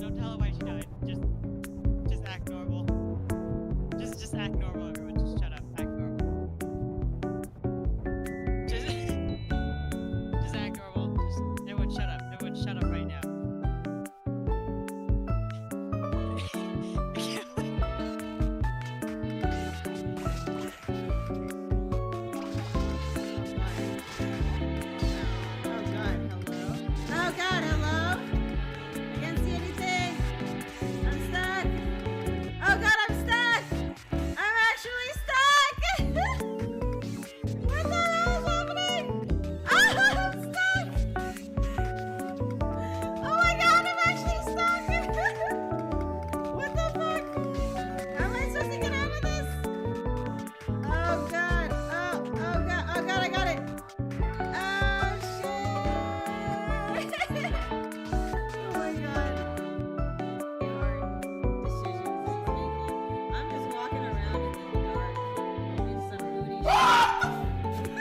Don't tell her why she died. Just act normal. Just act normal, everyone. Just shut up. Act normal. Just act normal. Just everyone shut up. Everyone shut up right now. Oh God, hello? I can't see anything. I'm stuck. Oh God, I'm stuck. I'm actually stuck. What the hell is happening? Oh, I'm stuck. Oh my God, I'm actually stuck. What the fuck? How am I supposed to get out of this? Oh God. Oh God. Oh God, I got it. Oh shit. Oh my God. Hard decisions he's making. I'm just walking around in the dark doing some booty shit.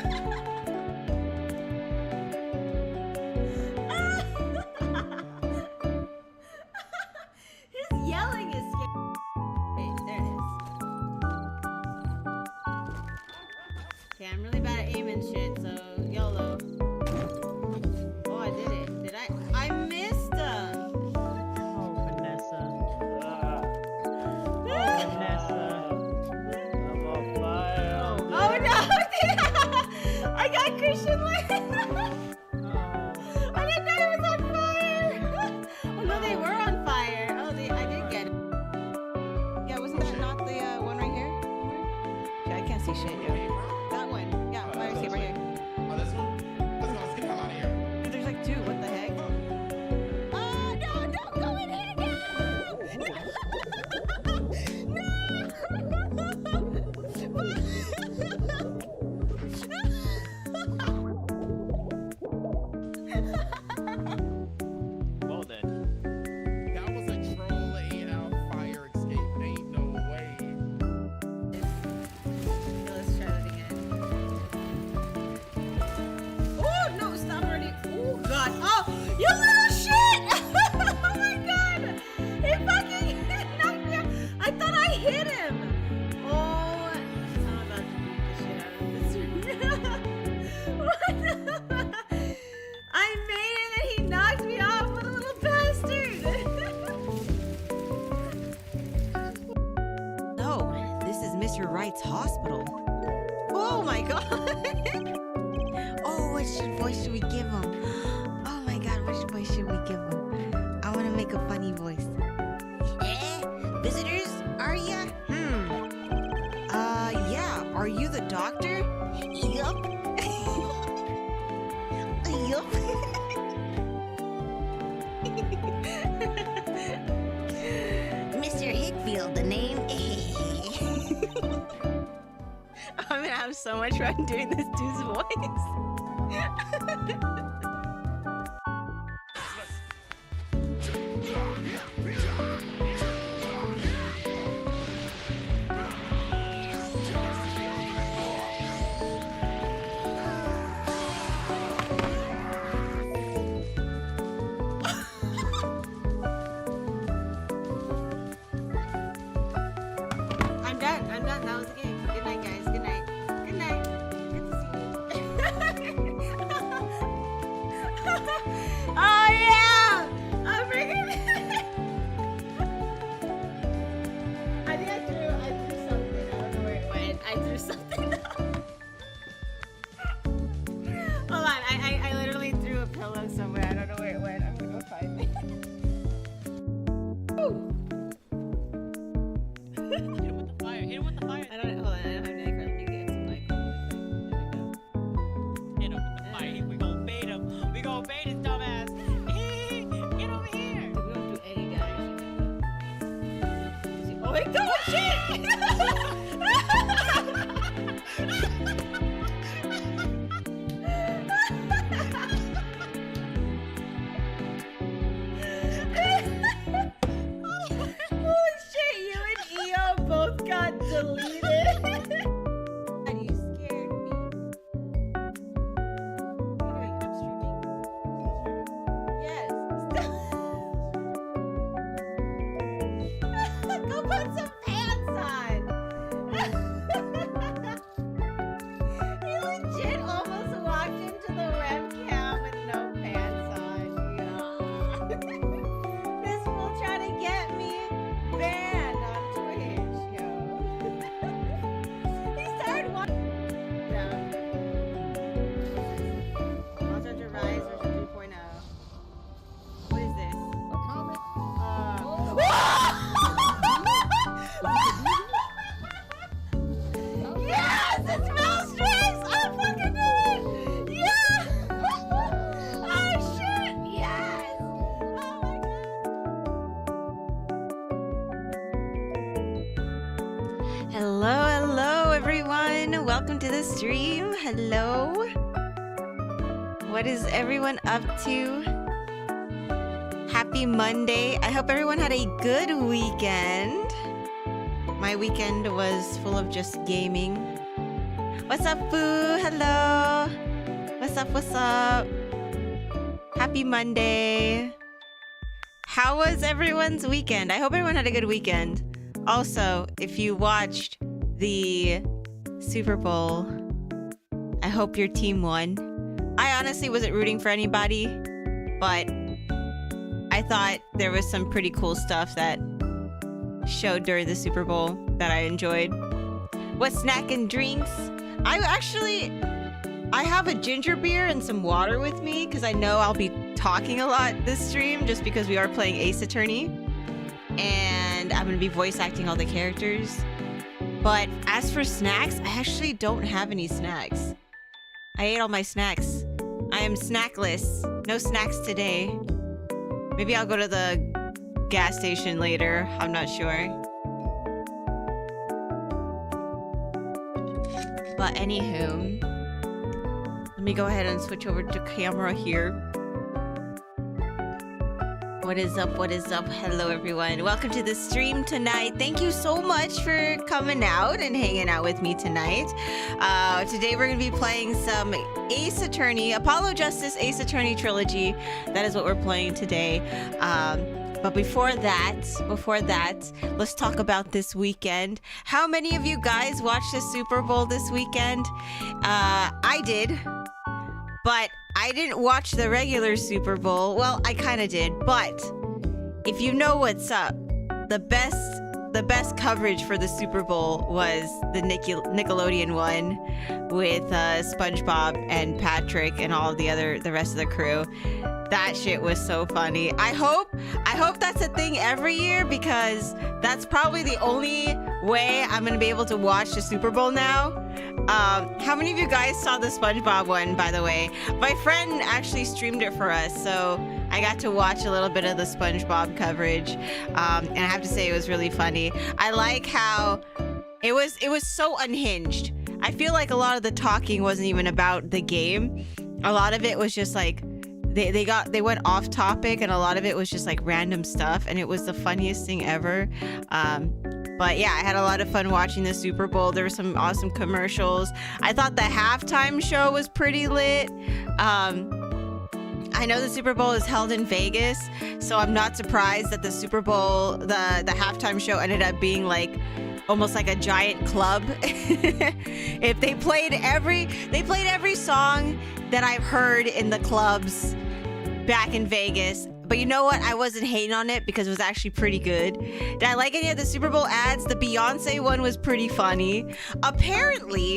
His yelling is scary. Wait, there it is. Okay, I'm really bad at aiming shit, so YOLO. Oh, I did it. Did I? I missed him. Oh, Vanessa. Vanessa. I'm on fire. Oh no! I got Christian Lane. I didn't know he was on fire. Oh no, they were on fire. Oh, I did get it. Yeah, wasn't that not the one right here? Yeah, I can't see shit. Yeah. That one. Yeah, fire escape right here. Oh, this one? Let's go. Let's get the hell out of here. Dude, there's like two. What the heck? Oh no! Don't go in here! Well then. That was a troll 8-out fire escape. Ain't no way. Let's try that again. Oh no! Stop already! Oh God! Oh, you little shit! Oh my God! He fucking knocked me out! I thought I hit him. Oh, I'm about to beat the shit out of this room. What the? I made it and he knocked me off. What a little bastard! No, this is Mr. Wright's hospital. Oh my God! Oh, what voice should we give him? Oh my God, which voice should we give him? I want to make a funny voice. Visitors, are ya? Yeah. Are you the doctor? Yup. Yup. Mr. Hickfield, the name. I'm gonna have so much fun doing this dude's voice. I'm done. That was the game. Good night, guys. Good night. Good night. Good to see you. Oh yeah! I'm freaking. I think I threw something. I don't know where it went. I threw something. Hold on. I literally threw a pillow somewhere. I don't know where it went. I'm gonna go find it. Woo! Hit him with the fire. Hit him with the fire. Hold on, I don't have any credit. Let me get some like. Hit him with the fire. We gon' bait him. We gon' bait his dumbass. Get over here. We don't do any damage. Oh wait, oh shit! Holy shit, you and EO both got deleted. And you scared me. Wait, I'm streaming. Yes. everyone. Welcome to the stream. Hello. What is everyone up to? Happy Monday. I hope everyone had a good weekend. My weekend was full of just gaming. What's up, Boo? Hello. What's up? What's up? Happy Monday. How was everyone's weekend? I hope everyone had a good weekend. Also, if you watched the Super Bowl, I hope your team won. I honestly wasn't rooting for anybody, but I thought there was some pretty cool stuff that showed during the Super Bowl that I enjoyed. What snack and drinks? I have a ginger beer and some water with me because I know I'll be talking a lot this stream just because we are playing Ace Attorney and I'm going to be voice acting all the characters. But as for snacks, I actually don't have any snacks. I ate all my snacks. I am snackless. No snacks today. Maybe I'll go to the gas station later. I'm not sure. But anywho, let me go ahead and switch over to camera here. What is up? What is up? Hello, everyone. Welcome to the stream tonight. Thank you so much for coming out and hanging out with me tonight. Today, we're going to be playing some Ace Attorney, Apollo Justice Ace Attorney Trilogy. That is what we're playing today. But before that, let's talk about this weekend. How many of you guys watched the Super Bowl this weekend? I did, but I didn't watch the regular Super Bowl. Well, I kind of did, but if you know what's up, the best coverage for the Super Bowl was the Nickelodeon one with SpongeBob and Patrick and all the rest of the crew. That shit was so funny. I hope that's a thing every year because that's probably the only way I'm gonna be able to watch the Super Bowl now. How many of you guys saw the SpongeBob one, by the way? My friend actually streamed it for us, so I got to watch a little bit of the SpongeBob coverage. And I have to say it was really funny. I like how it was so unhinged. I feel like a lot of the talking wasn't even about the game. A lot of it was just like they went off topic, and a lot of it was just like random stuff, and it was the funniest thing ever. But yeah, I had a lot of fun watching the Super Bowl. There were some awesome commercials. I thought the halftime show was pretty lit. I know the Super Bowl is held in Vegas, so I'm not surprised that the Super Bowl, the halftime show ended up being like almost like a giant club. If they played every song that I've heard in the clubs back in Vegas. But you know what? I wasn't hating on it because it was actually pretty good. Did I like any of the Super Bowl ads? The Beyonce one was pretty funny. Apparently,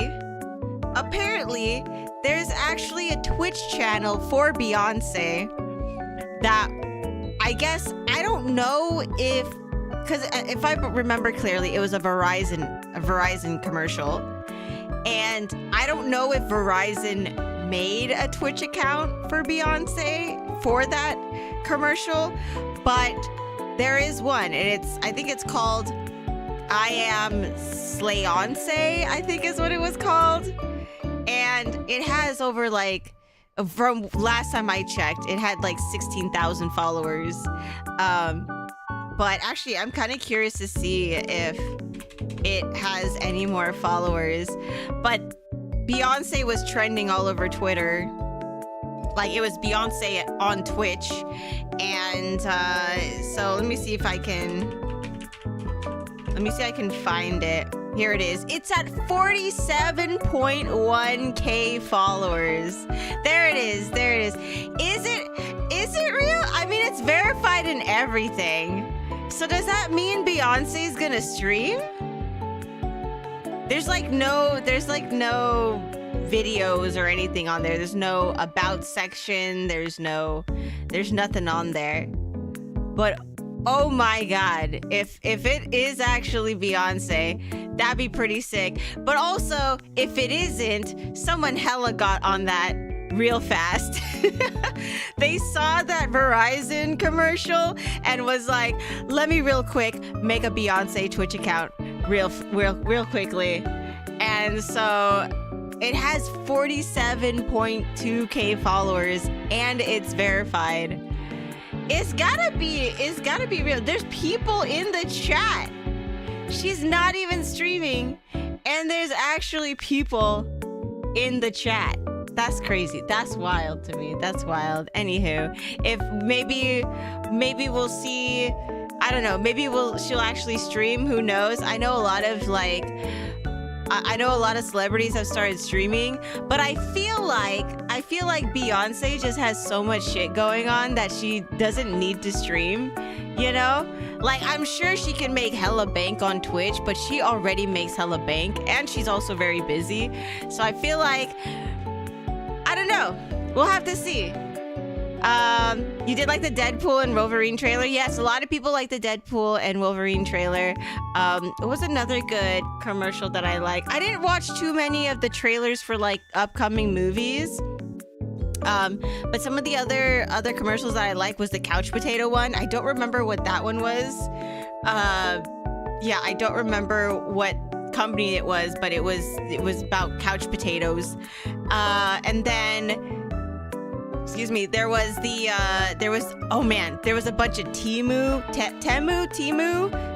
there's actually a Twitch channel for Beyonce that I guess, I don't know because if I remember clearly, it was a Verizon commercial. And I don't know if Verizon made a Twitch account for Beyonce for that commercial, but there is one, and I think it's called I Am Slayonce, I think is what it was called. And it has over like, from last time I checked, it had like 16,000 followers. But actually, I'm kind of curious to see if it has any more followers. But Beyonce was trending all over Twitter. Like, it was Beyonce on Twitch. And so let me see if I can find it. Here it is. It's at 47.1k followers. There it is. Is it real? I mean, it's verified and everything. So does that mean Beyonce's gonna stream? There's no videos or anything on there. There's no about section. There's nothing on there. But oh my god, if it is actually Beyonce, that'd be pretty sick. But also, if it isn't, someone hella got on that real fast. They saw that Verizon commercial and was like, let me real quick make a Beyonce Twitch account real quickly. And And so it has 47.2k followers and it's verified. It's gotta be real. There's people in the chat. She's not even streaming and there's actually people in the chat. That's crazy. That's wild to me. That's wild. Anywho, if maybe we'll see, I don't know, maybe she'll actually stream, who knows? I know a lot of celebrities have started streaming, but I feel like Beyonce just has so much shit going on that she doesn't need to stream, you know? Like, I'm sure she can make hella bank on Twitch, but she already makes hella bank, and she's also very busy. So I feel like, I don't know. We'll have to see. You did like the Deadpool and Wolverine trailer? Yes, a lot of people like the Deadpool and Wolverine trailer. It was another good commercial that I like. I didn't watch too many of the trailers for like upcoming movies. But some of the other commercials that I like was the couch potato one. I don't remember what that one was. Yeah, I don't remember what company it was, but it was about couch potatoes. And then, excuse me, there was a bunch of Temu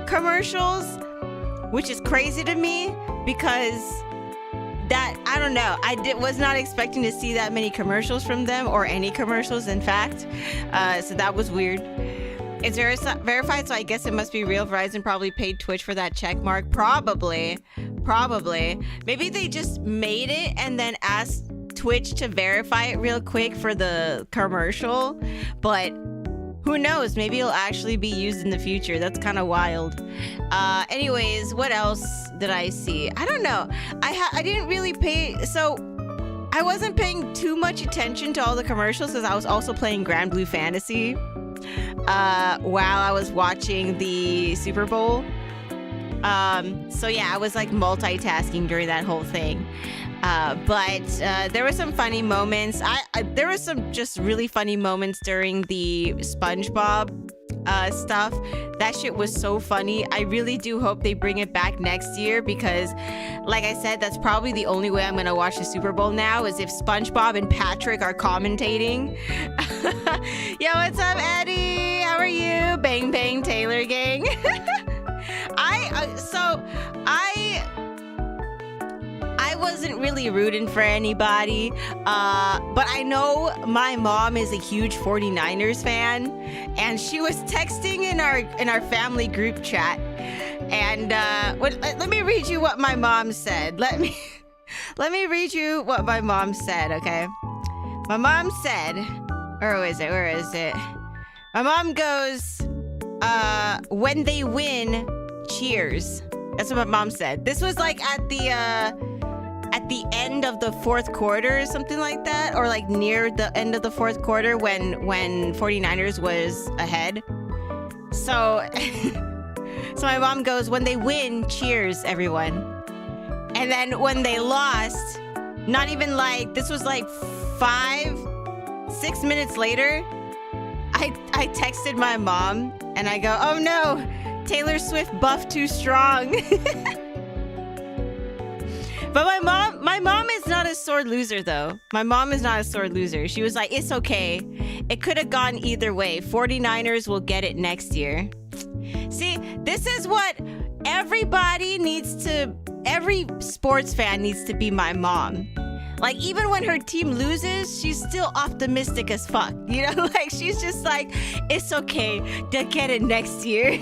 commercials, which is crazy to me because that, I don't know, was not expecting to see that many commercials from them, or any commercials, in fact. So that was weird. It's verified, so I guess it must be real. Verizon probably paid Twitch for that check mark. Probably. Maybe they just made it and then asked Twitch to verify it real quick for the commercial. But who knows? Maybe it'll actually be used in the future. That's kind of wild. Anyways, what else did I see? I don't know. I didn't really I wasn't paying too much attention to all the commercials because I was also playing Grand Blue Fantasy while I was watching the Super Bowl. So yeah, I was like multitasking during that whole thing. But there were some funny moments. There were some just really funny moments during the SpongeBob stuff. That shit was so funny. I really do hope they bring it back next year because, like I said, that's probably the only way I'm gonna watch the Super Bowl now is if SpongeBob and Patrick are commentating. Yo, what's up, Eddie? How are you? Bang Bang Taylor gang. I wasn't really rooting for anybody, but I know my mom is a huge 49ers fan, and she was texting in our family group chat, and let me read you what my mom said. Let me read you what my mom said, okay? My mom said, where is it? My mom goes, when they win, cheers. That's what my mom said. This was like at the end of the fourth quarter or something like that, or like near the end of the fourth quarter when 49ers was ahead. So my mom goes, when they win, cheers, everyone. And then when they lost, not even like, this was like 5-6 minutes later, I texted my mom and I go, oh no, Taylor Swift buffed too strong. But my mom is not a sore loser though. My mom is not a sore loser. She was like, it's okay. It could have gone either way. 49ers will get it next year. See, this is what every sports fan needs to be my mom. Like, even when her team loses, she's still optimistic as fuck. You know, like, she's just like, it's okay, they'll get it next year.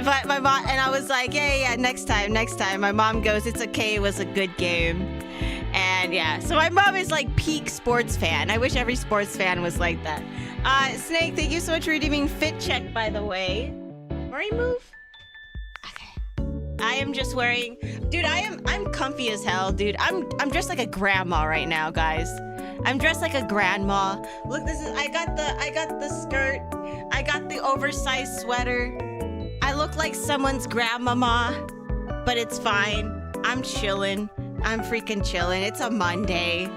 But my mom, and I was like, yeah, next time. My mom goes, it's okay, it was a good game. And yeah, so my mom is like peak sports fan. I wish every sports fan was like that. Snake, thank you so much for redeeming Fit Check, by the way. Murray, move? Okay. I am just wearing, dude, I'm comfy as hell, dude. I'm dressed like a grandma right now, guys. I'm dressed like a grandma. Look, I got the skirt. I got the oversized sweater. I look like someone's grandmama, but it's fine. I'm chilling. I'm freaking chilling. It's a Monday.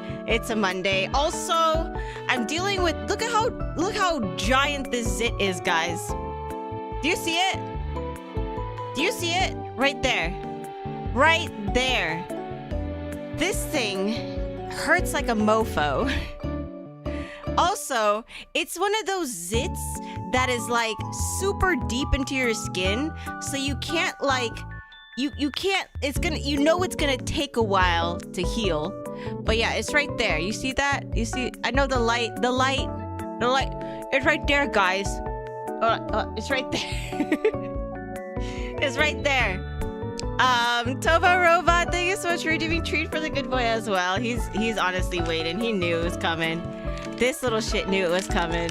Also, I'm dealing with, look how giant this zit is, guys. Do you see it? Right there. Right there. This thing hurts like a mofo. Also, it's one of those zits that is like super deep into your skin, so you can't like you can't it's gonna take a while to heal. But yeah, it's right there. You see that? You see? I know the light. It's right there, guys. It's right there. It's right there. Tova Robot, thank you so much for redeeming treat for the good boy as well. He's honestly waiting. He knew it was coming. This little shit knew it was coming.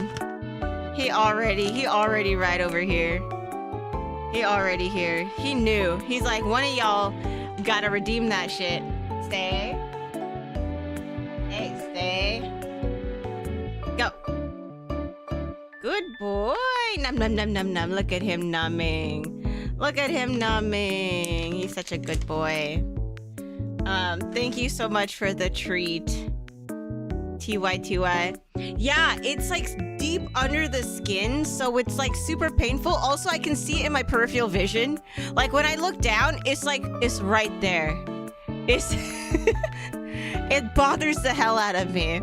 He already right over here. He already here. He knew. He's like, one of y'all gotta redeem that shit. Stay. Hey, stay. Go. Good boy. Num num num num num. Look at him numbing. Look at him numbing. He's such a good boy. Thank you so much for the treat. TY. Yeah, it's like deep under the skin, so it's like super painful. Also, I can see it in my peripheral vision. Like when I look down, it's like, it's right there. It's, it bothers the hell out of me.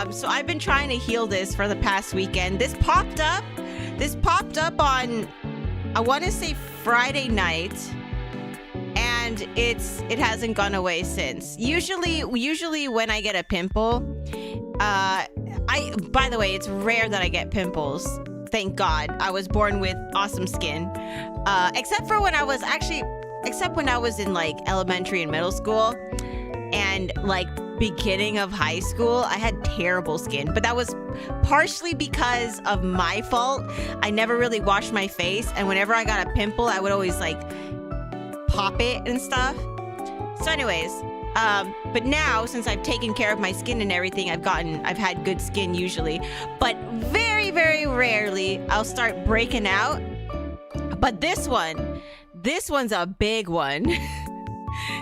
So I've been trying to heal this for the past weekend. This popped up on, I want to say Friday night. And it hasn't gone away since. Usually when I get a pimple, by the way, it's rare that I get pimples. Thank God. I was born with awesome skin. Except when I was in like elementary and middle school and like beginning of high school, I had terrible skin, but that was partially because of my fault. I never really washed my face, and whenever I got a pimple, I would always like pop it and stuff. So anyways, but now since I've taken care of my skin and everything, I've had good skin usually, but very, very rarely I'll start breaking out. But this one's a big one.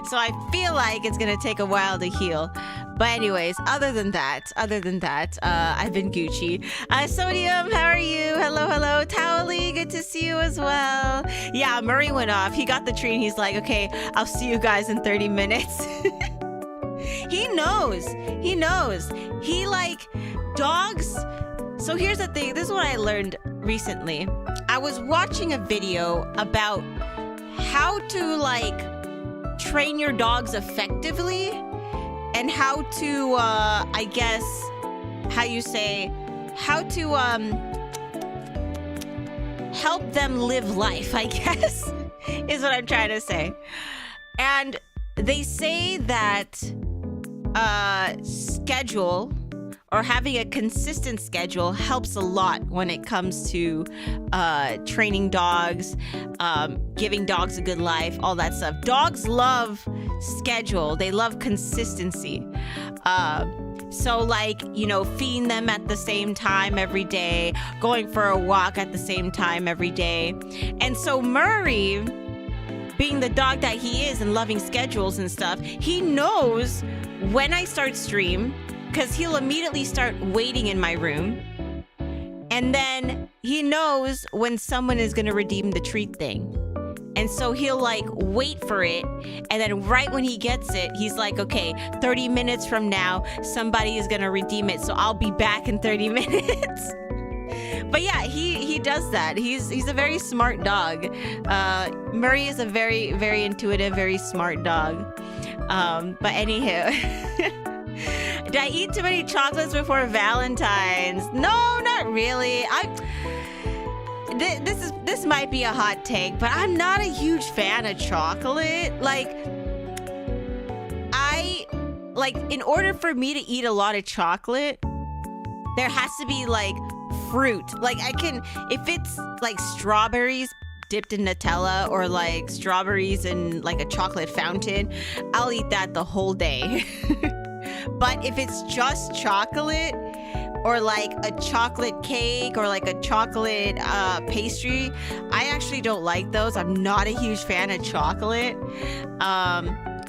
So I feel like it's gonna take a while to heal. But anyways, other than that, I've been Gucci. Sodium, how are you? Hello. Towley, good to see you as well. Yeah, Murray went off. He got the treat and he's like, okay, I'll see you guys in 30 minutes. He knows. He like dogs. So here's the thing. This is what I learned recently. I was watching a video about how to like train your dogs effectively and how to I guess how to help them live life, I guess is what I'm trying to say. And they say that schedule or having a consistent schedule helps a lot when it comes to training dogs, giving dogs a good life, all that stuff. Dogs love schedule. They love consistency. So like, feeding them at the same time every day, going for a walk at the same time every day. And so Murray, being the dog that he is and loving schedules and stuff, he knows when I start stream, because he'll immediately start waiting in my room. And then he knows when someone is going to redeem the treat thing. And so he'll like wait for it. And then right when he gets it, he's like, okay, 30 minutes from now, somebody is going to redeem it. So I'll be back in 30 minutes. But yeah, he does that. He's a very smart dog. Murray is a very, very intuitive, very smart dog. But anywho... Did I eat too many chocolates before Valentine's? No, not really. This might be a hot take, but I'm not a huge fan of chocolate. In order for me to eat a lot of chocolate, there has to be like fruit. Like if it's like strawberries dipped in Nutella or like strawberries in like a chocolate fountain, I'll eat that the whole day. But if it's just chocolate or like a chocolate cake or like a chocolate pastry, I actually don't like those. I'm not a huge fan of chocolate.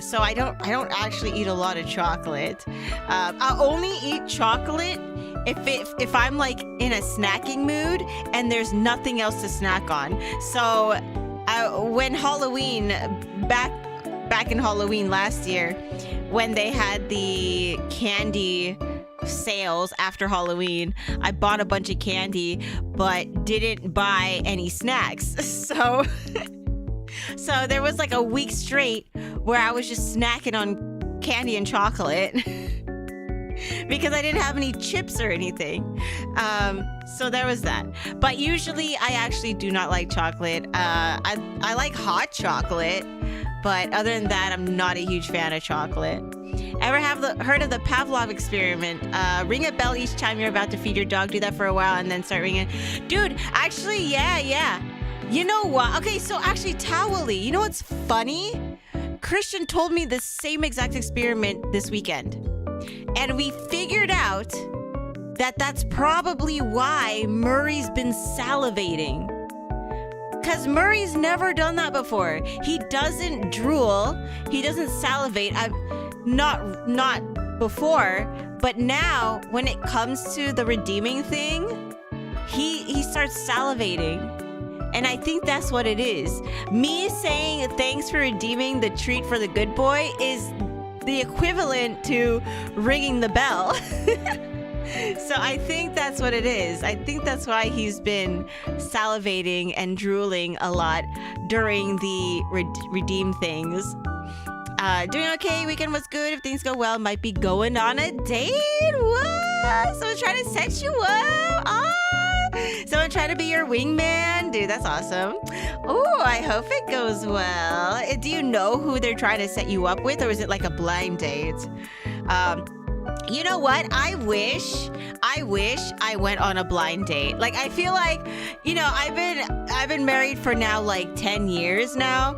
So I don't actually eat a lot of chocolate. I'll only eat chocolate if I'm like in a snacking mood and there's nothing else to snack on. So when Halloween back in Halloween last year when they had the candy sales after Halloween. I bought a bunch of candy, but didn't buy any snacks. So there was like a week straight where I was just snacking on candy and chocolate because I didn't have any chips or anything. So there was that. But usually I actually do not like chocolate. I like hot chocolate, but other than that, I'm not a huge fan of chocolate. Ever heard of the Pavlov experiment? Ring a bell each time you're about to feed your dog. Do that for a while and then start ringing. Dude, actually, yeah. You know what? Okay, so actually, Towelly, you know what's funny? Christian told me the same exact experiment this weekend. And we figured out that that's probably why Murray's been salivating. Because Murray's never done that before. He doesn't drool. He doesn't salivate. Not before, but now when it comes to the redeeming thing, he starts salivating. And I think that's what it is. Me saying thanks for redeeming the treat for the good boy is the equivalent to ringing the bell. So I think that's what it is. I think that's why he's been salivating and drooling a lot during the redeem things. Doing okay. Weekend was good. If things go well, might be going on a date. What? Someone trying to set you up. Someone trying to be your wingman. Dude, that's awesome. Oh, I hope it goes well. Do you know who they're trying to set you up with, or is it like a blind date? You know what? I wish I went on a blind date. Like, I feel like, you know, I've been married for now like 10 years now,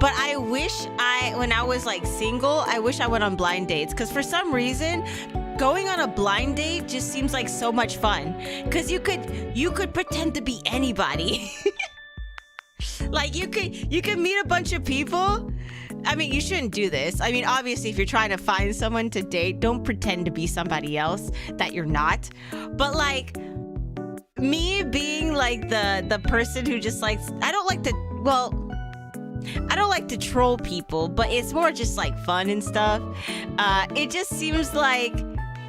but I wish when I was like single, I wish I went on blind dates, because for some reason going on a blind date just seems like so much fun, because you could pretend to be anybody. Like you could meet a bunch of people. I mean, you shouldn't do this. I mean, obviously, if you're trying to find someone to date, don't pretend to be somebody else that you're not. But like me being like the person who just likes, I don't like to troll people, but it's more just like fun and stuff. It just seems like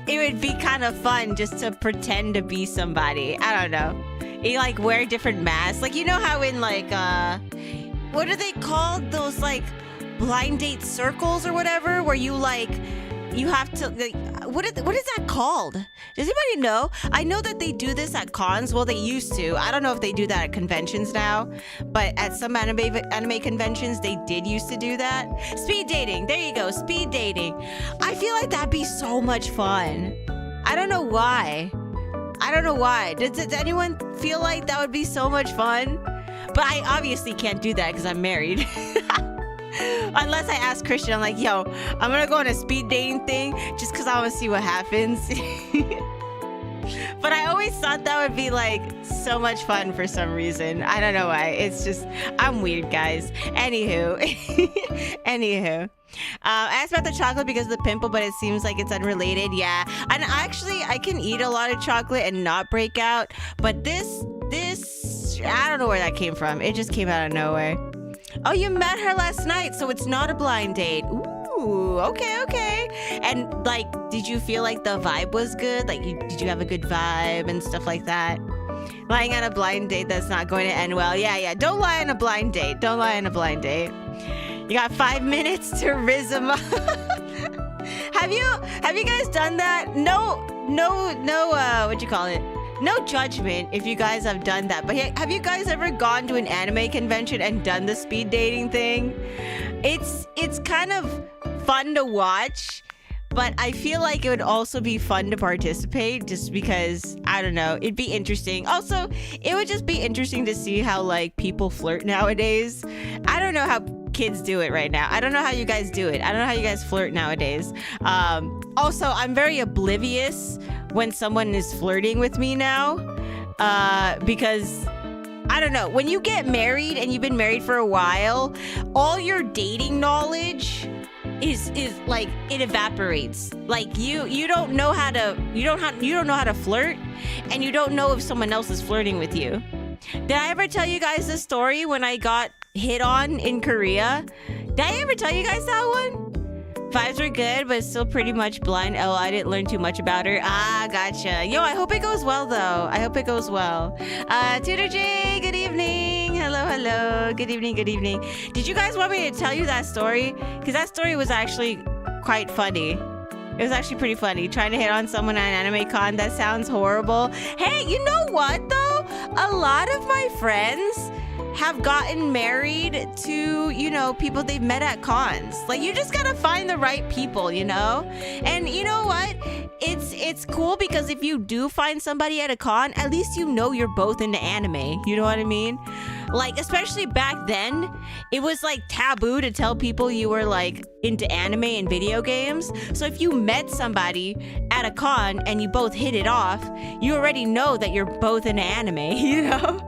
it would be kind of fun just to pretend to be somebody. I don't know. You like wear different masks. Like, you know how in like, what are they called? Those like blind date circles or whatever, where you like, you have to, like, what is that called? Does anybody know? I know that they do this at cons. Well, they used to. I don't know if they do that at conventions now, but at some anime conventions, they did used to do that. Speed dating. There you go. Speed dating. I feel like that'd be so much fun. I don't know why. Does anyone feel like that would be so much fun? But I obviously can't do that because I'm married. Unless I ask Christian, I'm like, yo, I'm gonna go on a speed dating thing just because I want to see what happens. But I always thought that would be like so much fun for some reason. I don't know why. It's just, I'm weird, guys. Anywho. I asked about the chocolate because of the pimple, but it seems like it's unrelated. Yeah. And actually, I can eat a lot of chocolate and not break out. But this, I don't know where that came from. It just came out of nowhere. Oh, you met her last night, so it's not a blind date. Ooh, okay. And like, did you feel like the vibe was good? Like, did you have a good vibe and stuff like that? Lying on a blind date that's not going to end well. Yeah. Don't lie on a blind date. You got 5 minutes to rizz them up. Have you guys done that? No, what'd you call it? No judgment if you guys have done that, but have you guys ever gone to an anime convention and done the speed dating thing? It's kind of fun to watch, but I feel like it would also be fun to participate just because, I don't know, it'd be interesting. Also, it would just be interesting to see how like people flirt nowadays. I don't know how kids do it right now. I don't know how you guys do it. I don't know how you guys flirt nowadays. Also, I'm very oblivious when someone is flirting with me now, because I don't know, when you get married and you've been married for a while, all your dating knowledge is like, it evaporates. Like you don't know how to flirt, and you don't know if someone else is flirting with you. Did I ever tell you guys this story when I got hit on in Korea. Did I ever tell you guys that one? Vibes were good, but still pretty much blind. Oh, I didn't learn too much about her. Ah, gotcha. Yo, I hope it goes well, though. I hope it goes well. Tutor J, good evening. Hello, hello. Good evening, good evening. Did you guys want me to tell you that story? Because that story was actually quite funny. It was actually pretty funny. Trying to hit on someone at an anime con, that sounds horrible. Hey, you know what, though? A lot of my friends have gotten married to, you know, people they've met at cons. Like, you just gotta find the right people, you know? And you know what? It's cool because if you do find somebody at a con, at least you know you're both into anime. You know what I mean? Like, especially back then, it was like taboo to tell people you were like into anime and video games. So if you met somebody at a con and you both hit it off, you already know that you're both into anime, you know?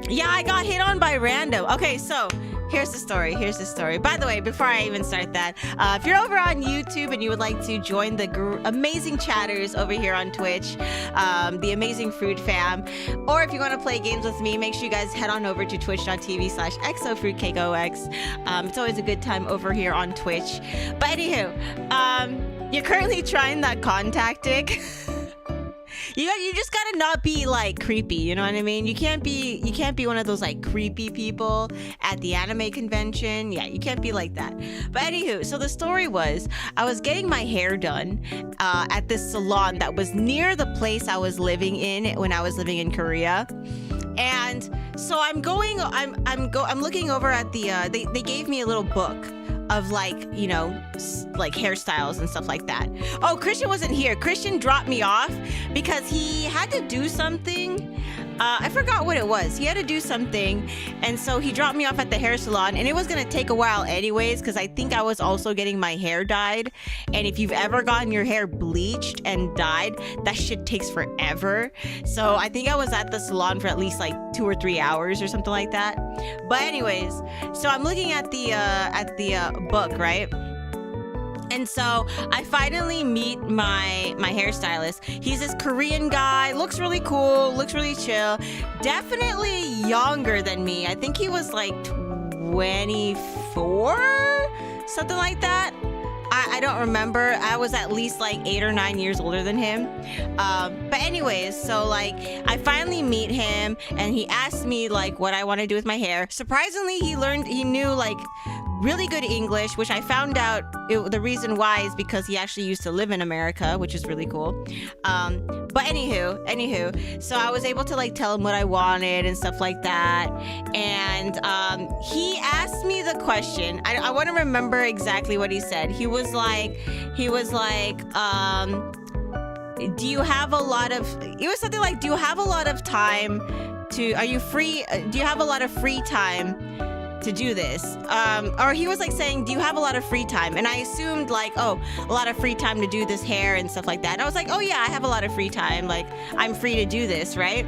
Yeah, I got hit on by random. Okay, so here's the story. Here's the story. By the way, before I even start that, if you're over on YouTube and you would like to join the amazing chatters over here on Twitch, the amazing Fruit Fam, or if you want to play games with me, make sure you guys head on over to twitch.tv/exofruitcakeox. It's always a good time over here on Twitch. But anywho, you're currently trying that con tactic. You just gotta not be like creepy, you know what I mean? You can't be one of those like creepy people at the anime convention. Yeah, you can't be like that. But anywho, so the story was I was getting my hair done at this salon that was near the place I was living in when I was living in Korea. And so I'm looking over at the they gave me a little book of like, you know, like hairstyles and stuff like that. Oh, Christian wasn't here. Christian dropped me off because he had to do something. I forgot what it was. He had to do something, and so he dropped me off at the hair salon, and it was gonna take a while anyways because I think I was also getting my hair dyed. And if you've ever gotten your hair bleached and dyed, that shit takes forever. So I think I was at the salon for at least like 2 or 3 hours or something like that. But anyways, so I'm looking at the book, right? And so I finally meet my hairstylist. He's this Korean guy, looks really cool, looks really chill, definitely younger than me. I think he was like 24, something like that. I don't remember. I was at least like 8 or 9 years older than him. But anyways, so like I finally meet him and he asked me like what I want to do with my hair. Surprisingly, he knew like really good English, which I found out the reason why is because he actually used to live in America, which is really cool. But anywho, so I was able to like tell him what I wanted and stuff like that. And he asked me the question. I want to remember exactly what he said. He was like, do you have a lot of, it was something like, do you have a lot of time to, are you free? Do you have a lot of free time to do this? Or he was like saying, do you have a lot of free time? And I assumed like, oh, a lot of free time to do this hair and stuff like that. And I was like, oh yeah, I have a lot of free time. Like, I'm free to do this, right?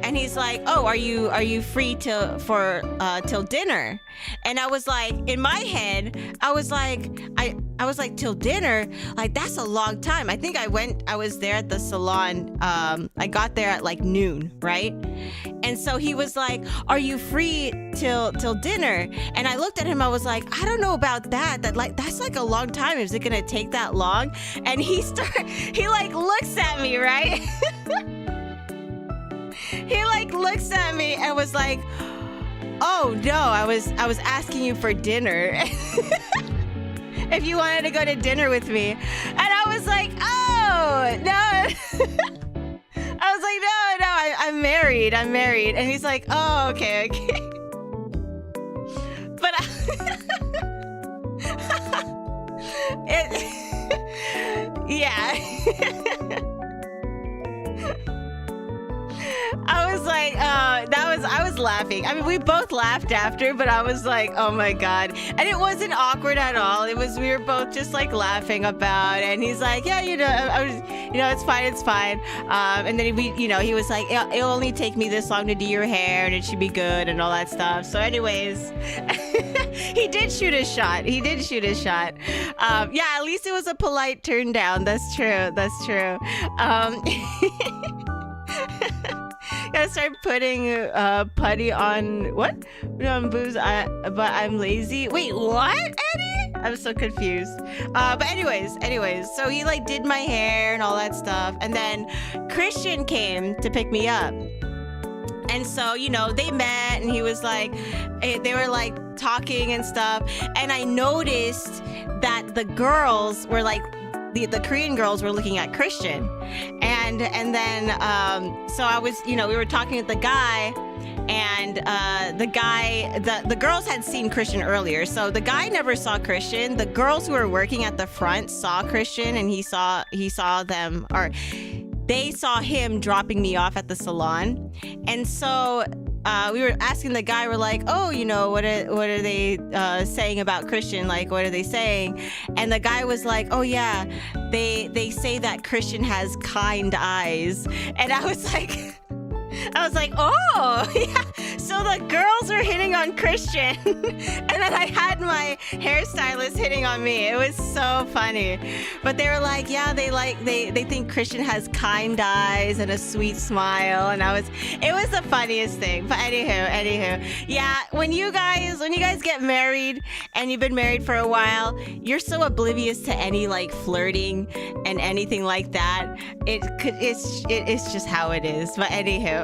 And he's like, oh, are you free till dinner? And I was like, in my head, I was like, till dinner? Like, that's a long time. I think I was there at the salon. I got there at like noon, right? And so he was like, are you free till dinner? And I looked at him, I was like, I don't know about that. That's like a long time. Is it gonna take that long? And he like looks at me, right? He like looks at me and was like, oh no, I was asking you for dinner. If you wanted to go to dinner with me. And I was like, oh, no. I was like, no, I'm married. And he's like, oh, okay. But yeah. I was like, I was laughing. I mean, we both laughed after, but I was like, oh my God. And it wasn't awkward at all. We were both just like laughing about it. And he's like, yeah, it's fine. And then he was like, it'll only take me this long to do your hair and it should be good and all that stuff. So anyways, he did shoot his shot. Yeah, at least it was a polite turn down. That's true. Yeah, gonna start putting putty on what? On booze, but I'm lazy. Wait, what, Eddie? I'm so confused. But anyways, so he like did my hair and all that stuff, and then Christian came to pick me up. And so, you know, they met and he was like, they were like talking and stuff. And I noticed that the girls were like, the Korean girls were looking at Christian. And then, so I was, you know, we were talking with the guy, and the girls had seen Christian earlier. So the guy never saw Christian. The girls who were working at the front saw Christian, and he saw them, or they saw him dropping me off at the salon. And so we were asking the guy, we're like, oh, you know, what are they saying about Christian? Like, what are they saying? And the guy was like, oh yeah, they say that Christian has kind eyes. And I was like, oh, yeah. So the girls were hitting on Christian, and then I had my hairstylist hitting on me. It was so funny. But they were like, yeah, they think Christian has kind eyes and a sweet smile, and it was the funniest thing. But anywho, yeah, when you guys get married and you've been married for a while, you're so oblivious to any like flirting and anything like that. It's just how it is. But anywho.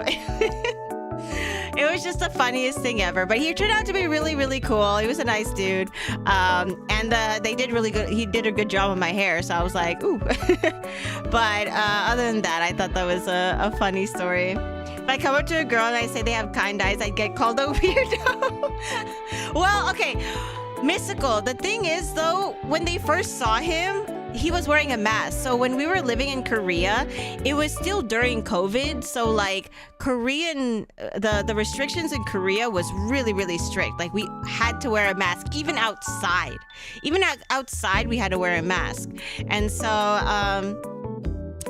It was just the funniest thing ever. But he turned out to be really, really cool. He was a nice dude. And they did really good. He did a good job with my hair. So I was like, ooh. But other than that, I thought that was a funny story. If I come up to a girl and I say they have kind eyes, I'd get called a weirdo. Well, okay. Mystical. The thing is, though, when they first saw him, he was wearing a mask. So when we were living in Korea, it was still during COVID. So like the restrictions in Korea was really, really strict. Like we had to wear a mask, even outside. Even outside, we had to wear a mask. And so,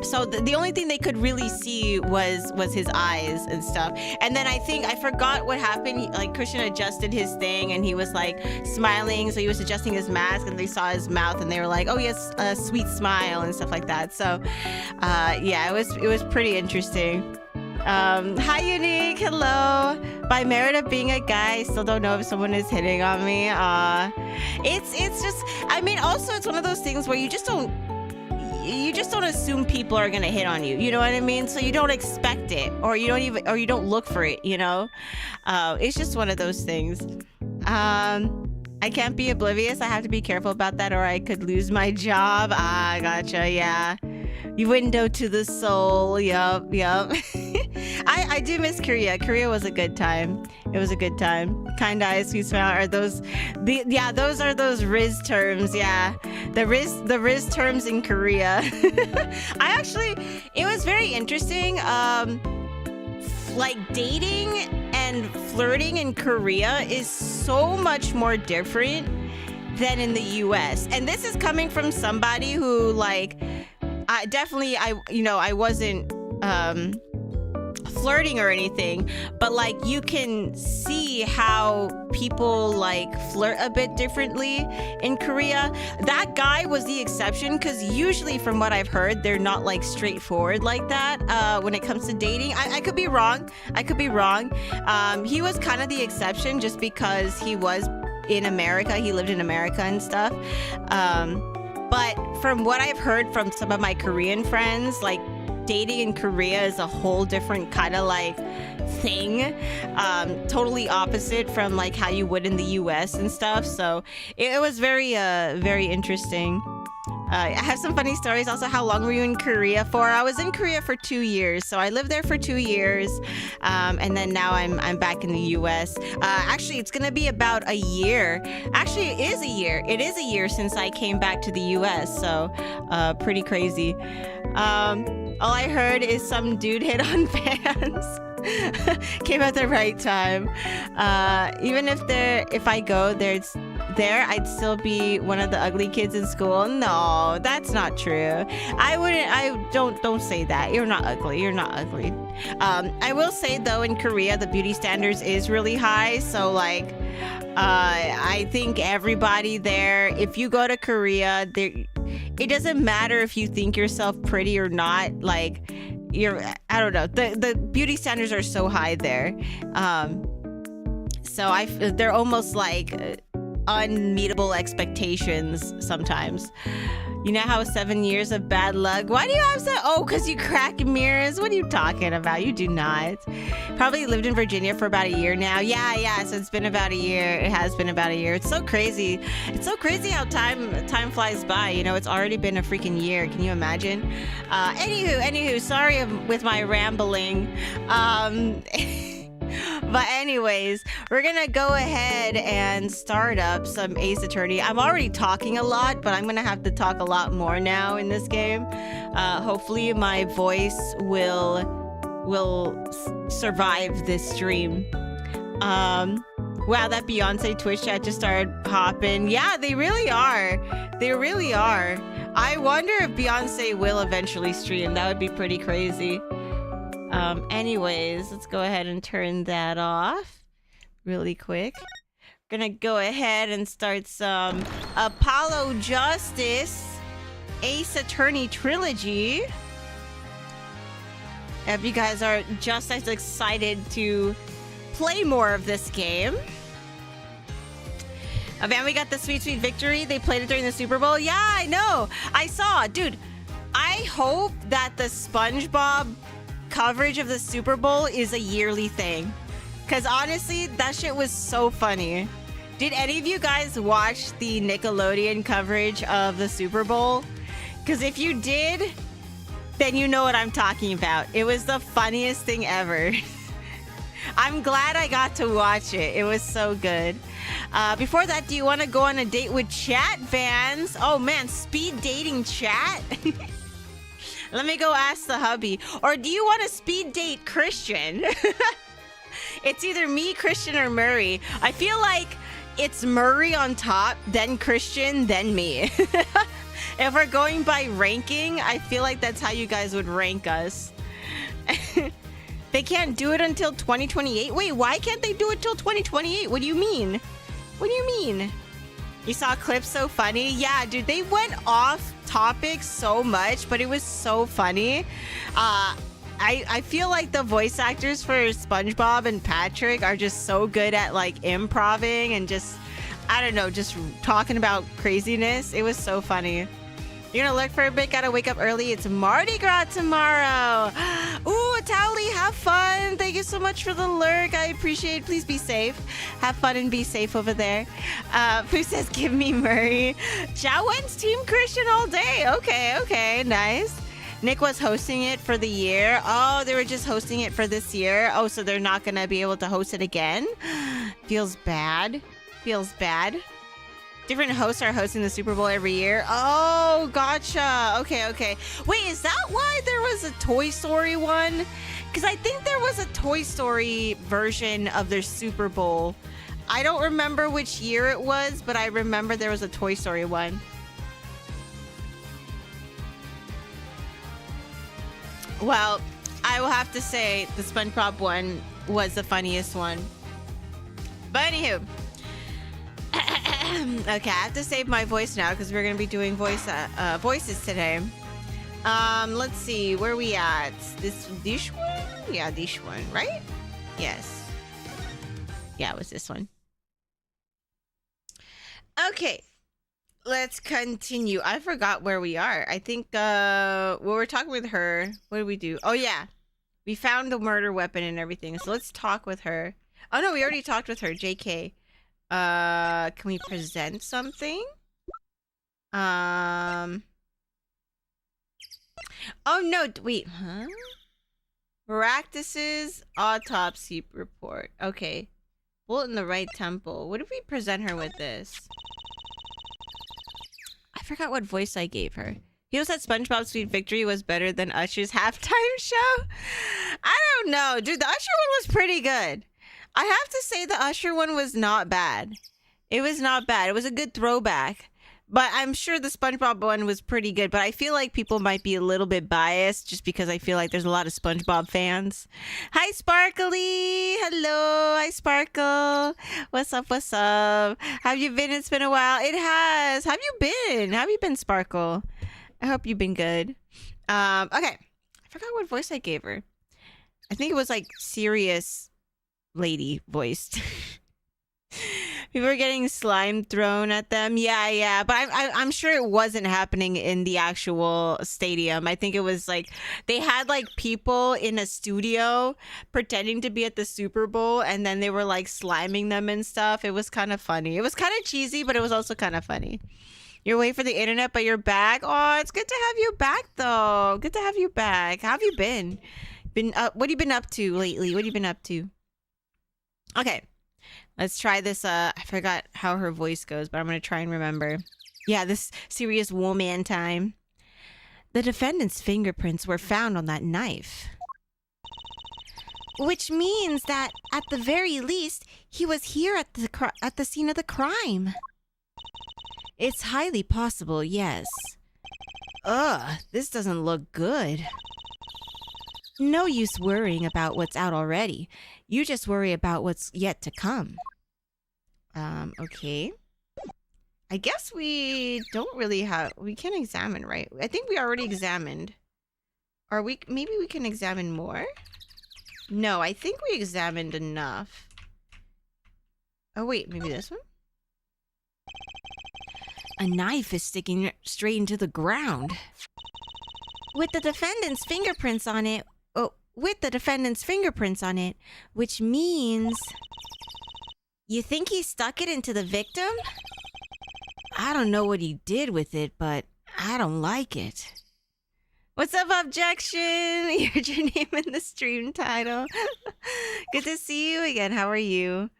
so the only thing they could really see was his eyes and stuff. And then I forgot what happened. Like Christian adjusted his thing and he was like smiling. So he was adjusting his mask and they saw his mouth and they were like, oh, he has a sweet smile and stuff like that. So yeah, it was pretty interesting. Hi, Unique. Hello. By merit of being a guy, I still don't know if someone is hitting on me. It's just, I mean, also it's one of those things where you just don't assume people are gonna hit on you. You know what I mean? So you don't expect it, or you don't look for it. You know, it's just one of those things. I can't be oblivious. I have to be careful about that, or I could lose my job. Ah, gotcha. Yeah. Window to the soul. Yup. I do miss Korea. Korea was a good time. It was a good time. Kind eyes, sweet smile. Are those those are those Riz terms. Yeah, the Riz terms in Korea. It was very interesting. Like dating and flirting in Korea is so much more different than in the US. And this is coming from somebody who like I wasn't flirting or anything, but like you can see how people like flirt a bit differently in Korea. That guy was the exception, because usually from what I've heard, they're not like straightforward like that when it comes to dating. I could be wrong. He was kind of the exception just because he was in America. He lived in America and stuff. But from what I've heard from some of my Korean friends, like dating in Korea is a whole different kind of like thing, totally opposite from like how you would in the US and stuff. So it was very interesting. I have some funny stories. Also, how long were you in Korea for? I was in Korea for 2 years. So I lived there for 2 years. And then now I'm back in the US. Actually, it's going to be about a year. Actually, it is a year. It is a year since I came back to the US. So pretty crazy. All I heard is some dude hit on fans. Came at the right time. Even if I go there, I'd still be one of the ugly kids in school. No, that's not true. Don't say that. You're not ugly. I will say though, in Korea, the beauty standards is really high. So like, I think everybody there, if you go to Korea, it doesn't matter if you think yourself pretty or not. Like, I don't know. The beauty standards are so high there. So they're almost like unmeetable expectations sometimes. You know how 7 years of bad luck? Why do you have that? Oh, because you crack mirrors? What are you talking about? You do not. Probably lived in Virginia for about a year now. Yeah. So it's been about a year. It has been about a year. It's so crazy. It's so crazy how time flies by. You know, it's already been a freaking year. Can you imagine? Anywho, sorry with my rambling. But anyways, we're gonna go ahead and start up some Ace Attorney. I'm already talking a lot, but I'm gonna have to talk a lot more now in this game. Hopefully my voice will survive this stream. Wow, that Beyonce Twitch chat just started popping. Yeah, they really are. They really are. I wonder if Beyonce will eventually stream. That would be pretty crazy. Anyways, let's go ahead and turn that off really quick. Gonna go ahead and start some Apollo Justice Ace Attorney Trilogy. If you guys are just as excited to play more of this game. Man, we got the sweet victory. They played it during the Super Bowl. Yeah, I know. I saw. Dude, I hope that the SpongeBob coverage of the Super Bowl is a yearly thing, because honestly that shit was so funny. Did any of you guys watch the Nickelodeon coverage of the Super Bowl? Because if you did, then you know what I'm talking about. It was the funniest thing ever. I'm glad I got to watch it. It was so good. Before that, do you want to go on a date with chat fans? Oh man, speed dating chat. Let me go ask the hubby. Or do you want to speed date Christian? It's either me, Christian, or Murray. I feel like it's Murray on top, then Christian, then me. If we're going by ranking, I feel like that's how you guys would rank us. They can't do it until 2028? Wait, why can't they do it till 2028? What do you mean? What do you mean? You saw clips so funny? Yeah, dude, they went off topic so much, but it was so funny. I feel like the voice actors for SpongeBob and Patrick are just so good at like improving and just, I don't know, just talking about craziness. It was so funny. You're gonna lurk for a bit, gotta wake up early. It's Mardi Gras tomorrow. Ooh, Towley, have fun. Thank you so much for the lurk. I appreciate it. Please be safe. Have fun and be safe over there. Who says give me Murray? Jawen's Team Christian all day. Okay, nice. Nick was hosting it for the year. Oh, they were just hosting it for this year. Oh, so they're not gonna be able to host it again? Feels bad. Different hosts are hosting the Super Bowl every year. Oh, gotcha. Okay. Wait, is that why there was a Toy Story one? Because I think there was a Toy Story version of their Super Bowl. I don't remember which year it was, but I remember there was a Toy Story one. Well, I will have to say the SpongeBob one was the funniest one. But anywho. Okay, I have to save my voice now because we're going to be doing voices today. Let's see, where are we at? This one? Yeah, this one, right? Yes. Yeah, it was this one. Okay, let's continue. I forgot where we are. I think, well, we're talking with her. What did we do? Oh, yeah. We found the murder weapon and everything. So let's talk with her. Oh, no, we already talked with her. JK. Can we present something? Oh, no. Wait, huh? Practices autopsy report. Okay. Bullet in the right temple. What if we present her with this? I forgot what voice I gave her. He said SpongeBob's Sweet Victory was better than Usher's halftime show. I don't know. Dude, the Usher one was pretty good. I have to say the Usher one was not bad. It was not bad. It was a good throwback. But I'm sure the SpongeBob one was pretty good. But I feel like people might be a little bit biased just because I feel like there's a lot of SpongeBob fans. Hi, Sparkly. Hello. Hi, Sparkle. What's up? What's up? How have you been? It's been a while. It has. How have you been? How have you been, Sparkle? I hope you've been good. Okay. I forgot what voice I gave her. I think it was like serious lady voiced. People were getting slime thrown at them. Yeah. But I'm sure it wasn't happening in the actual stadium. I think it was like they had like people in a studio pretending to be at the Super Bowl, and then they were like sliming them and stuff. It was kind of funny. It was kind of cheesy, but it was also kind of funny. You're away for the internet, but you're back. Oh, it's good to have you back, though. Good to have you back. How have you been? What have you been up to lately? What have you been up to? Okay. Let's try this. I forgot how her voice goes, but I'm going to try and remember. Yeah, this serious woman time. The defendant's fingerprints were found on that knife. Which means that, at the very least, he was here at the scene of the crime. It's highly possible, yes. Ugh, this doesn't look good. No use worrying about what's out already. You just worry about what's yet to come. Okay. I guess we don't really have... We can examine, right? I think we already examined. Maybe we can examine more? No, I think we examined enough. Oh, wait. Maybe this one? A knife is sticking straight into the ground. With the defendant's fingerprints on it... which means... You think he stuck it into the victim? I don't know what he did with it, but I don't like it. What's up, Objection? You heard your name in the stream title. Good to see you again. How are you?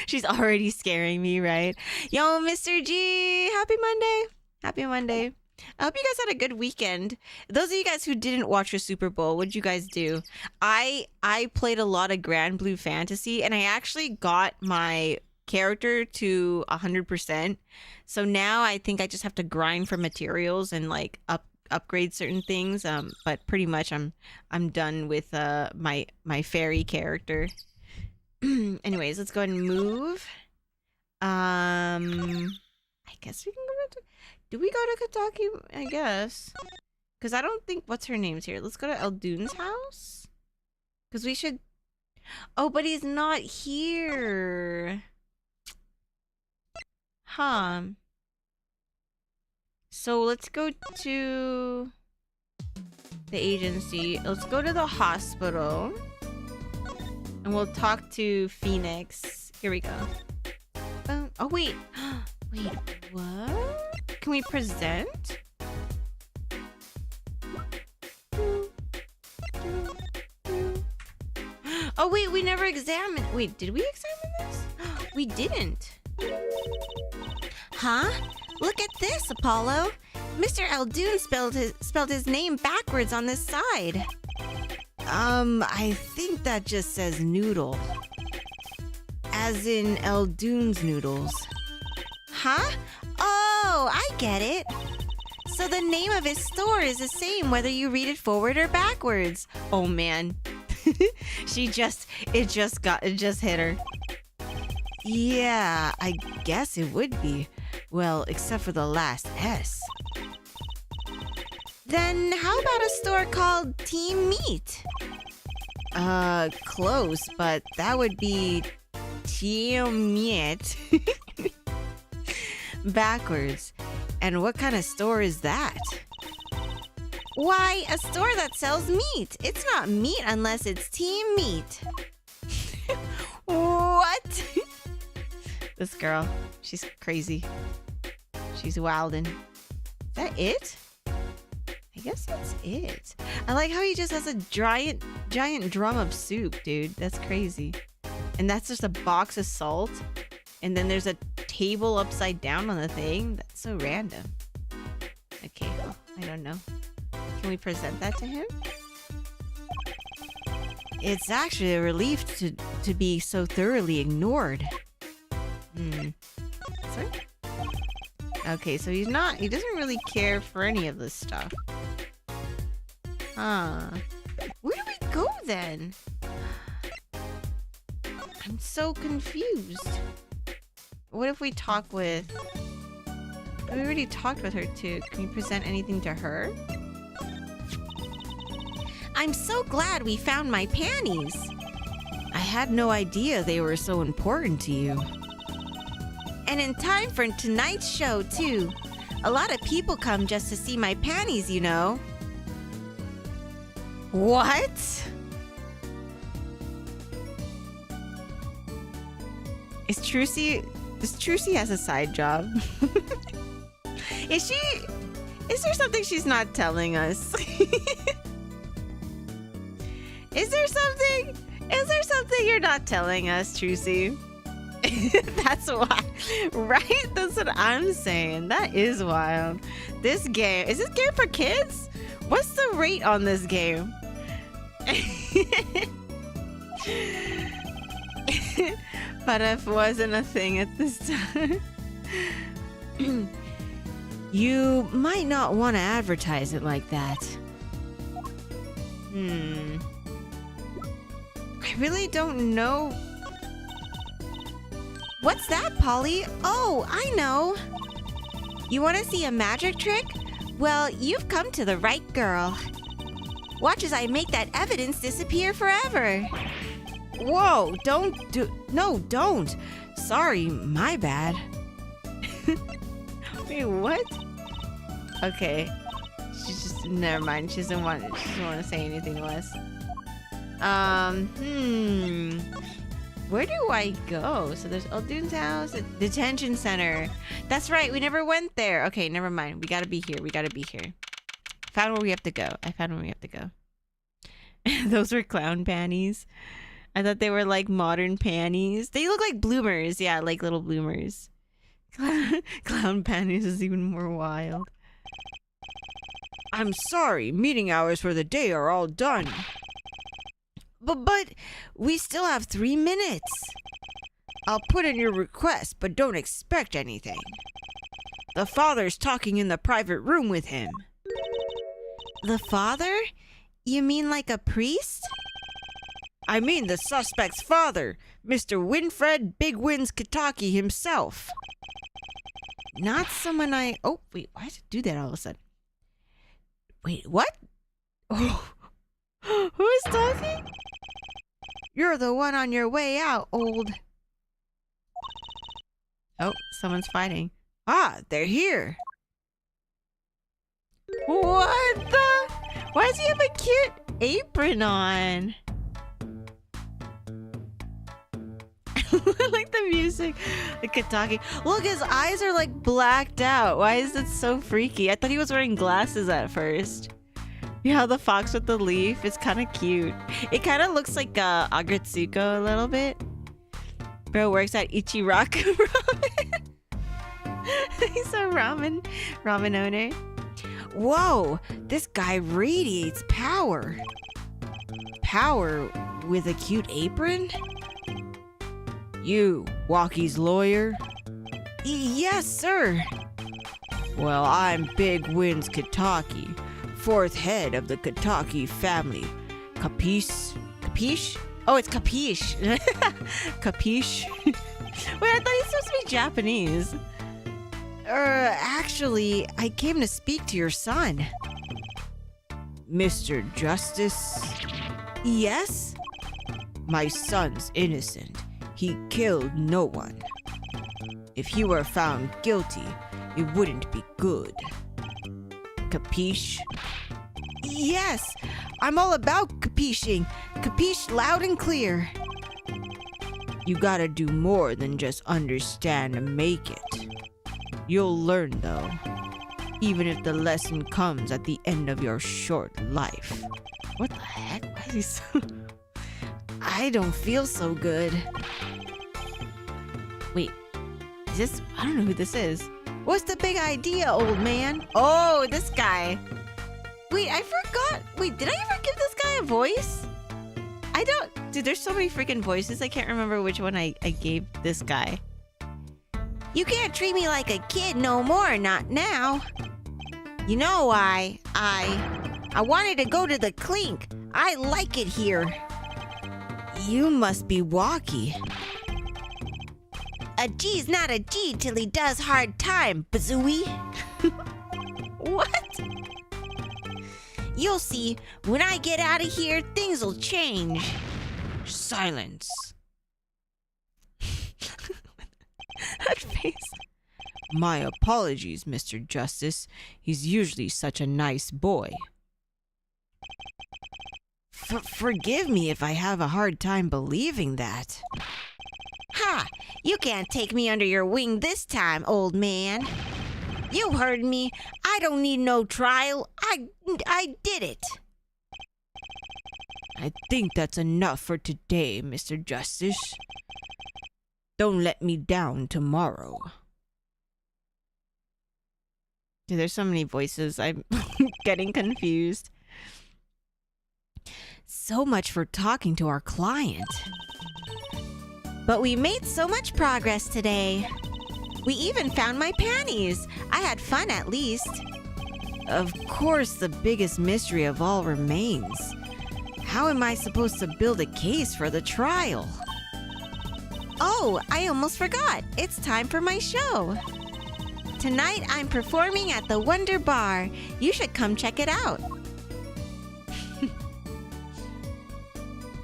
She's already scaring me, right? Yo, Mr. G! Happy Monday! Happy Monday. I hope you guys had a good weekend. Those of you guys who didn't watch the Super Bowl, what'd you guys do? I played a lot of Grand Blue Fantasy, and I actually got my character to 100%. So now I think I just have to grind for materials and like upgrade certain things. But pretty much I'm done with my fairy character. Anyways, let's go ahead and move. I guess we can go to... Do we go to Kentucky? I guess. Because I don't think... What's her name's here? Let's go to Eldune's house? Because we should... Oh, but he's not here. Huh. So let's go to... the agency. Let's go to the hospital. And we'll talk to Phoenix. Here we go. Oh, wait. Wait, what? Can we present? Oh, wait, we never examined. Wait, did we examine this? We didn't. Huh? Look at this, Apollo. Mr. Eldune spelled his name backwards on this side. I think that just says noodle. As in Eldune's noodles. Huh? Oh, I get it. So the name of his store is the same whether you read it forward or backwards. Oh man. It just hit her. Yeah, I guess it would be. Well, except for the last S. Then how about a store called Team Meat? Close, but that would be Team Meat. Backwards. And what kind of store is that? Why, a store that sells meat. It's not meat unless it's Team Meat. What? This girl, she's crazy. She's wildin'. Is that it? I guess that's it. I like how he just has a giant drum of soup, dude. That's crazy. And that's just a box of salt. And then there's a table upside down on the thing. That's so random. Okay, well, I don't know. Can we present that to him? It's actually a relief to be so thoroughly ignored. Sorry? Okay, so he doesn't really care for any of this stuff. Huh. Where do we go then? I'm so confused. What if we talk with... We already talked with her too. Can we present anything to her? I'm so glad we found my panties. I had no idea they were so important to you. And in time for tonight's show, too. A lot of people come just to see my panties, you know. What? Is Trucy has a side job? Is there something she's not telling us? Is there something you're not telling us, Trucy? That's why, right? That's what I'm saying. That is wild. Is this game for kids? What's the rate on this game? But if wasn't a thing at this time. You might not want to advertise it like that. I really don't know. What's that, Polly? Oh, I know. You want to see a magic trick? Well, you've come to the right girl. Watch as I make that evidence disappear forever. Whoa, don't. Sorry, my bad. Wait, what? Okay. Never mind. She doesn't want to say anything to us. Where do I go? So there's Uldoon's house, detention center. That's right, we never went there. Okay, never mind. We gotta be here. Found where we have to go. Those were clown panties. I thought they were like modern panties. They look like bloomers. Yeah, like little bloomers. Clown panties is even more wild. I'm sorry, meeting hours for the day are all done. But we still have 3 minutes. I'll put in your request, but don't expect anything. The father's talking in the private room with him. The father? You mean like a priest? I mean the suspect's father, Mr. Winfred Big Wins Kitaki himself. Not someone I... Oh, wait, why does it do that all of a sudden? Wait, what? Oh. Who is talking? You're the one on your way out, old... Oh, someone's fighting. Ah, they're here. What the... Why does he have a cute apron on? I like the music. The Kitaki. Look, his eyes are like blacked out. Why is it so freaky? I thought he was wearing glasses at first. Yeah, the fox with the leaf is kind of cute. It kind of looks like Agretsuko a little bit. Bro works at Ichiraku Ramen. He's a ramen owner. Whoa, this guy radiates power. Power with a cute apron? You, Waki's lawyer? Yes, sir. Well, I'm Big Wins Kitaki, 4th head of the Kitaki family. Capiche? Capiche? Oh, it's capiche. Capiche? Wait, I thought he's supposed to be Japanese. Actually, I came to speak to your son. Mr. Justice? Yes? My son's innocent. He killed no one. If he were found guilty, it wouldn't be good. Capiche? Yes, I'm all about capiching. Capiche loud and clear. You gotta do more than just understand and make it. You'll learn, though, even if the lesson comes at the end of your short life. What the heck? Why is he so... I don't feel so good. Wait, is this... I don't know who this is. What's the big idea, old man? Oh, this guy. Wait, I forgot. Wait, did I ever give this guy a voice? I don't... Dude, there's so many freaking voices. I can't remember which one I gave this guy. You can't treat me like a kid no more, not now. You know why? I wanted to go to the clink. I like it here. You must be Waki. A G's not a G till he does hard time, Bazooey. What? You'll see, when I get out of here, things'll change. Silence. That face. My apologies, Mr. Justice. He's usually such a nice boy. Forgive me if I have a hard time believing that. Ha! You can't take me under your wing this time, old man. You heard me. I don't need no trial. I did it. I think that's enough for today, Mr. Justice. Don't let me down tomorrow. Dude, there's so many voices. I'm getting confused. So much for talking to our client. But we made so much progress today. We even found my panties. I had fun at least. Of course, the biggest mystery of all remains. How am I supposed to build a case for the trial? Oh, I almost forgot. It's time for my show. Tonight, I'm performing at the Wonder Bar. You should come check it out.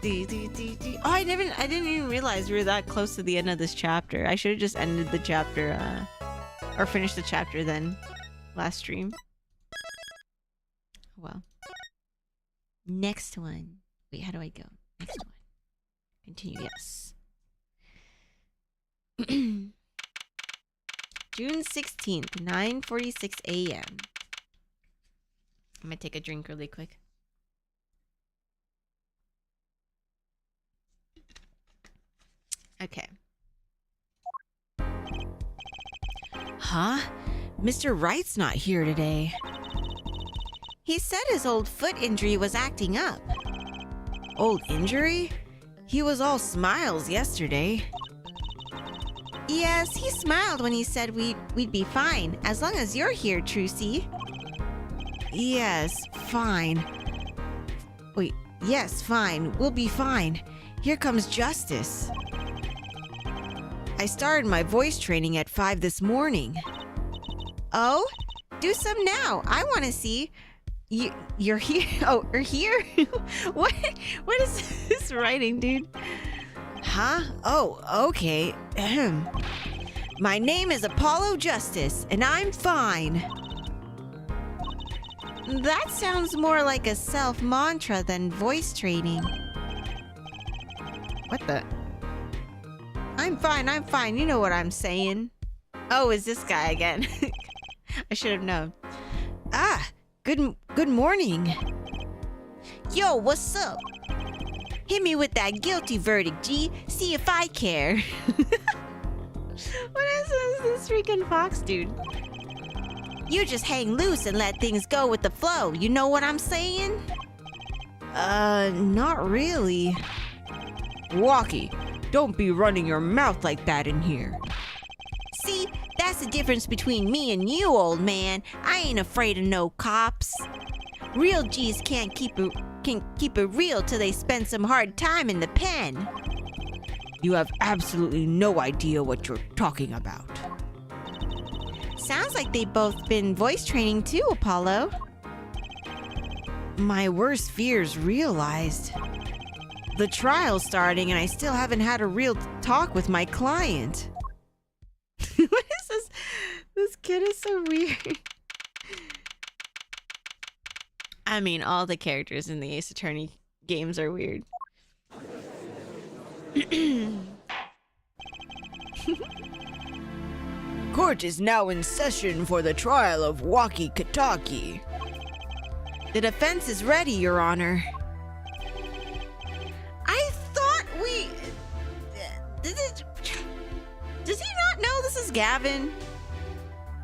Oh, I didn't even realize we were that close to the end of this chapter. I should have just ended the chapter, or finished the chapter then, last stream. Well. Next one. Wait, how do I go? Next one. Continue, yes. June 16th, 9:46 a.m. I'm gonna take a drink really quick. Okay. Huh? Mr. Wright's not here today. He said his old foot injury was acting up. Old injury? He was all smiles yesterday. Yes, he smiled when he said we'd be fine, as long as you're here, Trucy. Yes, fine. Wait, yes, fine. We'll be fine. Here comes Justice. I started my voice training at 5 this morning. Oh? Do some now. I want to see. You're here? Oh, you're here? What is this writing, dude? Huh? Oh, okay. Ahem. My name is Apollo Justice, and I'm fine. That sounds more like a self-mantra than voice training. What the? I'm fine. You know what I'm saying. Oh, is this guy again? I should have known. Ah, good morning. Yo, what's up? Hit me with that guilty verdict, G. See if I care. What is this freaking fox dude? You just hang loose and let things go with the flow. You know what I'm saying? Not really. Walkie, don't be running your mouth like that in here. See, that's the difference between me and you, old man. I ain't afraid of no cops. Real G's can't keep it real till they spend some hard time in the pen. You have absolutely no idea what you're talking about. Sounds like they've both been voice training too, Apollo. My worst fears realized. The trial's starting and I still haven't had a real talk with my client. What is this? This kid is so weird. I mean, all the characters in the Ace Attorney games are weird. Court is now in session for the trial of Walkie Kataki. The defense is ready, Your Honor. I thought we... Does he not know this is Gavin?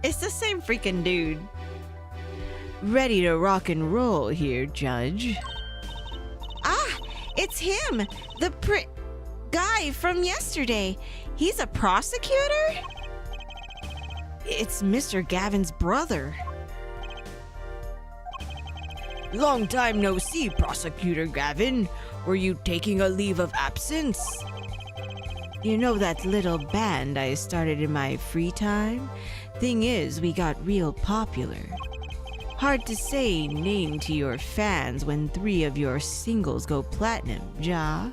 It's the same freaking dude. Ready to rock and roll here, Judge. Ah, it's him, the guy from yesterday. He's a prosecutor? It's Mr. Gavin's brother. Long time no see, Prosecutor Gavin. Were you taking a leave of absence? You know that little band I started in my free time? Thing is, we got real popular. Hard to say name to your fans when 3 of your singles go platinum, Ja.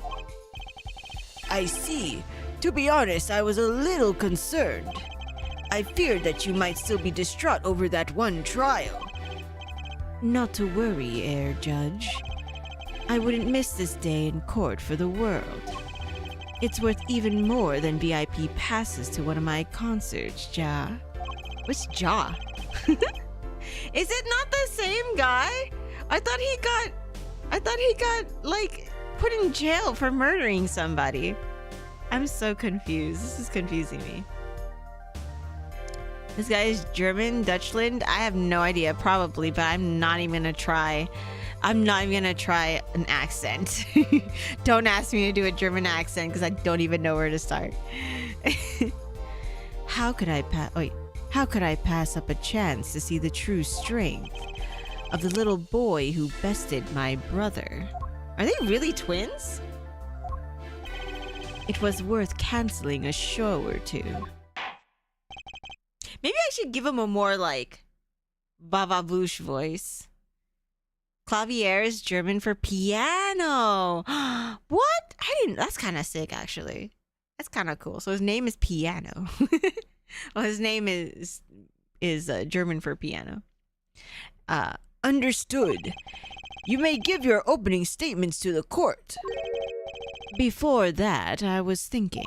I see. To be honest, I was a little concerned. I feared that you might still be distraught over that one trial. Not to worry, Air Judge. I wouldn't miss this day in court for the world. It's worth even more than VIP passes to one of my concerts, Ja. What's Ja? Is it not the same guy? I thought he got like put in jail for murdering somebody. I'm so confused. This is confusing me. This guy is German, Dutchland. I have no idea, probably, but I'm not even gonna try. I'm not even gonna try an accent. Don't ask me to do a German accent because I don't even know where to start. How could I pass up a chance to see the true strength of the little boy who bested my brother? Are they really twins? It was worth canceling a show or two. Maybe I should give him a more like Baba Boosh voice. Clavier is German for piano. What? I didn't. That's kind of sick, actually. That's kind of cool. So his name is Piano. Well, his name is German for piano. Understood. You may give your opening statements to the court. Before that, I was thinking,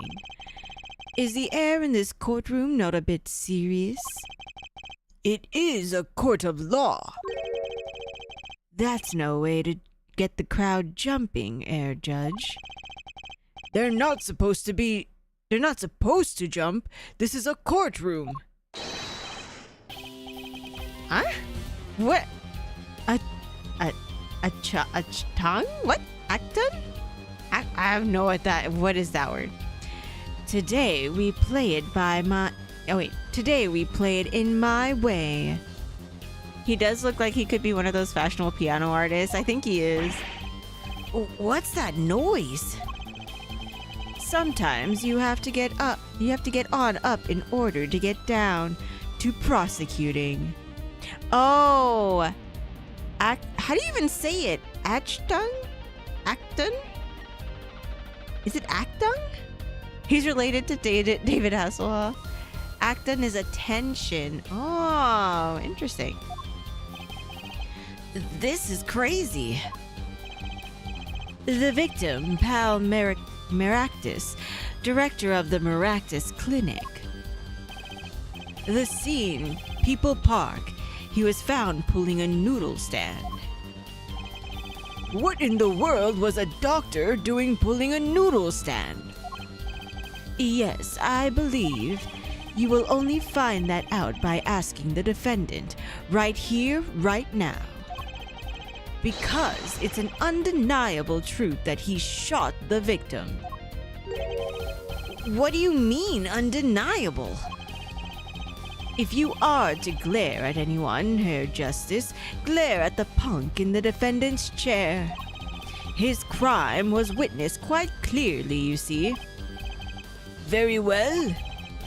is the air in this courtroom not a bit serious? It is a court of law. That's no way to get the crowd jumping, Air Judge. They're not supposed to jump. This is a courtroom. Huh? What? A tongue? What? Acton? I have no idea. What is that word? Today we play it in my way. He does look like he could be one of those fashionable piano artists. I think he is. What's that noise? Sometimes you have to get up. You have to get on up in order to get down to prosecuting. Oh, how do you even say it? Acton? Acton? Is it Acton? He's related to David Hasselhoff. Acton is attention. Oh, interesting. This is crazy. The victim, Pal Maractus, director of the Maractus Clinic. The scene, People Park. He was found pulling a noodle stand. What in the world was a doctor doing pulling a noodle stand? Yes, I believe you will only find that out by asking the defendant right here, right now. Because it's an undeniable truth that he shot the victim. What do you mean, undeniable? If you are to glare at anyone, Herr Justice, glare at the punk in the defendant's chair. His crime was witnessed quite clearly, you see. Very well.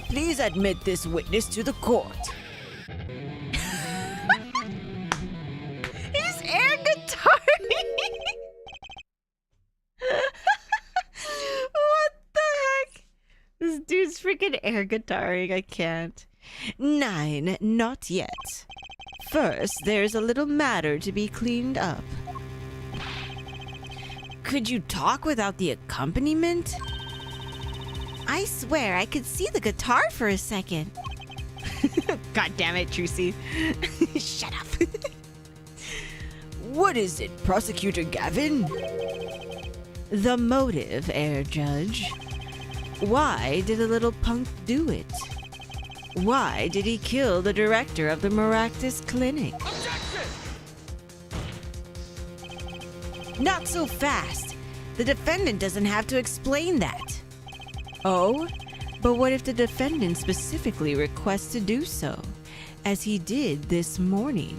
Please admit this witness to the court. He's air guitaring. What the heck? This dude's freaking air guitaring. I can't. 9, not yet. First, there's a little matter to be cleaned up. Could you talk without the accompaniment? I swear I could see the guitar for a second. God damn it, Trucy. Shut up. What is it, Prosecutor Gavin? The motive, Air Judge. Why did the little punk do it? Why did he kill the director of the Maractus Clinic? Objection! Not so fast. The defendant doesn't have to explain that. Oh? But what if the defendant specifically requests to do so, as he did this morning?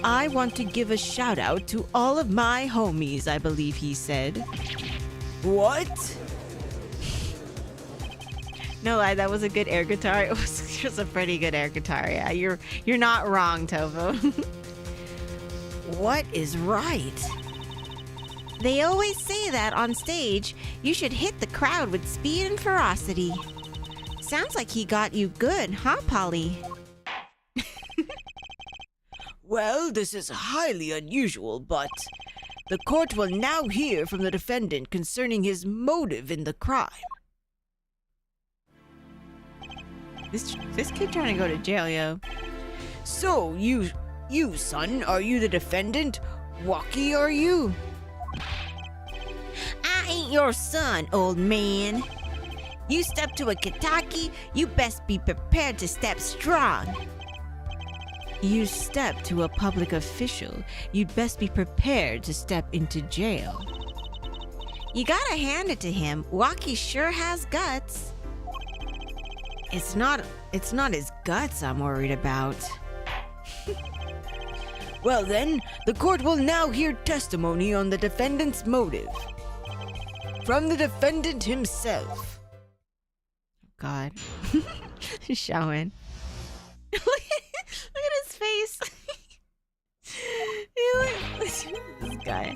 I want to give a shout out to all of my homies, I believe he said. What? No lie, that was a good air guitar. It was just a pretty good air guitar. Yeah, you're not wrong, Tovo. What is right? They always say that on stage, you should hit the crowd with speed and ferocity. Sounds like he got you good, huh, Polly? Well, this is highly unusual, but the court will now hear from the defendant concerning his motive in the crime. This kid trying to go to jail, yo. So, you son, are you the defendant? Waki, are you? I ain't your son, old man. You step to a Kitaki, you best be prepared to step strong. You step to a public official, you'd best be prepared to step into jail. You gotta hand it to him, Waki sure has guts. It's not his guts I'm worried about. Well then, the court will now hear testimony on the defendant's motive. From the defendant himself. God. Showing. Look at his face. This guy.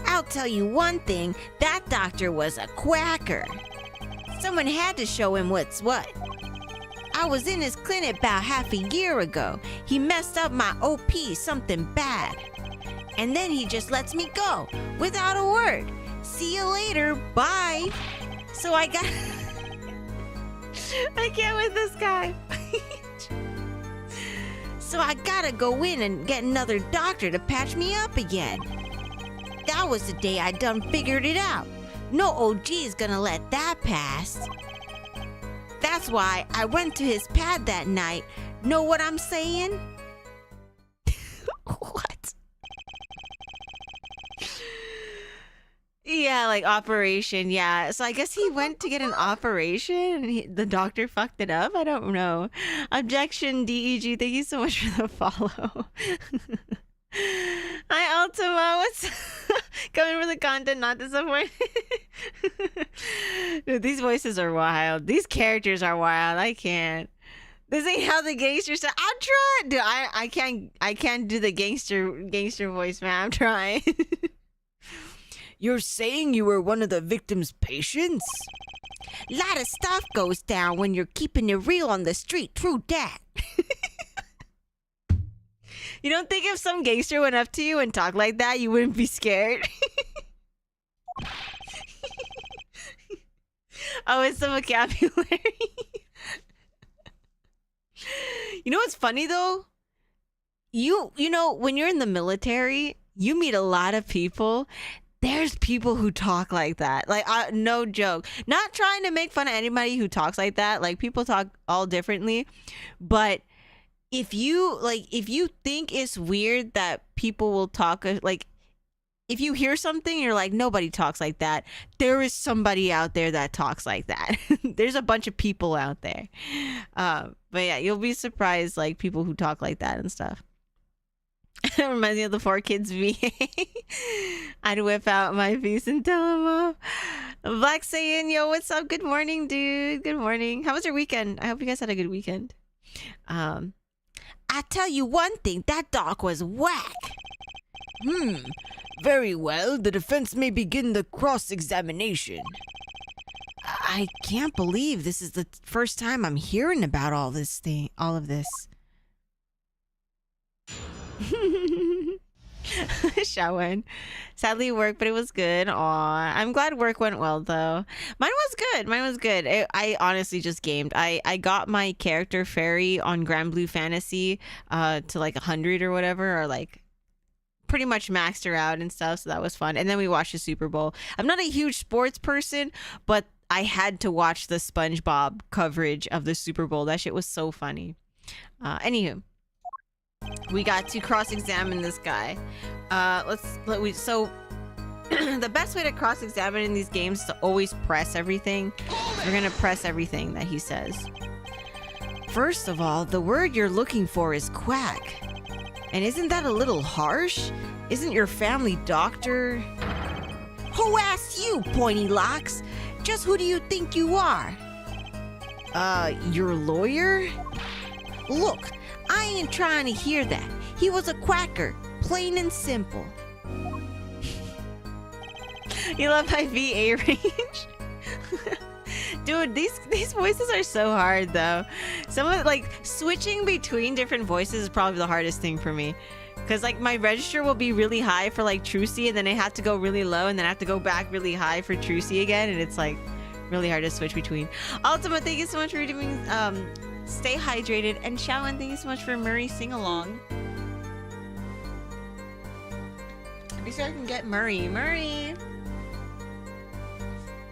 I'll tell you one thing, that doctor was a quacker. Someone had to show him what's what. I was in his clinic about half a year ago. He messed up my OP something bad. And then he just lets me go, without a word. See you later, bye. So I got... I can't with this guy. So I gotta go in and get another doctor to patch me up again. That was the day I done figured it out. No OG's gonna let that pass. That's why I went to his pad that night. Know what I'm saying? What? Yeah, like operation, yeah. So I guess he went to get an operation and the doctor fucked it up? I don't know. Objection, DEG, thank you so much for the follow. Hi, Ultima, what's coming for the content, not disappointed. Dude, these voices are wild. These characters are wild. I can't. This ain't how the gangster said. I'm trying. Dude, I can't do the gangster voice, man. I'm trying. You're saying you were one of the victim's patients? Lot of stuff goes down when you're keeping it real on the street. True that. You don't think if some gangster went up to you and talked like that, you wouldn't be scared? Oh, it's the vocabulary. You know what's funny though? You know, when you're in the military, you meet a lot of people. There's people who talk like that. Like, no joke. Not trying to make fun of anybody who talks like that. Like, people talk all differently. But if you think it's weird that people will talk, like, if you hear something, you're like, nobody talks like that. There is somebody out there that talks like that. There's a bunch of people out there. But yeah, you'll be surprised, like, people who talk like that and stuff. It reminds me of the 4 Kids VA. I'd whip out my piece and tell them off. Black saying, yo, what's up? Good morning, dude. Good morning. How was your weekend? I hope you guys had a good weekend. I tell you one thing, that dog was whack. Very well. The defense may begin the cross-examination. I can't believe this is the first time I'm hearing about all of this. Shawan. Sadly work, but it was good. Aw, I'm glad work went well though. Mine was good. I honestly just gamed. I got my character fairy on Grand Blue Fantasy to like 100 or whatever, or like pretty much maxed her out and stuff, so that was fun. And then we watched the Super Bowl. I'm not a huge sports person, but I had to watch the SpongeBob coverage of the Super Bowl. That shit was so funny. Anywho, we got to cross-examine this guy. So the best way to cross-examine in these games is to always press everything. We're gonna press everything that he says. First of all, the word you're looking for is quack. And isn't that a little harsh? Isn't your family doctor? Who asked you, pointy locks? Just who do you think you are? Your lawyer? Look, I ain't trying to hear that. He was a quacker. plain and simple. You love my VA range? Dude, these voices are so hard though. Some of like switching between different voices is probably the hardest thing for me. Cause like my register will be really high for like Trucy, and then I have to go really low, and then I have to go back really high for Trucy again, and it's like really hard to switch between. Ultima, thank you so much for doing stay hydrated, and Shawan, thank you so much for Murray sing along. At least I can get Murray. Murray.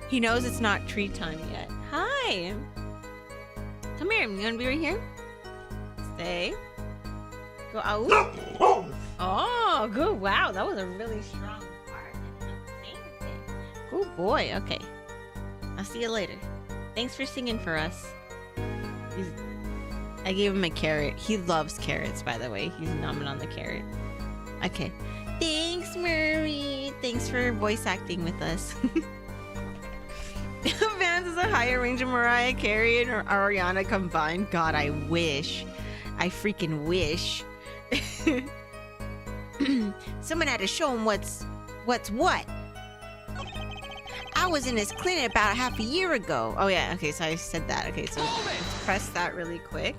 He knows it's not treat time yet. Hi. Come here. You wanna be right here? Stay. Go out. Oh, good. Wow, that was a really strong part. Good boy. Okay. I'll see you later. Thanks for singing for us. I gave him a carrot. He loves carrots, by the way. He's numbing on the carrot. Okay. Thanks, Murray. Thanks for voice acting with us. Vance is a higher range of Mariah Carey and Ariana combined. God, I wish. I freaking wish. Someone had to show him what's what. I was in his clinic about half a year ago. Oh yeah, okay, so I said that. Okay, so let's press that really quick.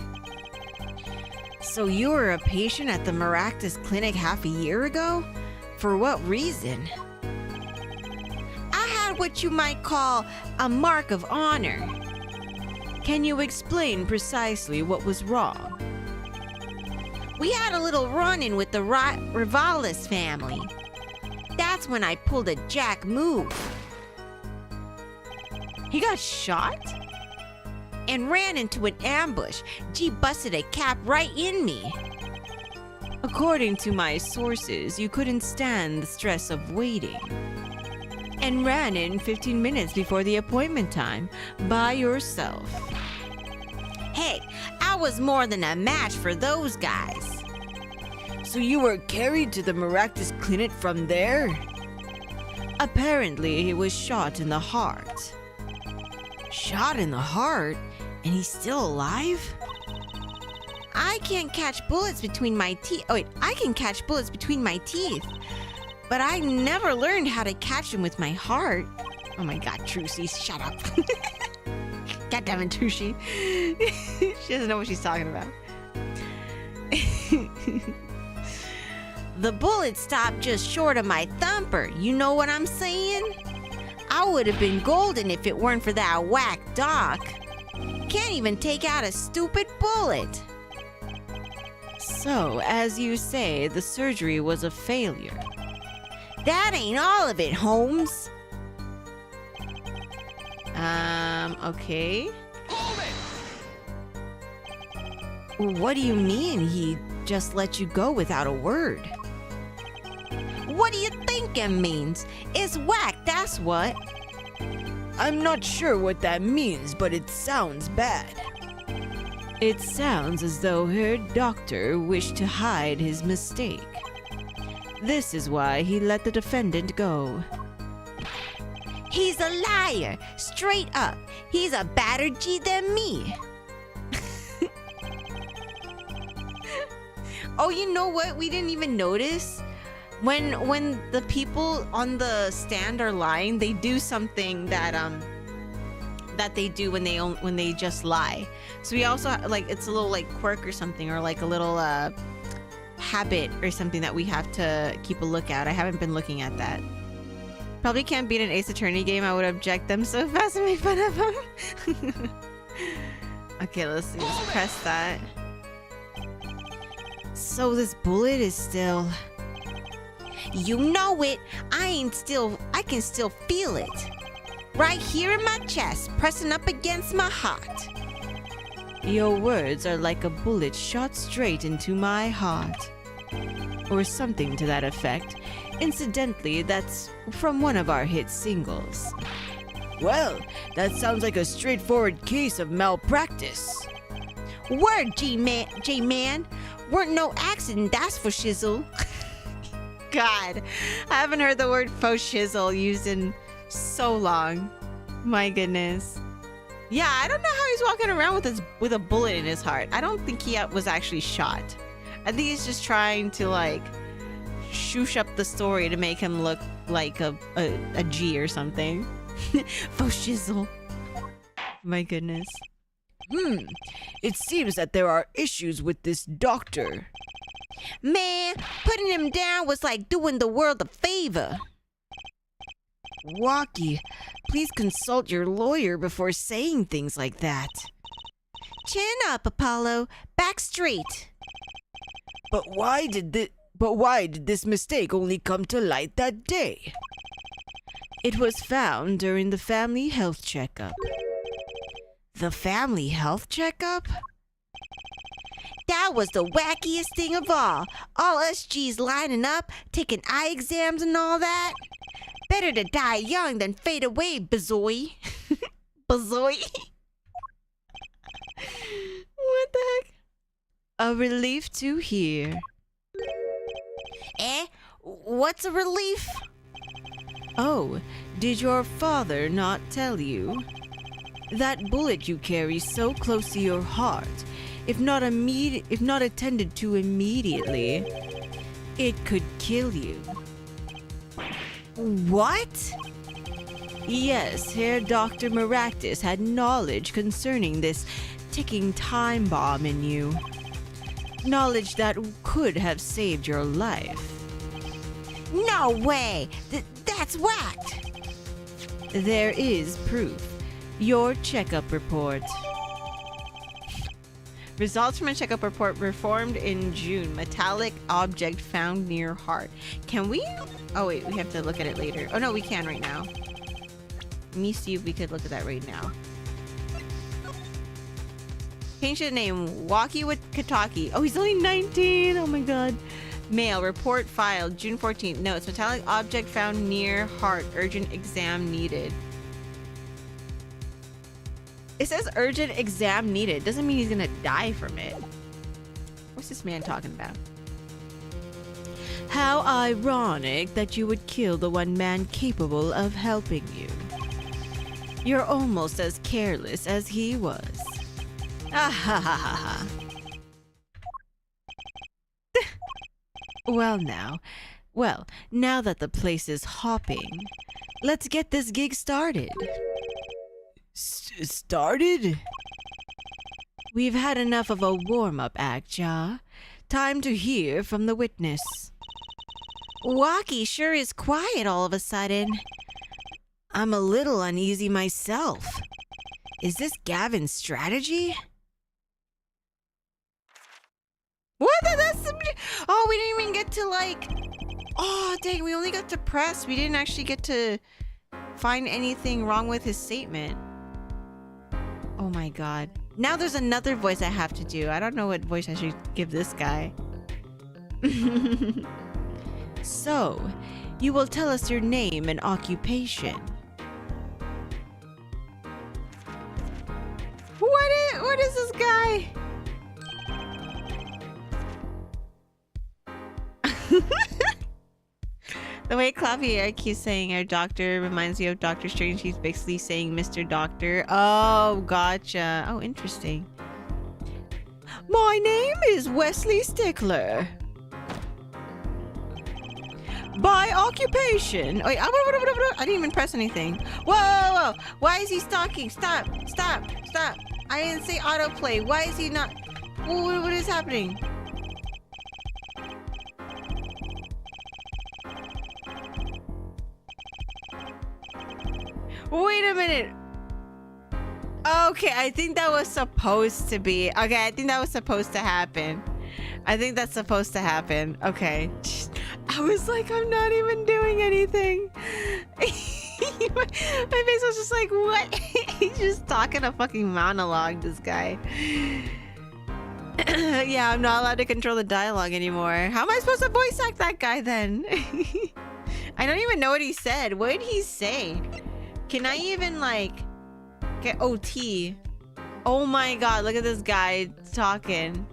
So you were a patient at the Maractus clinic half a year ago? For what reason? I had what you might call a mark of honor. Can you explain precisely what was wrong? We had a little run-in with the Rivalis family. That's when I pulled a Jack move. He got shot? And ran into an ambush. G busted a cap right in me. According to my sources, you couldn't stand the stress of waiting. And ran in 15 minutes before the appointment time, by yourself. Hey, I was more than a match for those guys. So you were carried to the Maractus clinic from there? Apparently, he was shot in the heart. Shot in the heart? And he's still alive? I can't catch bullets between my teeth. Oh wait, I can catch bullets between my teeth. But I never learned how to catch them with my heart. Oh my god, Trucy, shut up. God damn it, Trucy. She doesn't know what she's talking about. The bullet stopped just short of my thumper. You know what I'm saying? I would have been golden if it weren't for that whack doc. Can't even take out a stupid bullet. So, as you say, the surgery was a failure. That ain't all of it, Holmes. Okay. What do you mean he just let you go without a word? What do you think it means? It's whack, that's what. I'm not sure what that means, but it sounds bad. It sounds as though her doctor wished to hide his mistake. This is why he let the defendant go. He's a liar, straight up. He's a badder G than me. Oh, you know what? We didn't even notice. When the people on the stand are lying, they do something that they do when they just lie. So we also like it's a little like quirk or something, or like a little habit or something that we have to keep a lookout. I haven't been looking at that. Probably can't beat an Ace Attorney game. I would object them so fast and make fun of them. Okay, let's see. Let's press that. So this bullet is still... You know it. I can still feel it. Right here in my chest, pressing up against my heart. Your words are like a bullet shot straight into my heart. Or something to that effect. Incidentally, that's from one of our hit singles. Well, that sounds like a straightforward case of malpractice. Word, J-Man. Weren't no accident, that's for shizzle. God, I haven't heard the word faux shizzle used in so long. My goodness. Yeah, I don't know how he's walking around with a bullet in his heart. I don't think he was actually shot. I think he's just trying to like shoosh up the story to make him look like a G or something. Faux shizzle. My goodness. It seems that there are issues with this doctor. Man, putting him down was like doing the world a favor. Waki, please consult your lawyer before saying things like that. Chin up, Apollo. Back straight. But why did this mistake only come to light that day? It was found during the family health checkup. The family health checkup? That was the wackiest thing of all. All us G's lining up, taking eye exams and all that. Better to die young than fade away, Bazoy. Bazoy? What the heck? A relief to hear. What's a relief? Oh, did your father not tell you? That bullet you carry so close to your heart, if not attended to immediately, it could kill you. What? Yes, Herr Dr. Maractus had knowledge concerning this ticking time bomb in you. Knowledge that could have saved your life. No way! That's whacked! There is proof. Your checkup report. Results from a checkup report performed in June. Metallic object found near heart. Can we? Oh wait, we have to look at it later. Oh no, we can right now. Let me see if we could look at that right now. Change the name. Waki with Kataki. Oh, he's only 19. Oh my god. Mail. Report filed June 14th. Notes. Metallic object found near heart. Urgent exam needed. It says urgent exam needed. Doesn't mean he's gonna die from it. What's this man talking about? How ironic that you would kill the one man capable of helping you. You're almost as careless as he was. Ah ha ha ha ha. Well now that the place is hopping, let's get this gig started. Started? We've had enough of a warm-up act, Ja. Time to hear from the witness. Waki sure is quiet all of a sudden. I'm a little uneasy myself. Is this Gavin's strategy? What? Oh, we didn't even get to like... Oh, dang, we only got to press. We didn't actually get to find anything wrong with his statement. Oh my god. Now there's another voice I have to do. I don't know what voice I should give this guy. So, you will tell us your name and occupation. What is this guy? The way Clavier keeps saying our doctor reminds me of Doctor Strange. He's basically saying Mr. Doctor. Oh, gotcha. Oh, interesting. My name is Wesley Stickler. By occupation. Wait, I didn't even press anything. Whoa. Why is he stalking? Stop. I didn't say autoplay. Why is he not? What is happening? Wait a minute. Okay, I think that was supposed to be. Okay, I think that was supposed to happen. I think that's supposed to happen. Okay. I was like, I'm not even doing anything. My face was just like, what? He's just talking a fucking monologue, this guy. Yeah, I'm not allowed to control the dialogue anymore. How am I supposed to voice act that guy then? I don't even know what he said. What did he say? Can I even like get OT? Oh my god, look at this guy talking.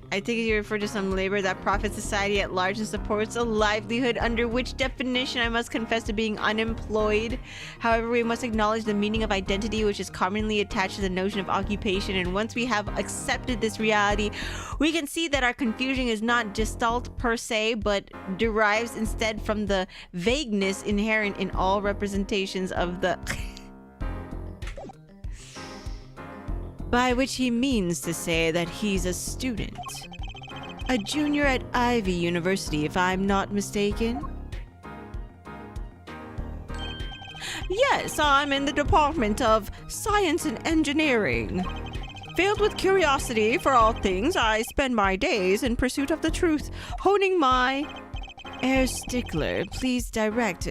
I take it you refer to some labor that profits society at large and supports a livelihood, under which definition I must confess to being unemployed. However, we must acknowledge the meaning of identity, which is commonly attached to the notion of occupation, and once we have accepted this reality, we can see that our confusion is not gestalt per se, but derives instead from the vagueness inherent in all representations of the... By which he means to say that he's a student. A junior at Ivy University, if I'm not mistaken. Yes, I'm in the Department of Science and Engineering. Filled with curiosity for all things, I spend my days in pursuit of the truth, honing my... Herr Stickler, please direct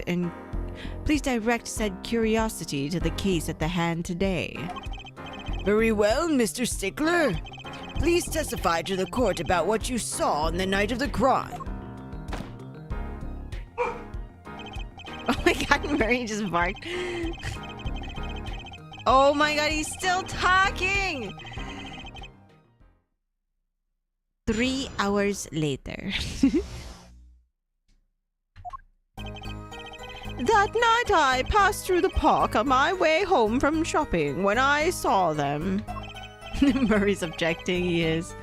said curiosity to the case at the hand today. Very well, Mr. Stickler. Please testify to the court about what you saw on the night of the crime. Oh my god, Murray just barked. Oh my god, he's still talking! 3 hours later. That night I passed through the park on my way home from shopping when I saw them. Murray's objecting, he is.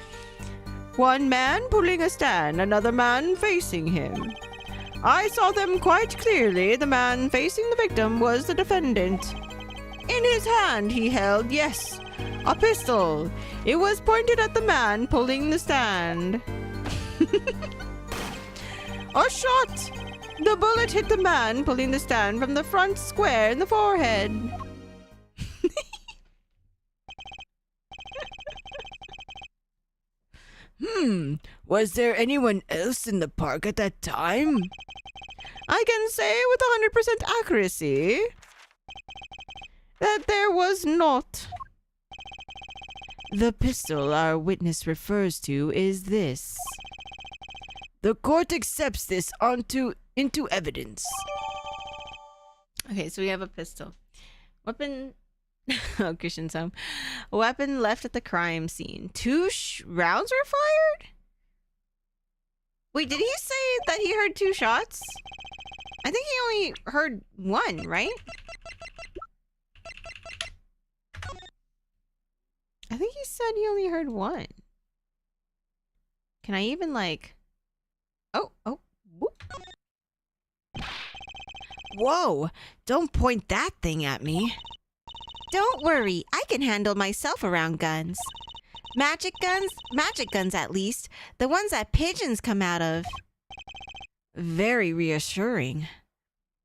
One man pulling a stand, another man facing him. I saw them quite clearly. The man facing the victim was the defendant. In his hand he held, yes, a pistol. It was pointed at the man pulling the stand. A shot! The bullet hit the man pulling the stand from the front square in the forehead. Was there anyone else in the park at that time? I can say with 100% accuracy that there was not. The pistol our witness refers to is this. The court accepts this into evidence. Okay, so we have a pistol. Weapon... oh, Christian's home. A weapon left at the crime scene. 2 rounds were fired? Wait, did he say that he heard 2 shots? I think he only heard 1, right? I think he said he only heard 1. Can I even like... Oh, whoop. Whoa, don't point that thing at me. Don't worry, I can handle myself around guns. Magic guns at least. The ones that pigeons come out of. Very reassuring.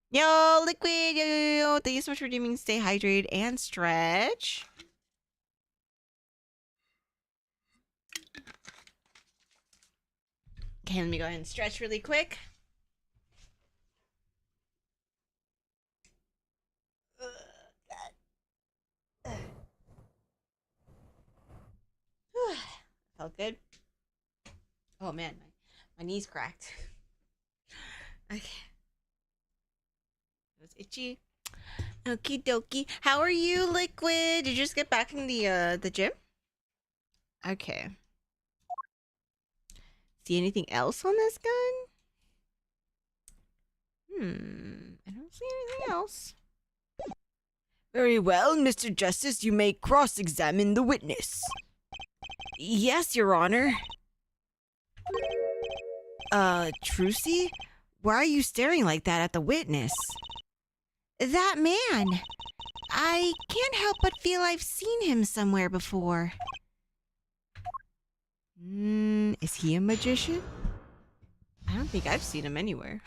Yo, Liquid, yo. Thank you so much for doing. Stay hydrated and stretch. Okay, let me go ahead and stretch really quick. Felt good. Oh man, my knees cracked. Okay. It was itchy. Okie dokie. How are you, Liquid? Did you just get back in the gym? Okay. See anything else on this gun? I don't see anything else. Very well, Mr. Justice, you may cross-examine the witness. Yes, Your Honor. Trucy? Why are you staring like that at the witness? That man. I can't help but feel I've seen him somewhere before. Is he a magician? I don't think I've seen him anywhere.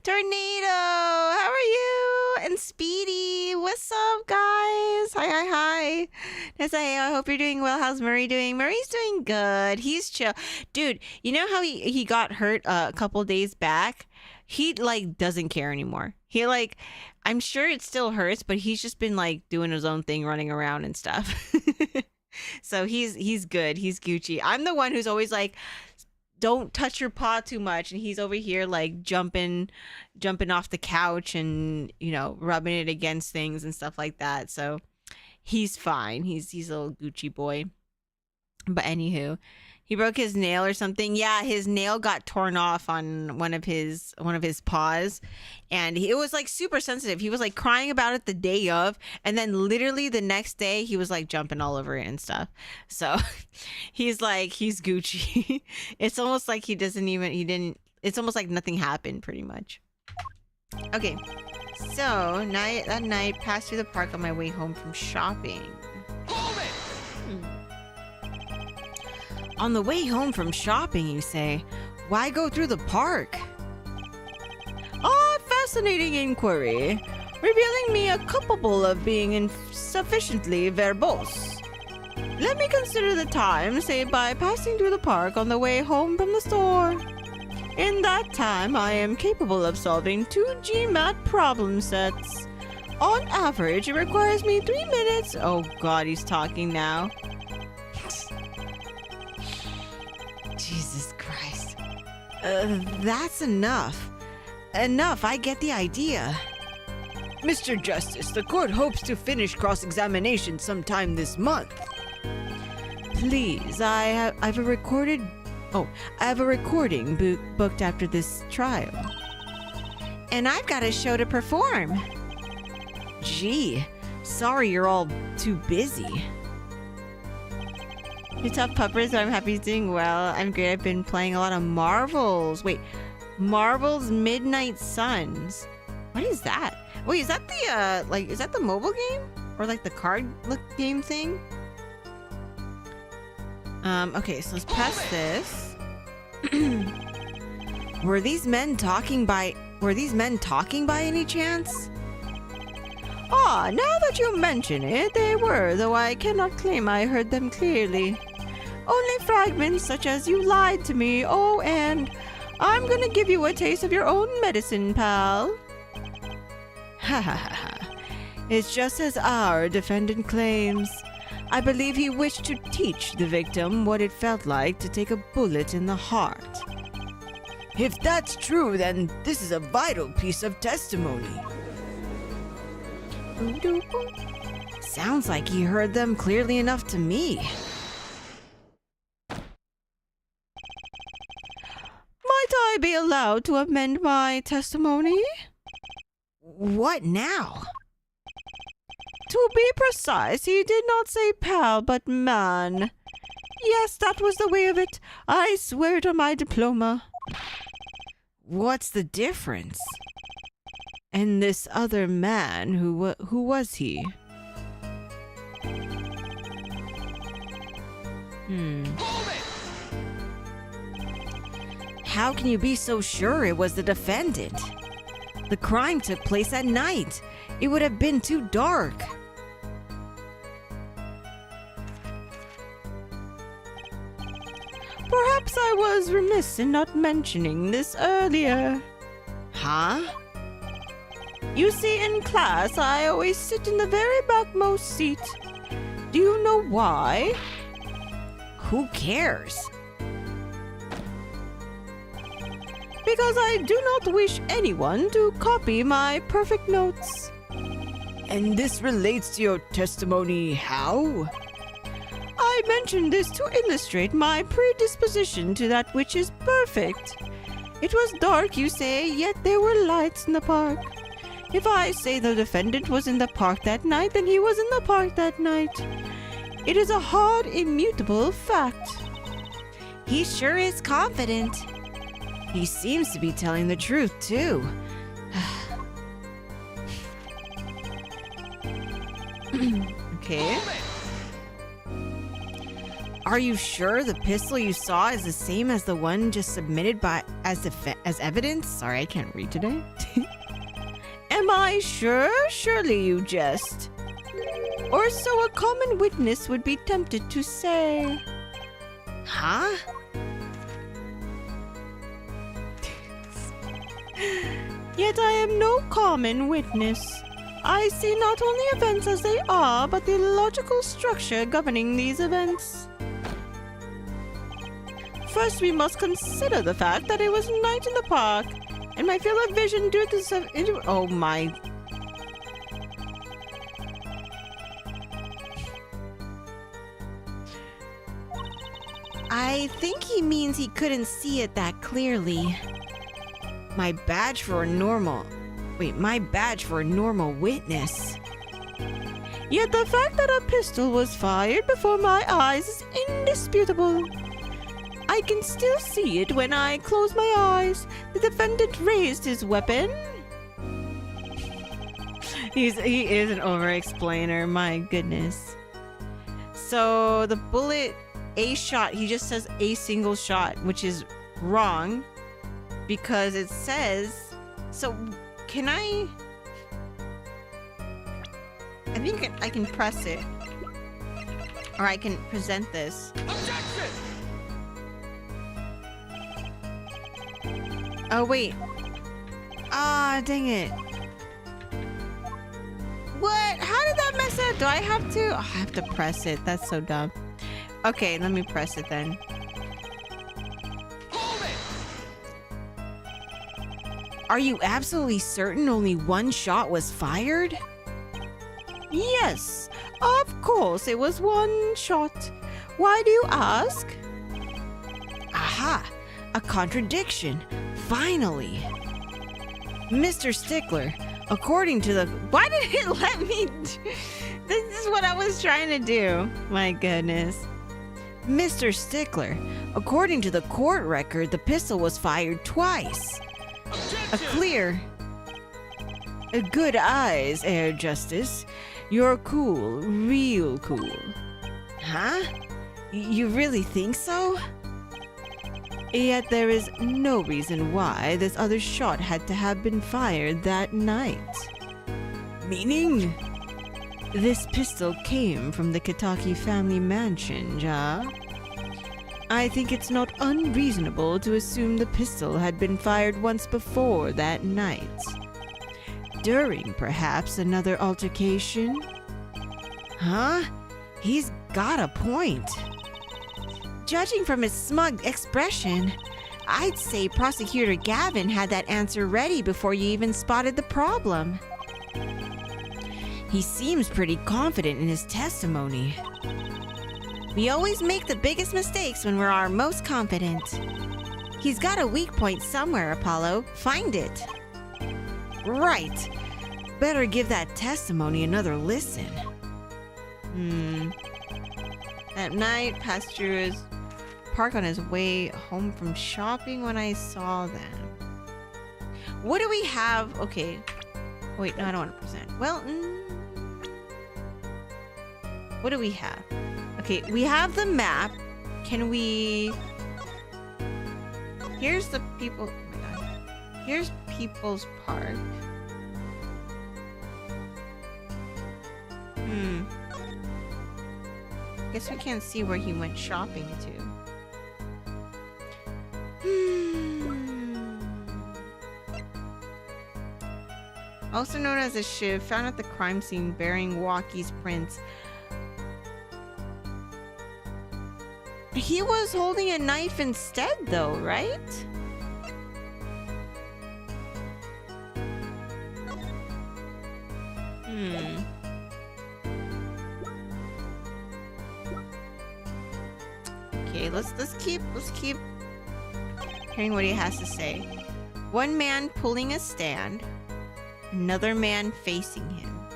Tornado, how are you? And Speedy, what's up, guys? Hi. I hope you're doing well. How's Murray doing? Murray's doing good. He's chill. Dude, you know how he got hurt a couple days back? He, like, doesn't care anymore. He, like, I'm sure it still hurts, but he's just been, like, doing his own thing, running around and stuff. So he's good. He's Gucci. I'm the one who's always like, don't touch your paw too much, and he's over here like jumping off the couch and, you know, rubbing it against things and stuff like that. So he's fine. He's a little Gucci boy. But anywho, he broke his nail or something. Yeah, his nail got torn off on one of his paws, and it was like super sensitive. He was like crying about it the day of, and then literally the next day he was like jumping all over it and stuff. So he's Gucci. It's almost like it's almost like nothing happened pretty much. Okay. So that night passed through the park on my way home from shopping. On the way home from shopping, you say, why go through the park? Ah, fascinating inquiry, revealing me capable of being insufficiently verbose. Let me consider the time saved by passing through the park on the way home from the store. In that time, I am capable of solving 2 GMAT problem sets. On average, it requires me 3 minutes. Oh God, he's talking now. Jesus Christ. That's enough. Enough, I get the idea. Mr. Justice, the court hopes to finish cross-examination sometime this month. Please, I have a recording booked after this trial. And I've got a show to perform. Gee, sorry you're all too busy. You tough puppers, I'm happy he's doing well. I'm great. I've been playing a lot of Marvels. Wait, Marvel's Midnight Suns. What is that? Wait, is that the is that the mobile game or like the card game thing? Okay, so let's press this. Were these men talking by any chance? Ah, now that you mention it, they were, though I cannot claim I heard them clearly. Only fragments such as "you lied to me," oh, and "I'm gonna give you a taste of your own medicine, pal." Ha ha ha ha. It's just as our defendant claims. I believe he wished to teach the victim what it felt like to take a bullet in the heart. If that's true, then this is a vital piece of testimony. Sounds like he heard them clearly enough to me. Might I be allowed to amend my testimony? What now? To be precise, he did not say pal, but man. Yes, that was the way of it. I swear it on my diploma. What's the difference? And this other man, who was he? How can you be so sure it was the defendant? The crime took place at night. It would have been too dark. Perhaps I was remiss in not mentioning this earlier. Huh? You see, in class, I always sit in the very backmost seat. Do you know why? Who cares? Because I do not wish anyone to copy my perfect notes. And this relates to your testimony how? I mention this to illustrate my predisposition to that which is perfect. It was dark, you say, yet there were lights in the park. If I say the defendant was in the park that night, then he was in the park that night. It is a hard, immutable fact. He sure is confident. He seems to be telling the truth, too. Okay. Are you sure the pistol you saw is the same as the one just submitted as evidence? Sorry, I can't read today. Am I sure? Surely you jest. Or so a common witness would be tempted to say. Huh? Yet I am no common witness. I see not only events as they are, but the logical structure governing these events. First, we must consider the fact that it was night in the park, and my field of vision due to oh my. I think he means he couldn't see it that clearly. My badge for a normal witness. Yet the fact that a pistol was fired before my eyes is indisputable. I can still see it when I close my eyes. The defendant raised his weapon. He is an over-explainer, my goodness. So the bullet, a shot, he just says a single shot, which is wrong because it says, so can I think I can press it, or I can present this. Objection! Oh wait, dang it. What? How did that mess up? Do I have to? Oh, I have to press it. That's so dumb. Okay, let me press it then. Hold it! Are you absolutely certain only one shot was fired? Yes, of course it was one shot. Why do you ask? Aha! A contradiction. Finally. Mr. Stickler, according to the... Why did it let me? This is what I was trying to do. My goodness. Mr. Stickler, according to the court record, the pistol was fired twice. A good eyes, Air Justice. You're cool, real cool. Huh? You really think so? Yet there is no reason why this other shot had to have been fired that night. Meaning? This pistol came from the Kitaki family mansion, Ja. I think it's not unreasonable to assume the pistol had been fired once before that night. During, perhaps, another altercation? Huh? He's got a point. Judging from his smug expression, I'd say Prosecutor Gavin had that answer ready before you even spotted the problem. He seems pretty confident in his testimony. We always make the biggest mistakes when we're our most confident. He's got a weak point somewhere, Apollo. Find it. Right. Better give that testimony another listen. At night, passed through his park on his way home from shopping when I saw them. What do we have? Okay. Wait, no, I don't want to present. Well, what do we have? Okay, we have the map. Can we... Here's the people... Oh my god. Here's People's Park. Guess we can't see where he went shopping to. Also known as a shiv, found at the crime scene bearing Walkie's prints. He was holding a knife instead, though, right? Okay, let's keep hearing what he has to say. One man pulling a stand, another man facing him.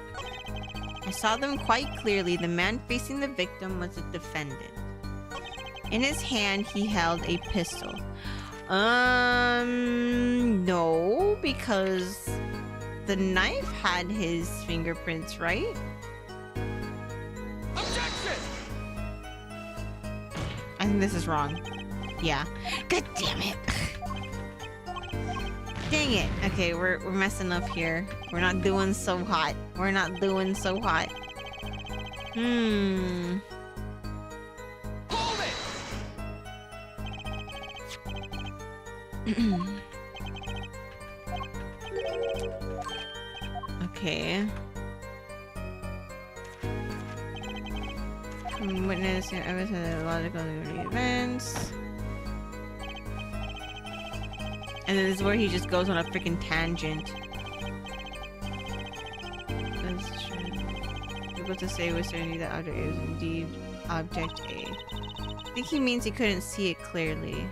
I saw them quite clearly. The man facing the victim was a defendant. In his hand, he held a pistol. No, because the knife had his fingerprints, right? Objection! I think this is wrong. Yeah. God damn it. Dang it. Okay, we're messing up here. We're not doing so hot. We're not doing so hot. Hold it! Okay. Witness and evidence of logical events. And then this is where he just goes on a freaking tangent. Able to say with certainty that object is indeed Object A. I think he means he couldn't see it clearly.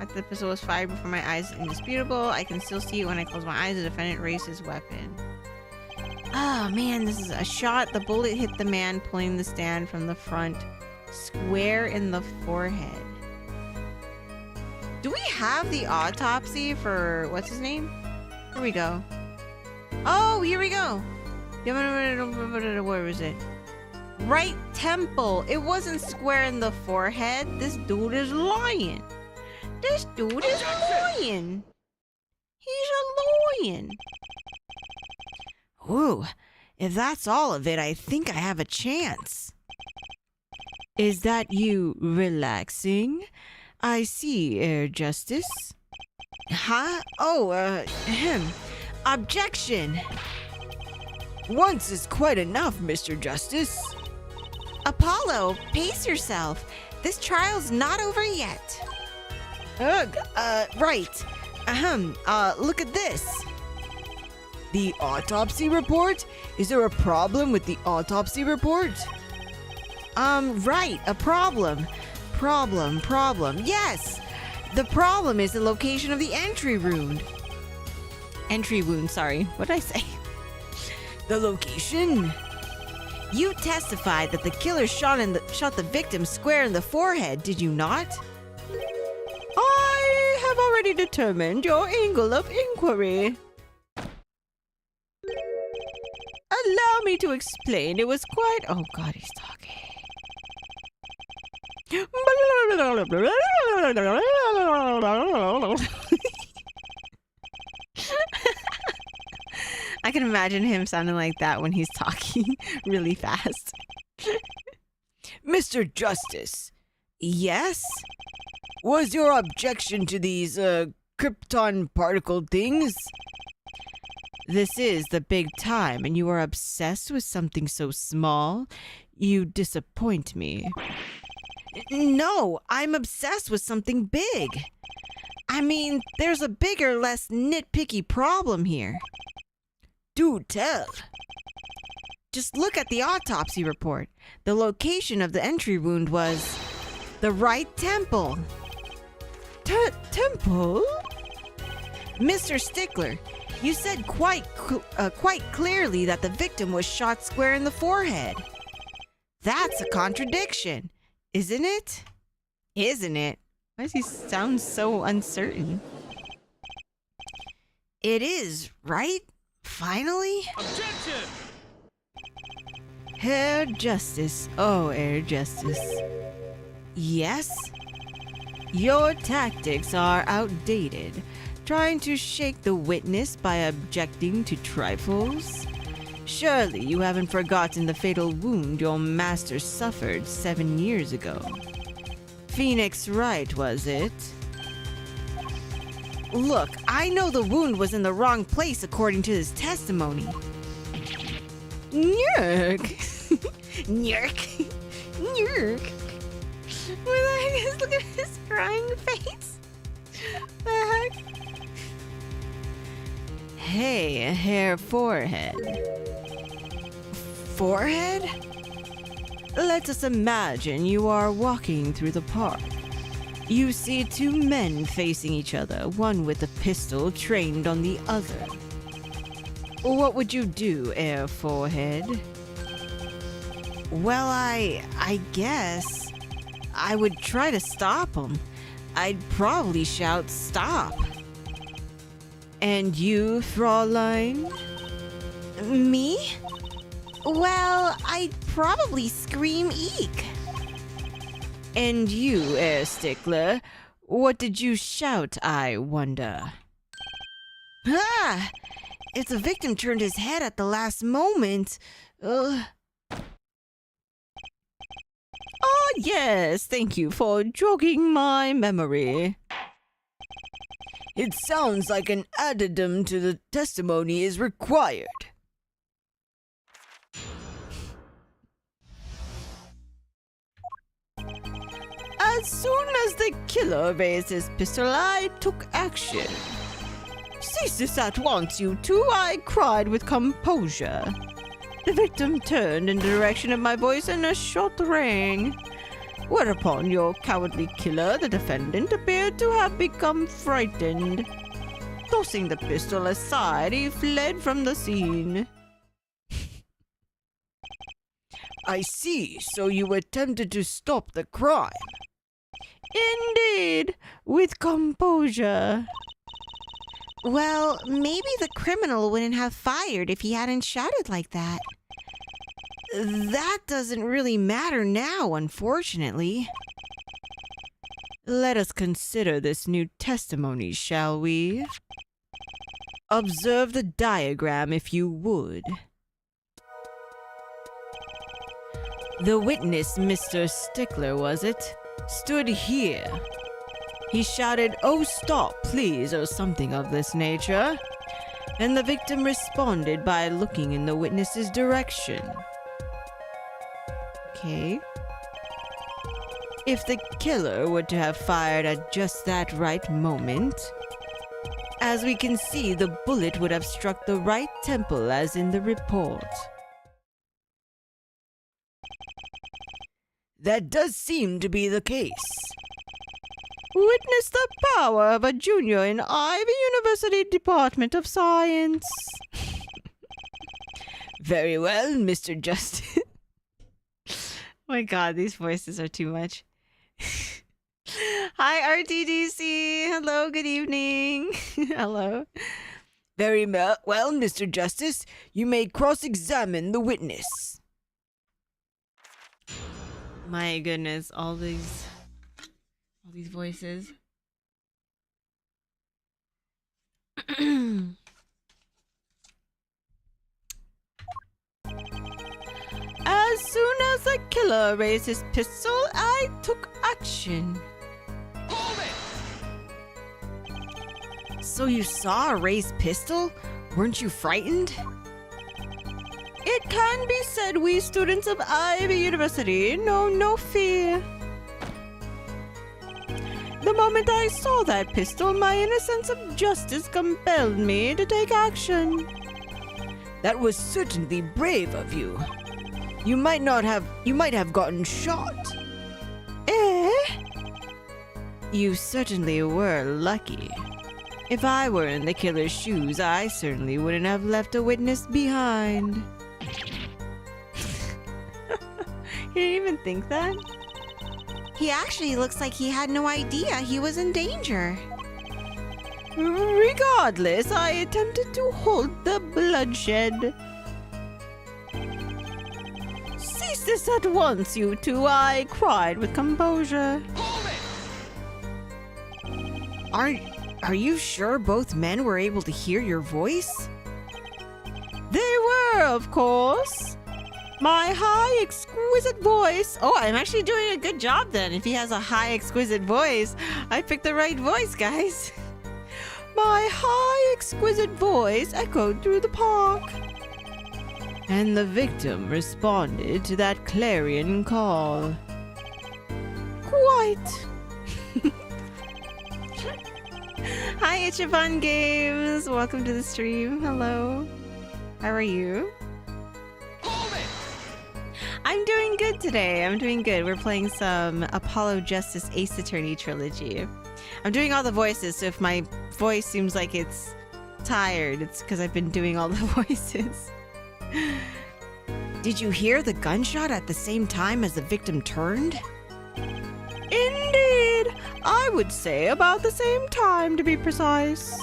After the pistol was fired before my eyes, indisputable. I can still see it when I close my eyes. The defendant raised his weapon. Oh man, this is a shot. The bullet hit the man pulling the stand from the front, square in the forehead. Do we have the autopsy for what's his name? Here we go. Oh, here we go. Where was it? Right temple. It wasn't square in the forehead. This dude is lying. This dude is lying. He's a lying. Ooh, if that's all of it, I think I have a chance. Is that you relaxing? I see, Air Justice. Huh? Oh, Objection! Once is quite enough, Mr. Justice. Apollo, pace yourself. This trial's not over yet. Ugh, right. Look at this. The autopsy report? Is there a problem with the autopsy report? Right, a problem. Problem. Yes! The problem is the location of the entry wound. Entry wound, sorry. What did I say? The location? You testified that the killer shot the victim square in the forehead, did you not? I have already determined your angle of inquiry. Allow me to explain. It was quite... Oh God, he's talking. I can imagine him sounding like that when he's talking really fast. Mr. Justice, Yes? was your objection to these, krypton particle things? This is the big time, and you are obsessed with something so small. You disappoint me. No, I'm obsessed with something big. I mean, there's a bigger, less nitpicky problem here. Do tell. Just look at the autopsy report. The location of the entry wound was the right temple. Temple? Mr. Stickler, you said quite clearly that the victim was shot square in the forehead. That's a contradiction, isn't it? Isn't it? Why does he sound so uncertain? It is, right? Finally? Objection! Herr Justice, oh, Herr Justice. Yes? Your tactics are outdated. Trying to shake the witness by objecting to trifles? Surely you haven't forgotten the fatal wound your master suffered 7 years ago. Phoenix Wright, was it? Look, I know the wound was in the wrong place according to his testimony. Nyurk! Nyerk. Nyerk. What the heck is, look at his crying face. What the heck? Hey, Herr Forehead. Forehead? Let us imagine you are walking through the park. You see two men facing each other, one with a pistol trained on the other. What would you do, Herr Forehead? Well, I guess I would try to stop him. I'd probably shout, "Stop!" And you, Fraulein? Me? Well, I'd probably scream "Eek!" And you, Herr Stickler, what did you shout, I wonder? Ah! If the victim turned his head at the last moment, Oh, yes, thank you for jogging my memory. It sounds like an addendum to the testimony is required. As soon as the killer raised his pistol, I took action. "Cease this at once, you two," I cried with composure. The victim turned in the direction of my voice and a shot rang. Whereupon your cowardly killer, the defendant, appeared to have become frightened. Tossing the pistol aside, he fled from the scene. I see, so you attempted to stop the crime. Indeed, with composure. Well, maybe the criminal wouldn't have fired if he hadn't shouted like that. That doesn't really matter now, unfortunately. Let us consider this new testimony, shall we? Observe the diagram if you would. The witness, Mr. Stickler, was it? Stood here. He shouted, "Oh, stop, please," or something of this nature. And the victim responded by looking in the witness's direction. Okay. If the killer were to have fired at just that right moment, as we can see, the bullet would have struck the right temple as in the report. That does seem to be the case. Witness the power of a junior in Ivy University Department of Science. Very well, Mr. Justice. My god, these voices are too much. Hi, RTDC. Hello, good evening. Hello. Very well, Mr. Justice. You may cross-examine the witness. My goodness, all these voices. As soon as the killer raised his pistol, I took action. Hold it! So you saw a raised pistol? Weren't you frightened? It can be said we students of Ivy University know no fear. The moment I saw that pistol, my inner sense of justice compelled me to take action. That was certainly brave of you. You might have gotten shot. Eh? You certainly were lucky. If I were in the killer's shoes, I certainly wouldn't have left a witness behind. You didn't even think that? He actually looks like he had no idea he was in danger. Regardless, I attempted to halt the bloodshed. Cease this at once, you two, I cried with composure. Hold it! Are you sure both men were able to hear your voice? They were, of course. My high, exquisite voice. Oh, I'm actually doing a good job then. If he has a high, exquisite voice, I picked the right voice, guys. My high, exquisite voice echoed through the park. And the victim responded to that clarion call. Quite. Hi, Ichiban Games. Welcome to the stream. Hello. How are you? Hold it! I'm doing good today. I'm doing good. We're playing some Apollo Justice Ace Attorney Trilogy. I'm doing all the voices, so if my voice seems like it's tired, it's because I've been doing all the voices. Did you hear the gunshot at the same time as the victim turned? Indeed! I would say about the same time, to be precise.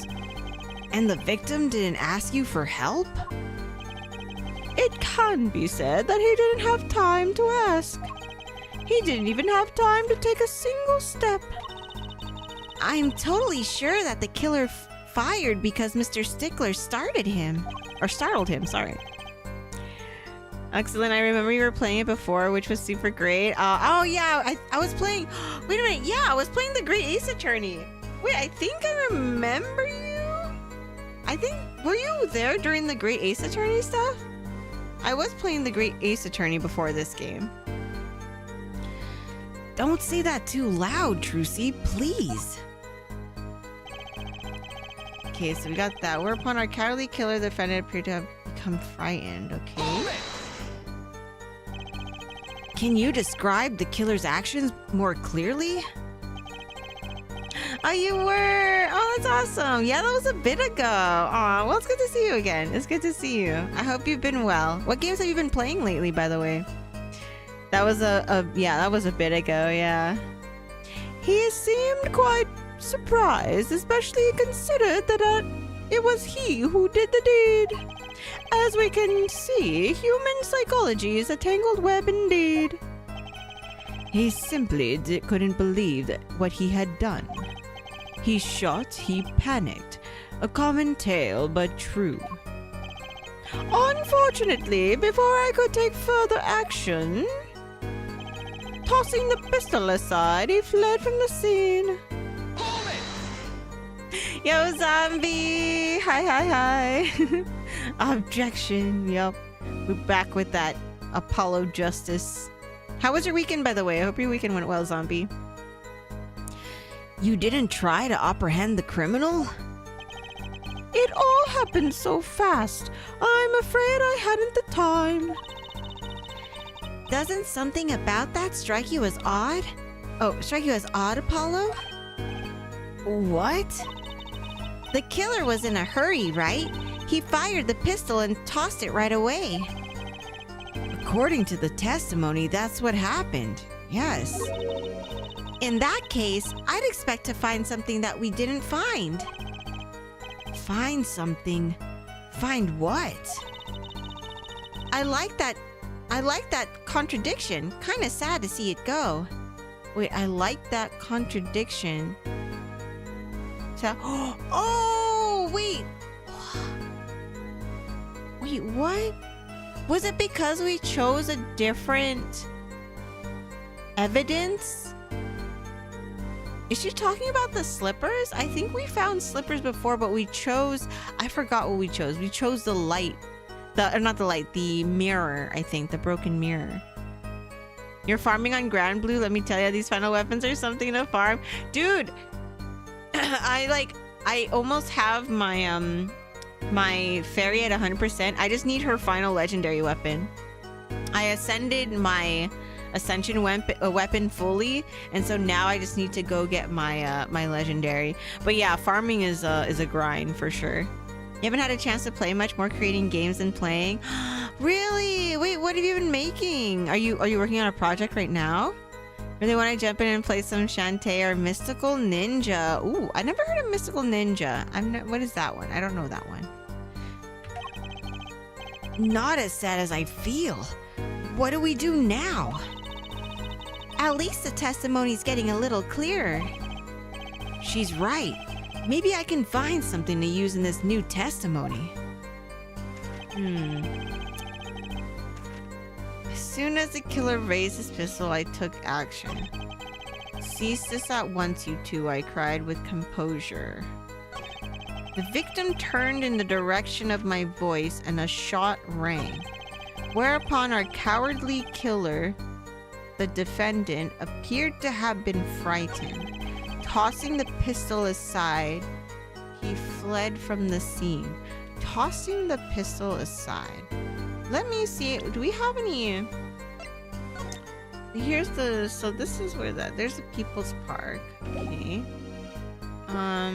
And the victim didn't ask you for help? It can be said that he didn't have time to ask. He didn't even have time to take a single step. I'm totally sure that the killer fired because Mr. Stickler startled him, sorry. Excellent. I remember you were playing it before, which was super great. Oh yeah, I was playing. Wait a minute. Yeah, I was playing the Great Ace Attorney. Wait, I think I remember you. Were you there during the Great Ace Attorney stuff? I was playing the Great Ace Attorney before this game. Don't say that too loud, Trucy, please. Okay, so we got that. Whereupon our cowardly killer, the defendant, appeared to have become frightened. Okay. Can you describe the killer's actions more clearly? Oh, you were. Oh, that's awesome. Yeah, that was a bit ago. Oh, well, it's good to see you again. It's good to see you. I hope you've been well. What games have you been playing lately, by the way? That was that was a bit ago, yeah. He seemed quite surprised, especially considered that it was he who did the deed. As we can see, human psychology is a tangled web indeed. He simply couldn't believe what he had done. He shot, he panicked. A common tale, but true. Unfortunately, before I could take further action, tossing the pistol aside, he fled from the scene. Yo, zombie! Hi. Objection, yep. We're back with that Apollo Justice. How was your weekend, by the way? I hope your weekend went well, zombie. You didn't try to apprehend the criminal? It all happened so fast. I'm afraid I hadn't the time. Doesn't something about that strike you as odd? Oh, strike you as odd, Apollo? What? The killer was in a hurry, right? He fired the pistol and tossed it right away. According to the testimony, that's what happened. Yes. In that case, I'd expect to find something that we didn't find. Find something? Find what? I like that contradiction. Kind of sad to see it go. Wait, I like that contradiction. So, oh, wait. Wait, what? Was it because we chose a different evidence? Is she talking about the slippers? I think we found slippers before, but we chose... I forgot what we chose. We chose the light. Not the light, the mirror, I think. The broken mirror. You're farming on Grand Blue? Let me tell you, these final weapons are something to farm. Dude! I almost have my, my fairy at 100%. I just need her final legendary weapon. I ascended my ascension weapon fully, and so now I just need to go get my my legendary. But yeah, farming is a grind for sure. You haven't had a chance to play much, more creating games than playing. Really? Wait, what have you been making? Are you working on a project right now? Really want to jump in and play some Shantae or Mystical Ninja? Ooh, I never heard of Mystical Ninja. What is that one? I don't know that one. Not as sad as I feel. What do we do now? At least the testimony's getting a little clearer. She's right. Maybe I can find something to use in this new testimony. As soon as the killer raised his pistol, I took action. Cease this at once, you two, I cried with composure. The victim turned in the direction of my voice and a shot rang. Whereupon our cowardly killer, the defendant, appeared to have been frightened. Tossing the pistol aside, he fled from the scene. Tossing the pistol aside. Let me see. Do we have any... Here's the... So this is where that... There's the People's Park. Okay. I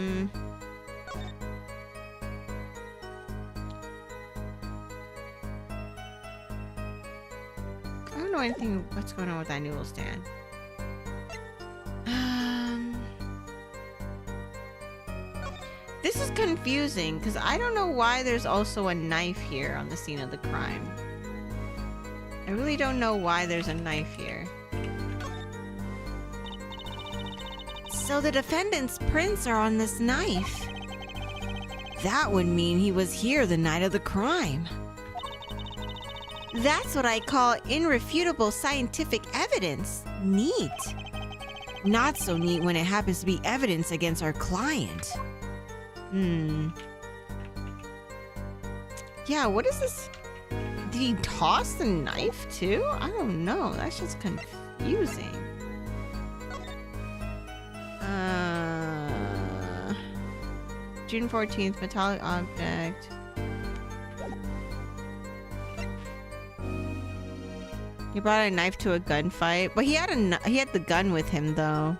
don't know anything... What's going on with that noodle stand? This is confusing because I don't know why there's also a knife here on the scene of the crime. I really don't know why there's a knife here. So the defendant's prints are on this knife. That would mean he was here the night of the crime. That's what I call irrefutable scientific evidence. Neat. Not so neat when it happens to be evidence against our client. Yeah, what is this? Did he toss the knife too? I don't know. That's just confusing. June 14th, metallic object. He brought a knife to a gunfight, but he had the gun with him though.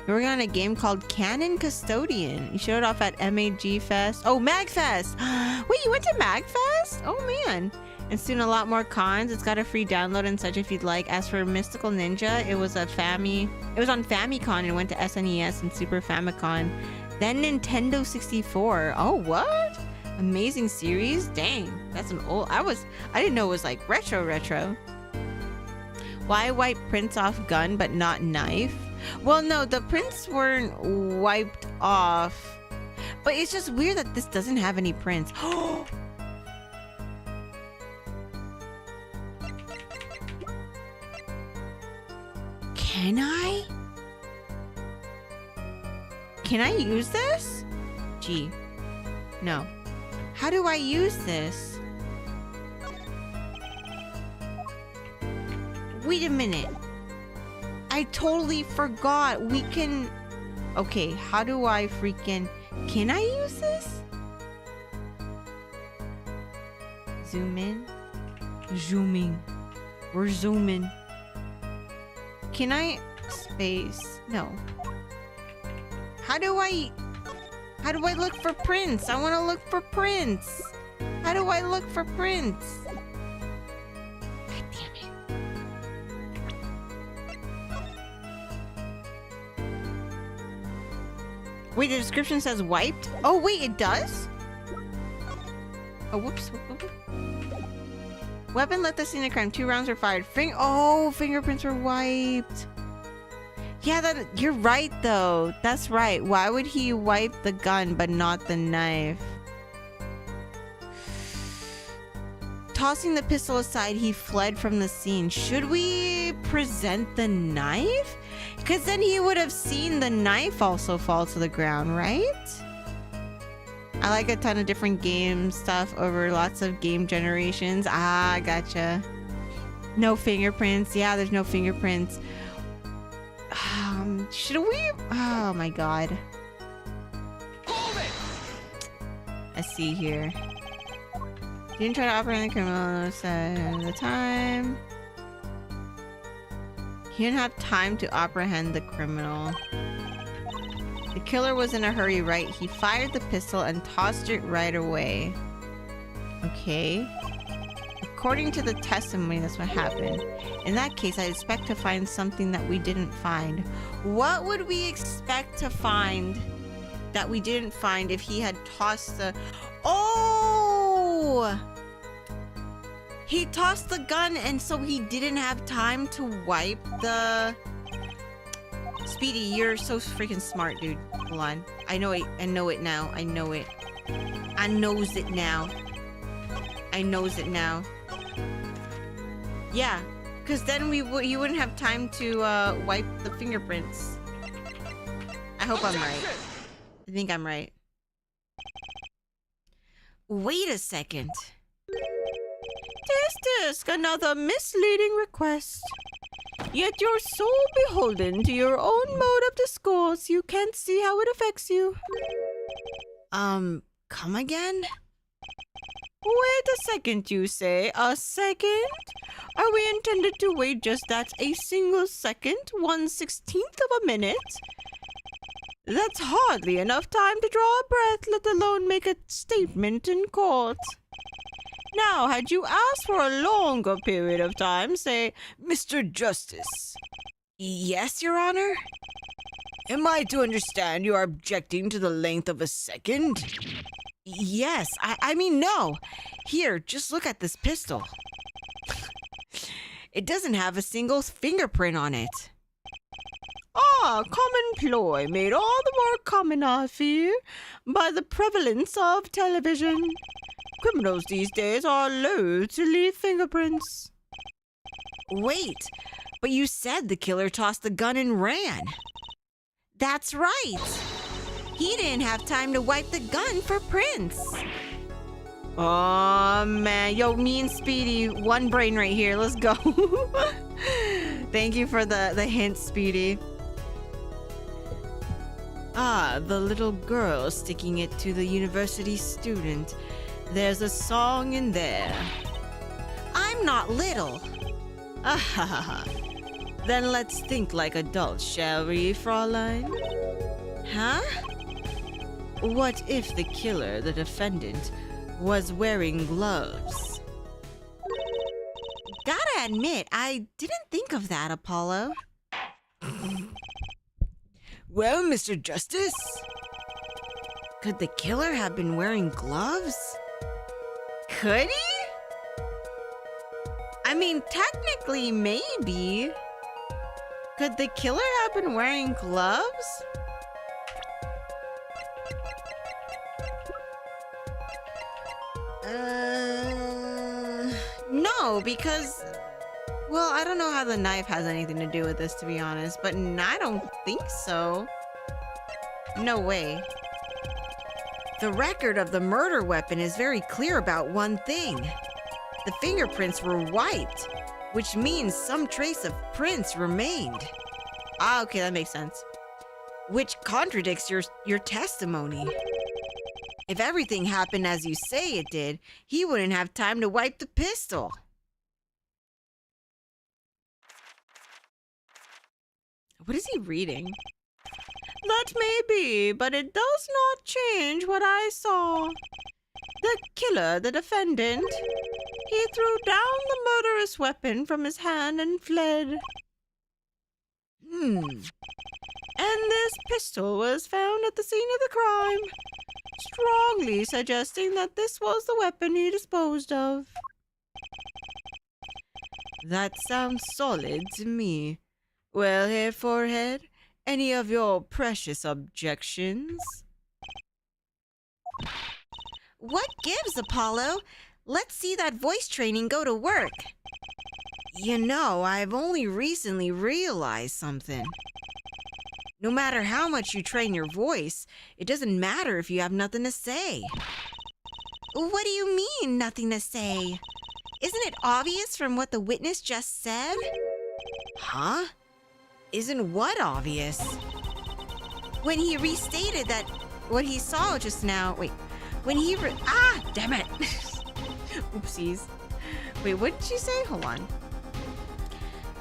We're working on a game called Cannon Custodian. He showed off at MAG Fest. Oh, MagFest! Wait, you went to MagFest? Oh man! And soon a lot more cons. It's got a free download and such if you'd like. As for Mystical Ninja, it was on Famicom and went to SNES and Super Famicom. Then Nintendo 64. Oh, what? Amazing series? Dang, that's an old. I didn't know it was like retro. Why wipe prints off gun but not knife? Well, no, the prints weren't wiped off. But it's just weird that this doesn't have any prints. Can I? Can I use this? Gee. No. How do I use this? Wait a minute. I totally forgot. We can... Okay, how do I freaking... Can I use this? Zoom in. Zooming. We're zooming. Can I... Space. No. How do I look for prints? I want to look for prints. How do I look for prints? God damn it. Wait, the description says wiped? Oh, wait, it does? Oh, whoops. Weapon let the scene of crime. 2 rounds were fired. Fingerprints were wiped. Yeah, you're right, though. That's right. Why would he wipe the gun but not the knife? Tossing the pistol aside, he fled from the scene. Should we present the knife? Because then he would have seen the knife also fall to the ground, right? I like a ton of different game stuff over lots of game generations. Ah, gotcha. No fingerprints. Yeah, there's no fingerprints. Should we? Oh my god. Let's see here. Didn't try to operate the criminal at the time. He didn't have time to apprehend the criminal. The killer was in a hurry, right? He fired the pistol and tossed it right away. Okay. According to the testimony, that's what happened. In that case, I expect to find something that we didn't find. What would we expect to find that we didn't find if he had tossed the... Oh! He tossed the gun and so he didn't have time to wipe the... Speedy, you're so freaking smart, dude. Hold on. I know it now. I know it. I knows it now. I knows it now. Yeah, because then you wouldn't have time to wipe the fingerprints. I hope I'm right. I think I'm right. Wait a second. Tisk, another misleading request. Yet you're so beholden to your own mode of discourse, you can't see how it affects you. Come again? Wait a second, you say? A second? Are we intended to wait just that a single second? 1/16 of a minute? That's hardly enough time to draw a breath, let alone make a statement in court. Now, had you asked for a longer period of time, say, Mr. Justice. Yes, Your Honor? Am I to understand you are objecting to the length of a second? Yes, I mean, no. Here, just look at this pistol. It doesn't have a single fingerprint on it. Ah, common ploy made all the more common, I fear, by the prevalence of television. Criminals these days are loath to leave fingerprints. Wait, but you said the killer tossed the gun and ran. That's right. He didn't have time to wipe the gun for prints. Oh, man. Yo, me and Speedy, one brain right here. Let's go. Thank you for the hint, Speedy. Ah, the little girl sticking it to the university student. There's a song in there. I'm not little. Ah, then let's think like adults, shall we, Fraulein? Huh? What if the killer, the defendant, was wearing gloves? Gotta admit, I didn't think of that, Apollo. Well, Mr. Justice, Could the killer have been wearing gloves? Could he? I mean, technically, maybe. Could the killer have been wearing gloves? No, because, well, I don't know how the knife has anything to do with this, to be honest, but I don't think so. No way. The record of the murder weapon is very clear about one thing. The fingerprints were white, which means some trace of prints remained. Ah, okay, that makes sense. Which contradicts your testimony. If everything happened as you say it did, he wouldn't have time to wipe the pistol. What is he reading? That may be, but it does not change what I saw. The killer, the defendant, he threw down the murderous weapon from his hand and fled. And this pistol was found at the scene of the crime, strongly suggesting that this was the weapon he disposed of. that sounds solid to me. Well, Hair Forehead, any of your precious objections? What gives, Apollo? Let's see that voice training go to work. You know, I've only recently realized something. No matter how much you train your voice, it doesn't matter if you have nothing to say. What do you mean, nothing to say? Isn't it obvious from what the witness just said? Huh? Isn't what obvious? When he restated that what he saw just now. Wait, when he damn it. Oopsies. Wait, what did she say? Hold on.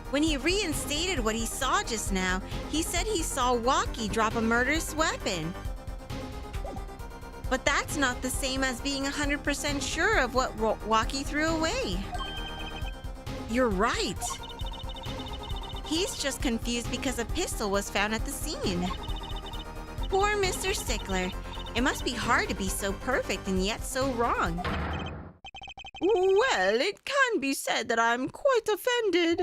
When he reinstated what he saw just now, he said he saw Walkie drop a murderous weapon. But that's not the same as being 100% sure of what Walkie threw away. You're right. He's just confused because a pistol was found at the scene. Poor Mr. Stickler. It must be hard to be so perfect and yet so wrong. Well, it can be said that I'm quite offended.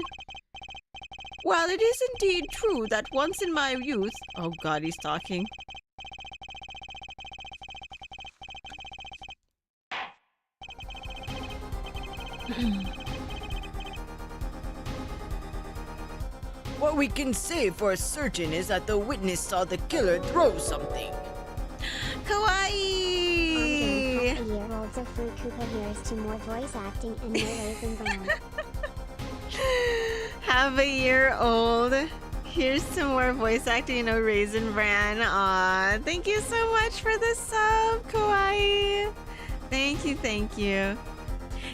While it is indeed true that once in my youth... Oh God, he's talking. What we can say for certain is that the witness saw the killer throw something. Kawaii! I'm getting half a year old, so Fruitcake adheres to more voice acting and more raisin bran. Have a year old. Here's some more voice acting and a raisin bran. Aw, thank you so much for the sub, Kawaii. Thank you, thank you.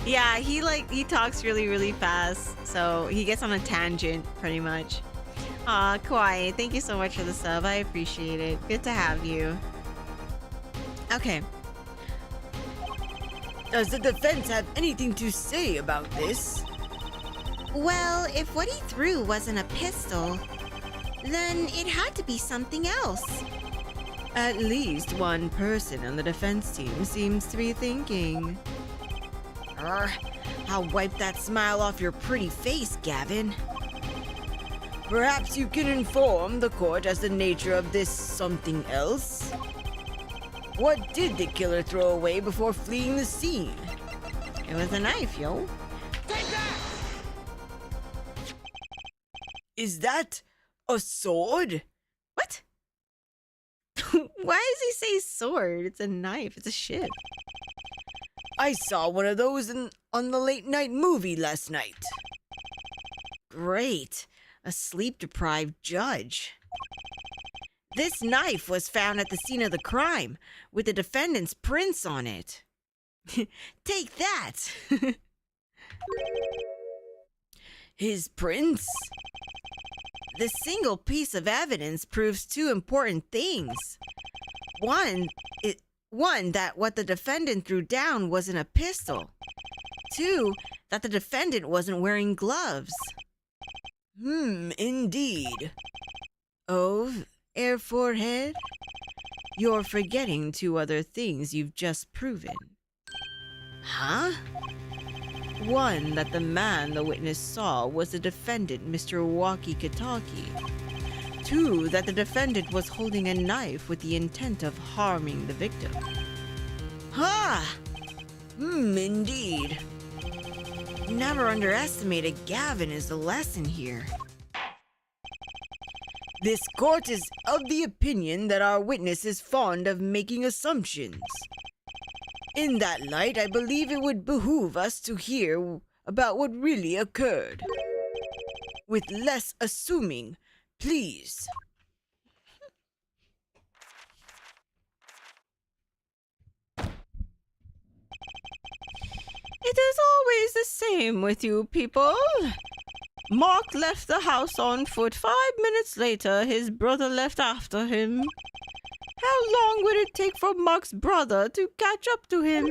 Yeah, he talks really, really fast, so he gets on a tangent, pretty much. Aw, Kawaii, thank you so much for the sub. I appreciate it. Good to have you. Okay. Does the defense have anything to say about this? Well, if what he threw wasn't a pistol, then it had to be something else. At least one person on the defense team seems to be thinking. I'll wipe that smile off your pretty face, Gavin. Perhaps you can inform the court as the nature of this something else? What did the killer throw away before fleeing the scene? It was a knife, yo. Is that a sword? What? Why does he say sword? It's a knife. It's a ship. I saw one of those on the late night movie last night. Great. A sleep-deprived judge. This knife was found at the scene of the crime, with the defendant's prints on it. Take that! His prints? The single piece of evidence proves two important things. One, that what the defendant threw down wasn't a pistol. Two, that the defendant wasn't wearing gloves. Indeed. Oh, Air Forehead? You're forgetting two other things you've just proven. Huh? One, that the man the witness saw was the defendant, Mr. Walkie-Talkie. Two, that the defendant was holding a knife with the intent of harming the victim. Ha! Indeed. Never underestimate a Gavin is the lesson here. This court is of the opinion that our witness is fond of making assumptions. In that light, I believe it would behoove us to hear about what really occurred. With less assuming, please. It is always the same with you people. Mark left the house on foot. 5 minutes later, his brother left after him. How long would it take for Mark's brother to catch up to him?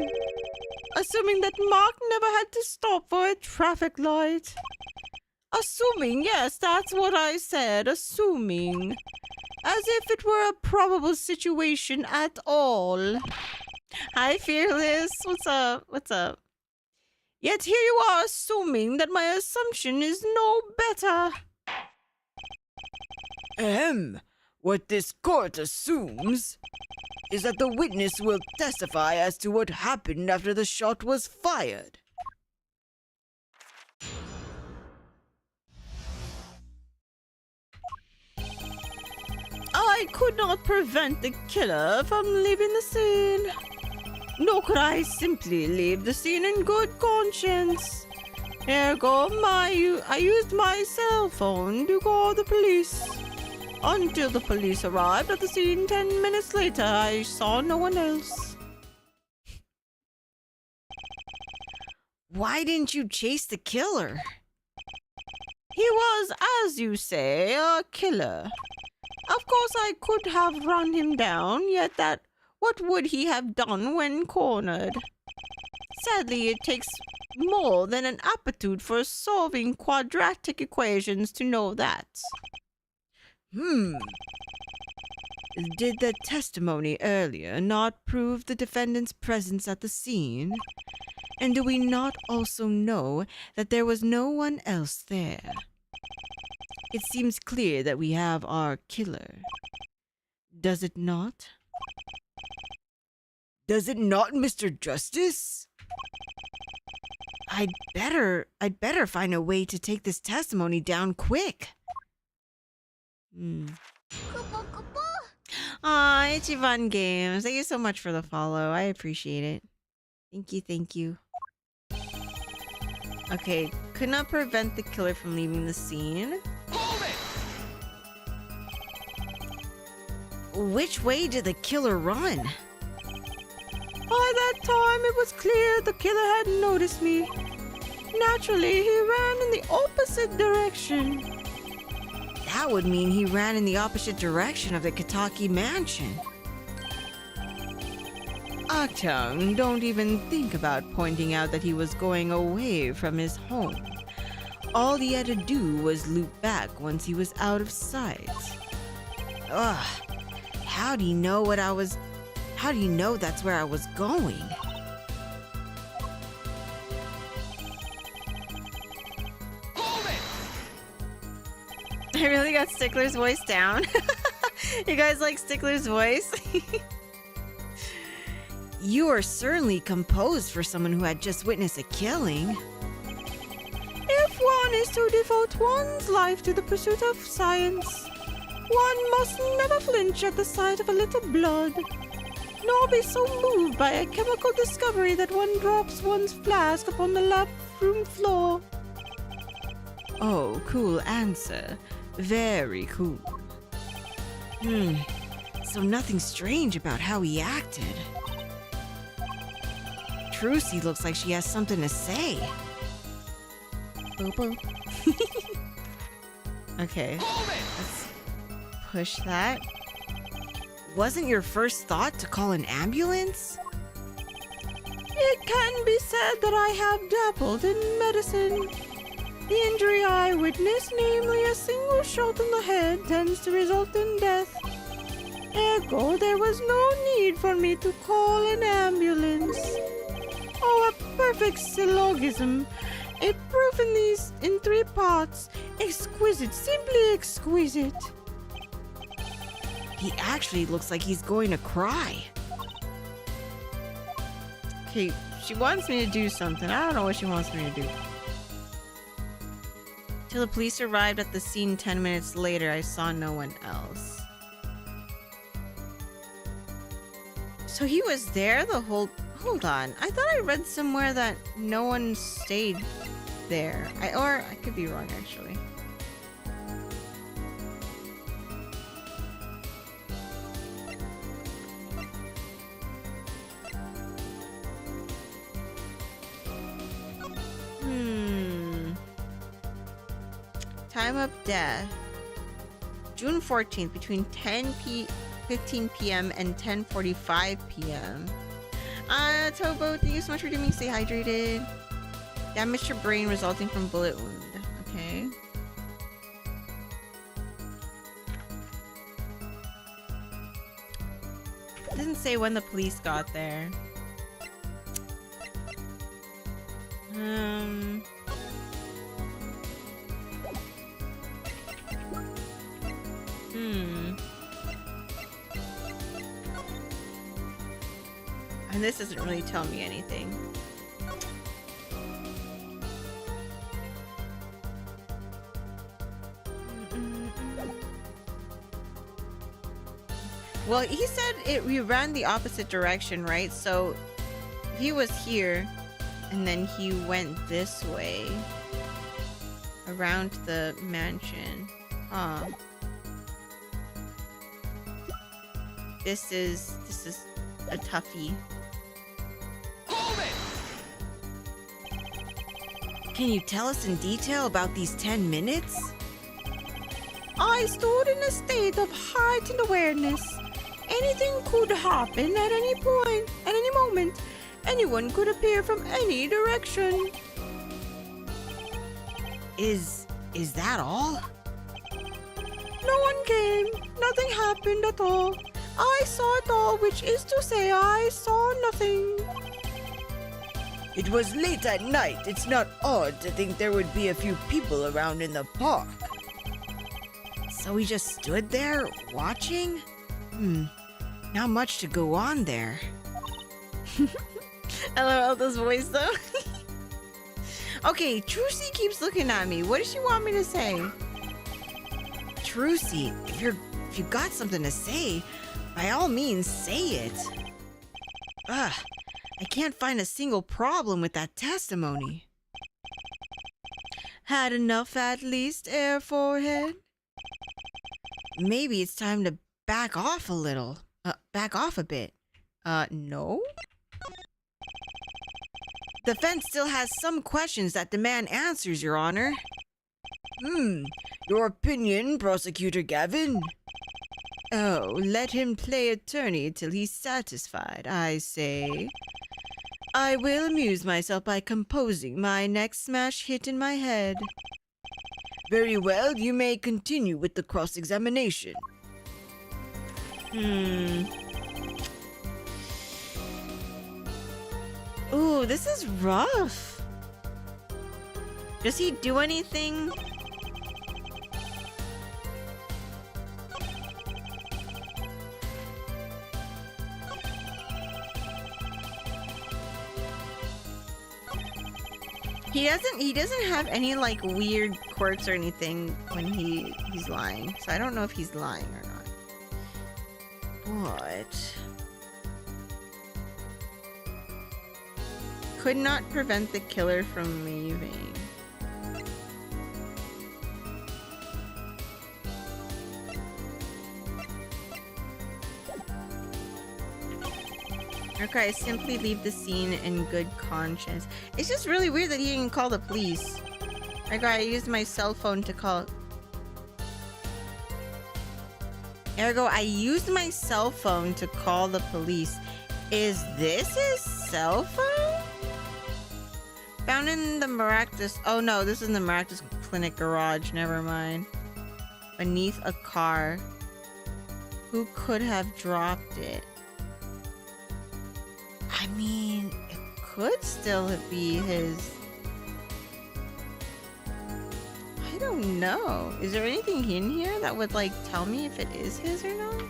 Assuming that Mark never had to stop for a traffic light. Assuming, yes, that's what I said, assuming. As if it were a probable situation at all. Hi, Fearless. What's up? What's up? Yet here you are assuming that my assumption is no better. What this court assumes is that the witness will testify as to what happened after the shot was fired. I could not prevent the killer from leaving the scene. Nor could I simply leave the scene in good conscience. Ergo, I used my cell phone to call the police. Until the police arrived at the scene 10 minutes later, I saw no one else. Why didn't you chase the killer? He was, as you say, a killer. Of course, I could have run him down, yet what would he have done when cornered? Sadly, it takes more than an aptitude for solving quadratic equations to know that. Did the testimony earlier not prove the defendant's presence at the scene? And do we not also know that there was no one else there? It seems clear that we have our killer. Does it not? Does it not, Mr. Justice? I'd better find a way to take this testimony down quick. Aw, Ichiban Games. Thank you so much for the follow. I appreciate it. Thank you. Okay, could not prevent the killer from leaving the scene. Which way did the killer run? By that time, it was clear the killer had noticed me. Naturally, he ran in the opposite direction. That would mean he ran in the opposite direction of the Kataki mansion. Actung, don't even think about pointing out that he was going away from his home. All he had to do was loop back once he was out of sight. Ugh. How do you know that's where I was going? I really got Stickler's voice down. You guys like Stickler's voice? You are certainly composed for someone who had just witnessed a killing. If one is to devote one's life to the pursuit of science, one must never flinch at the sight of a little blood, nor be so moved by a chemical discovery that one drops one's flask upon the lab room floor. Oh, cool answer. Very cool. So nothing strange about how he acted. Trucy looks like she has something to say. Bobo. Okay. Let's push that. Wasn't your first thought to call an ambulance? It can be said that I have dabbled in medicine. The injury I witnessed, namely a single shot in the head, tends to result in death. Ergo, there was no need for me to call an ambulance. Oh, a perfect syllogism. A proof in 3 parts. Exquisite, simply exquisite. He actually looks like he's going to cry. Okay, she wants me to do something. I don't know what she wants me to do. Till the police arrived at the scene 10 minutes later, I saw no one else. So he was there the whole... Hold on. I thought I read somewhere that no one stayed there. Or I could be wrong, actually. Time of death. June 14th, between 15 p.m. and 10:45 p.m. Tobo, thank you so much for doing me. Stay hydrated. Damage to brain resulting from bullet wound. Okay. It doesn't say when the police got there. And this doesn't really tell me anything. Well, he said we ran the opposite direction, right? So if he was here and then he went this way around the mansion. Huh. This is a toughie. Can you tell us in detail about these 10 minutes? I stood in a state of heightened awareness. Anything could happen at any point, at any moment. Anyone could appear from any direction. Is that all? No one came. Nothing happened at all. I saw it all, which is to say I saw nothing. It was late at night. It's not odd to think there would be a few people around in the park. So we just stood there, watching? Not much to go on there. LOL, this voice though. Okay, Trucy keeps looking at me. What does she want me to say? Trucy, if you got something to say, by all means, say it. Ugh, I can't find a single problem with that testimony. Had enough at least, Air Forehead? Maybe it's time to back off a little. Back off a bit. No? The defense still has some questions that demand answers, Your Honor. Your opinion, Prosecutor Gavin? Oh, let him play attorney till he's satisfied, I say. I will amuse myself by composing my next smash hit in my head. Very well, you may continue with the cross-examination. Ooh, this is rough. Does he do anything? He doesn't have any like weird quirks or anything when he's lying. So I don't know if he's lying or not. But could not prevent the killer from leaving. Okay, simply leave the scene in good conscience. It's just really weird that he didn't call the police. I used my cell phone to call. Ergo, I used my cell phone to call the police. Is this his cell phone? Found in the Maractus. Oh no, this is in the Maractus Clinic garage. Never mind. Beneath a car. Who could have dropped it? I mean, it could still be his. I don't know. Is there anything in here that would like tell me if it is his or not?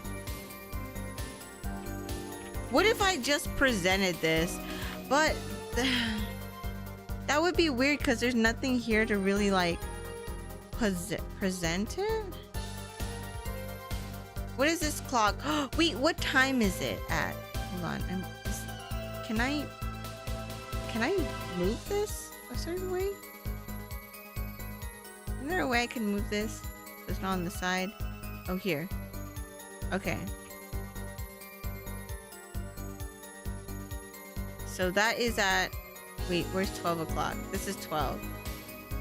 What if I just presented this? But that would be weird because there's nothing here to really like present it. What is this clock? Wait, what time is it at? Hold on. Can I move this a certain way? Is there a way I can move this? It's not on the side. Oh, here. Okay. So that is at. Wait, where's 12 o'clock? This is 12.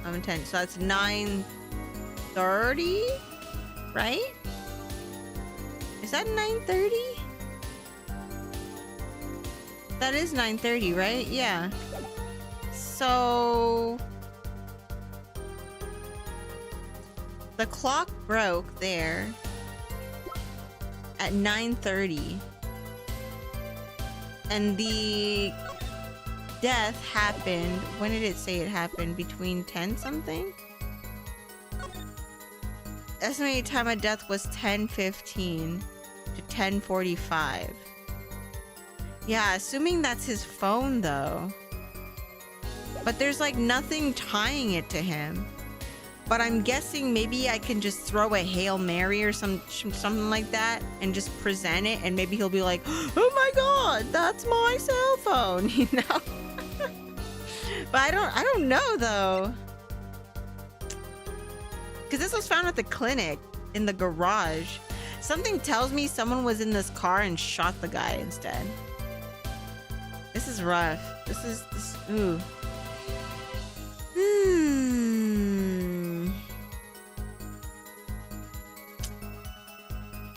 I'm 10. So that's 9:30, right? Is that 9:30? That is 9:30, right? Yeah. So the clock broke there at 9:30. And the death happened. When did it say it happened? Between 10 something? Estimated time of death was 10:15 to 10:45. Yeah, assuming that's his phone though. But there's like nothing tying it to him. But I'm guessing maybe I can just throw a Hail Mary or something like that and just present it, and maybe he'll be like, "Oh my god, that's my cell phone," you know? But I don't know though. Cuz this was found at the clinic in the garage. Something tells me someone was in this car and shot the guy instead. This is rough. This ooh.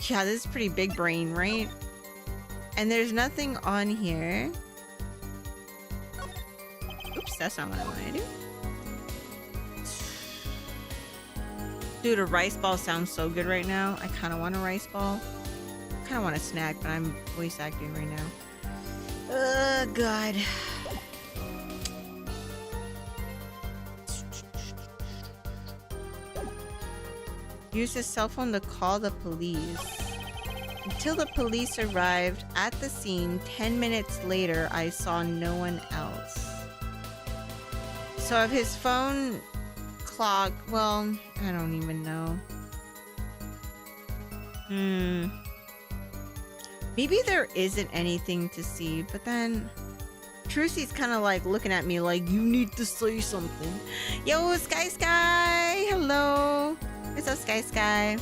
Yeah, this is pretty big brain, right? And there's nothing on here. Oops, that's not what I want to do. Dude, a rice ball sounds so good right now. I kind of want a rice ball. I kind of want a snack, but I'm voice acting right now. God. Use his cell phone to call the police. Until the police arrived at the scene, 10 minutes later, I saw no one else. So if his phone clock, well, I don't even know. Maybe there isn't anything to see, but then Trucy's kind of like looking at me like, you need to say something. Yo, Sky, hello. What's up, Sky?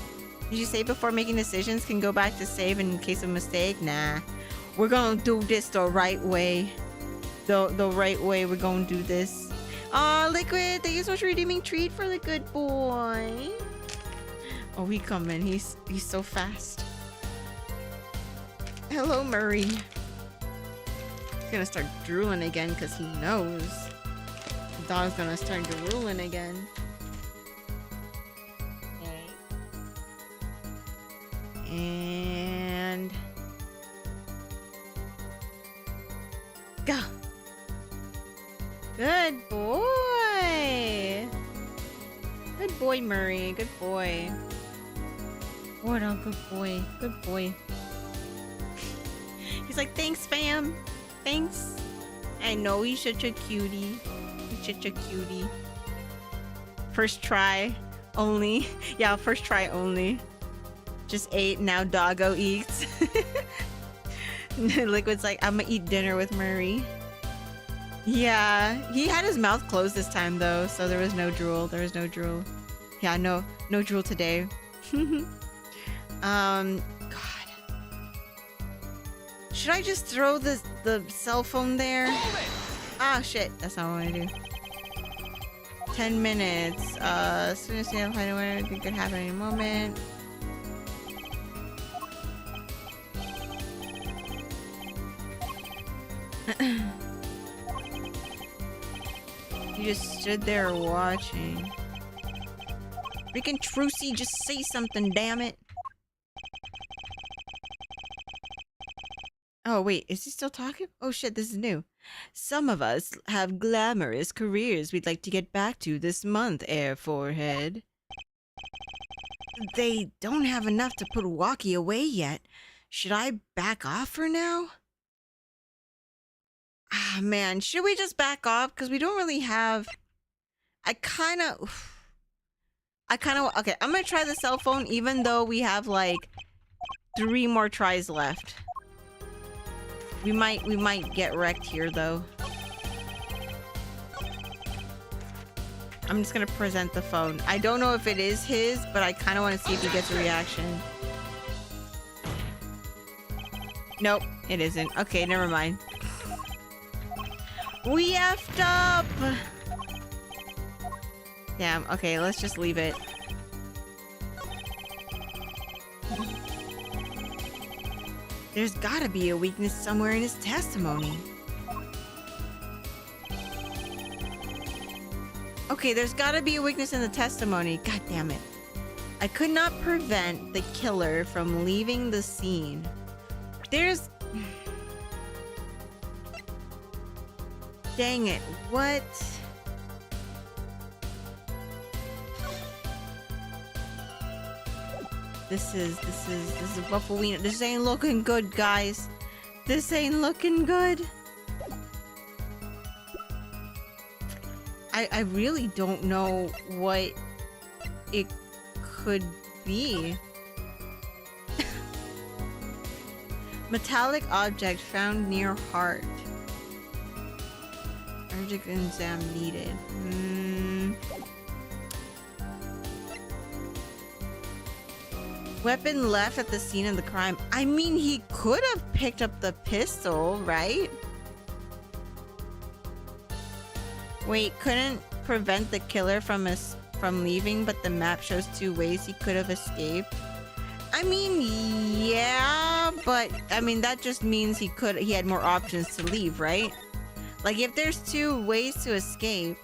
Did you say before making decisions can go back to save in case of mistake? Nah. We're gonna do this the right way. The right way we're gonna do this. Aw, Liquid, thank you so much for redeeming treat for the good boy. Oh, he coming. He's so fast. Hello, Murray. He's gonna start drooling again because he knows. The dog's gonna start drooling again. And go. Good boy. Good boy, Murray. Good boy. What a good boy. Good boy. He's like, thanks, fam. Thanks. I know he's such a cutie. He's such a cutie. First try only. Yeah, first try only. Just ate, now doggo eats. Liquid's like, I'm gonna eat dinner with Murray. Yeah, he had his mouth closed this time though, so there was no drool. Yeah, no drool today. God. Should I just throw the cell phone there? Ah, shit, that's not what I want to do. 10 minutes. As soon as you have hideaway, it could happen any moment. You just stood there watching. Freaking Trucy, just say something, damn it. Oh, wait, is he still talking? Oh shit, this is new. Some of us have glamorous careers we'd like to get back to this month, Air Forehead. They don't have enough to put Walkie away yet. Should I back off for now? Ah, man, should we just back off? Because we don't really have... I kind of... Okay, I'm gonna try the cell phone even though we have, like, 3 more tries left. We might get wrecked here, though. I'm just gonna present the phone. I don't know if it is his, but I kind of want to see if he gets a reaction. Nope, it isn't. Okay, never mind. We effed up! Damn, okay, let's just leave it. There's gotta be a weakness somewhere in his testimony. Okay, there's gotta be a weakness in the testimony. God damn it. I could not prevent the killer from leaving the scene. There's... Dang it, what? This is Buffalina. This ain't looking good, guys. This ain't looking good. I really don't know what it could be. Metallic object found near heart. Urgent exam needed. Weapon left at the scene of the crime. I mean, he could have picked up the pistol, right? Wait, couldn't prevent the killer from leaving, but the map shows 2 ways he could have escaped. I mean, yeah, but I mean that just means he had more options to leave, right? Like if there's 2 ways to escape,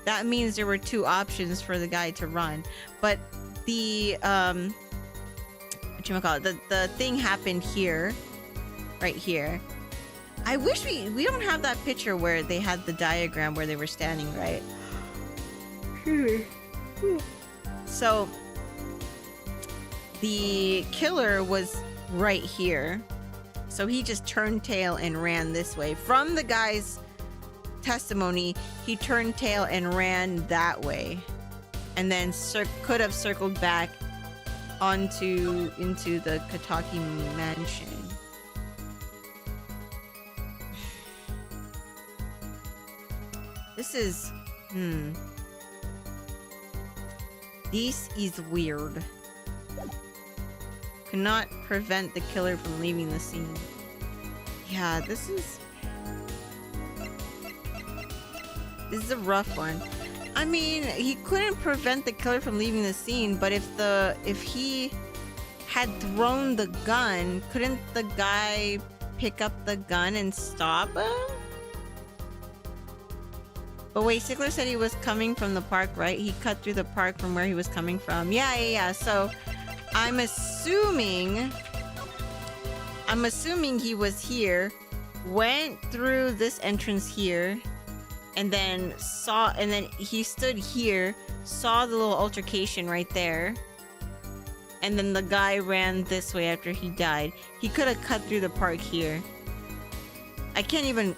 that means there were 2 options for the guy to run. But the the thing happened here, right here. I wish we don't have that picture where they had the diagram where they were standing, right? So the killer was right here, so he just turned tail and ran this way. From the guy's testimony, he turned tail and ran that way, and then could have circled back into the Kataki mansion. This is this is weird. Cannot prevent the killer from leaving the scene. Yeah, this is a rough one. I mean, he couldn't prevent the killer from leaving the scene, but if he had thrown the gun, couldn't the guy pick up the gun and stop him? But wait, Sickler said he was coming from the park, right? He cut through the park from where he was coming from. Yeah. So I'm assuming he was here, went through this entrance here, and then he stood here, saw the little altercation right there, and then the guy ran this way after he died. He could have cut through the park here. I can't even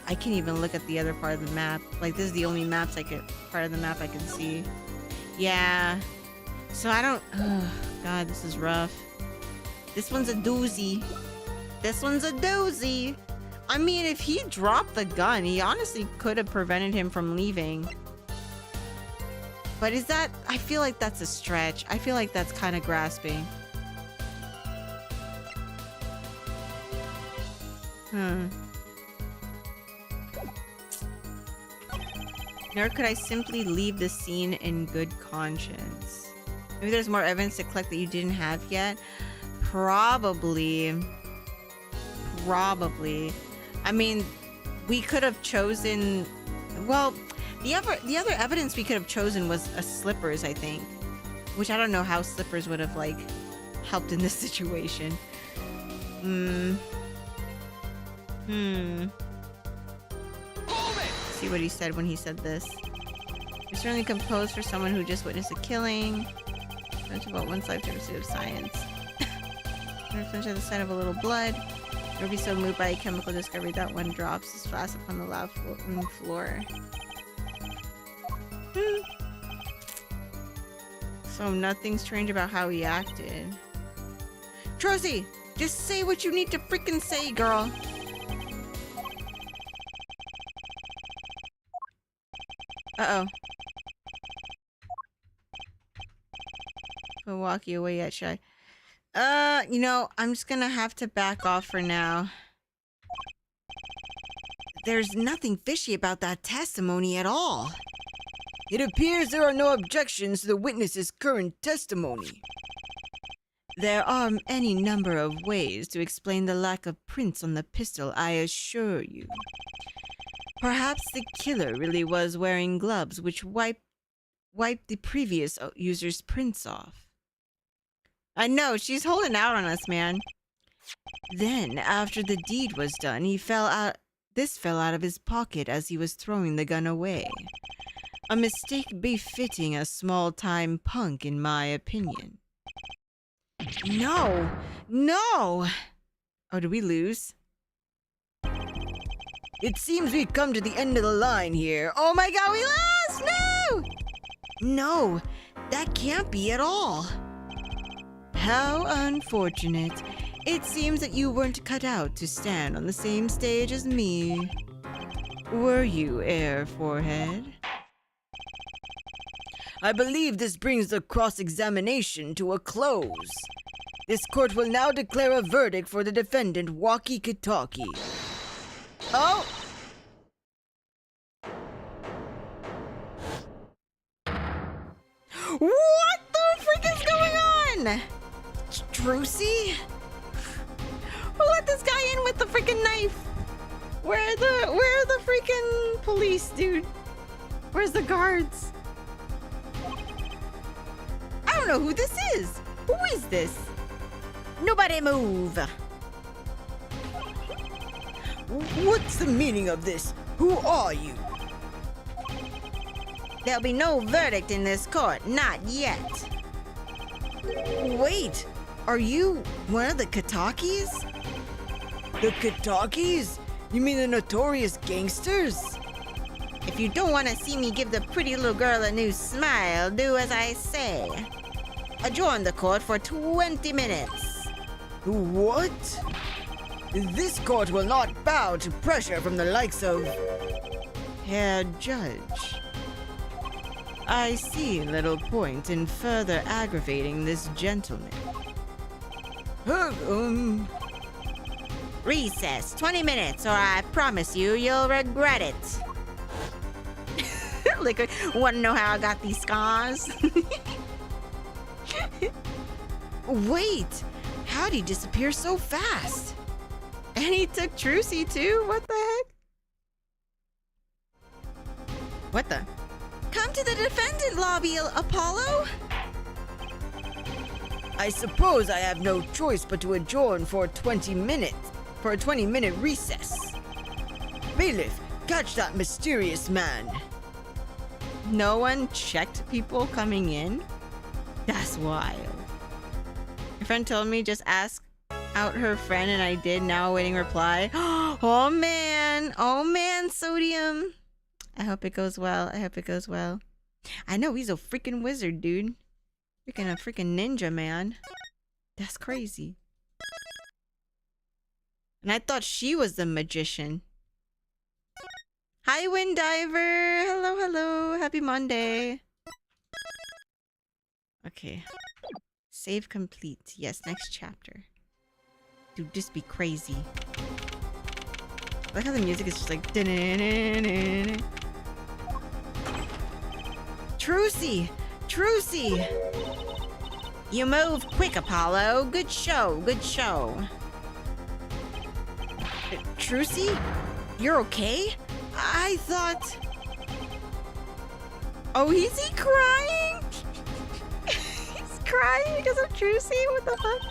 look at the other part of the map. Like, this is the only part of the map I can see. Yeah. So I don't... Oh, God, this is rough. This one's a doozy. I mean, if he dropped the gun, he honestly could have prevented him from leaving. But is that... I feel like that's a stretch. I feel like that's kind of grasping. Nor could I simply leave the scene in good conscience. Maybe there's more evidence to collect that you didn't have yet. Probably. I mean, we could have chosen. Well, the other evidence we could have chosen was slippers, I think. Which I don't know how slippers would have like helped in this situation. See what he said when he said this. You're certainly composed for someone who just witnessed a killing. Much about one's life to pursuit of science. Flinch at the sight of a little blood. Or be so moved by a chemical discovery that one drops his flask upon the lab room floor. So nothing strange about how he acted. Trozy, just say what you need to freaking say, girl. Uh-oh. We'll walk you away yet, should I? You know, I'm just gonna have to back off for now. There's nothing fishy about that testimony at all. It appears there are no objections to the witness's current testimony. There are any number of ways to explain the lack of prints on the pistol, I assure you. Perhaps the killer really was wearing gloves which wiped the previous user's prints off. I know, she's holding out on us, man. Then, after the deed was done, this fell out of his pocket as he was throwing the gun away. A mistake befitting a small-time punk, in my opinion. No! Oh, did we lose? It seems we've come to the end of the line here. Oh my god, we lost! No! No, that can't be at all. How unfortunate. It seems that you weren't cut out to stand on the same stage as me. Were you, Air Forehead? I believe this brings the cross-examination to a close. This court will now declare a verdict for the defendant, Walkie-Talkie. Oh! What the freak is going on? Trucy? Who let this guy in with the freaking knife? Where are the freaking police, dude? Where's the guards? I don't know who this is. Who is this? Nobody move! What's the meaning of this? Who are you? There'll be no verdict in this court, not yet. Wait, are you one of the Katakis? The Katakis? You mean the notorious gangsters? If you don't want to see me give the pretty little girl a new smile, do as I say. Adjourn the court for 20 minutes. What? This court will not bow to pressure from the likes of... Herr Judge. I see little point in further aggravating this gentleman. Recess, 20 minutes, or I promise you'll regret it. Like, wanna know how I got these scars? Wait, how'd he disappear so fast? And he took Trucy too? What the heck? What the? Come to the defendant lobby, Apollo! I suppose I have no choice but to adjourn for 20 minutes. For a 20-minute recess. Bailiff, catch that mysterious man. No one checked people coming in? That's wild. My friend told me just ask out her friend, and I did. Now awaiting reply. Oh man, Sodium. I hope it goes well. I know he's a freaking wizard, dude. A freaking ninja, man. That's crazy. And I thought she was the magician. Hi, Wind Diver. Hello. Happy Monday. Okay. Save complete. Yes, next chapter. Dude, just be crazy. I like how the music is just like... Trucy! Trucy! You move quick, Apollo. Good show, good show. Trucy? You're okay? I thought... Oh, is he crying? He's crying because of Trucy? What the fuck?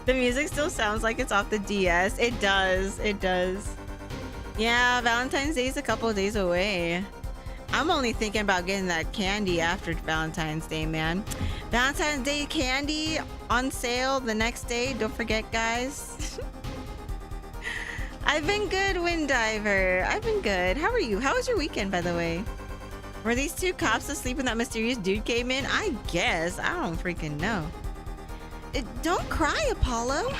The music still sounds like it's off the DS. It does. It does. Yeah, Valentine's Day is a couple of days away. I'm only thinking about getting that candy after Valentine's Day, man. Valentine's Day candy on sale the next day. Don't forget, guys. I've been good, Winddiver. I've been good. How are you? How was your weekend, by the way? Were these two cops asleep when that mysterious dude came in? I guess. I don't freaking know. Don't cry, Apollo.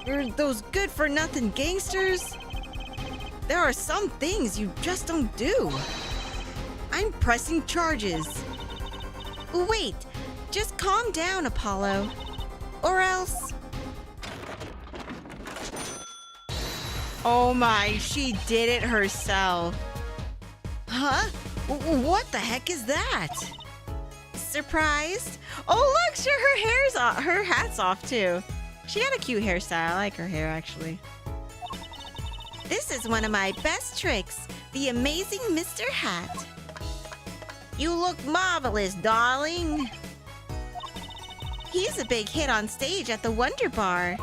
You're those good-for-nothing gangsters. There are some things you just don't do. I'm pressing charges. Wait, just calm down, Apollo. Or else... Oh my, she did it herself. Huh? What the heck is that? Surprised? Oh look, sure, her hair's off. Her hat's off too. She got a cute hairstyle. I like her hair actually. This is one of my best tricks, the amazing Mr. Hat. You look marvelous, darling. He's a big hit on stage at the Wonder Bar.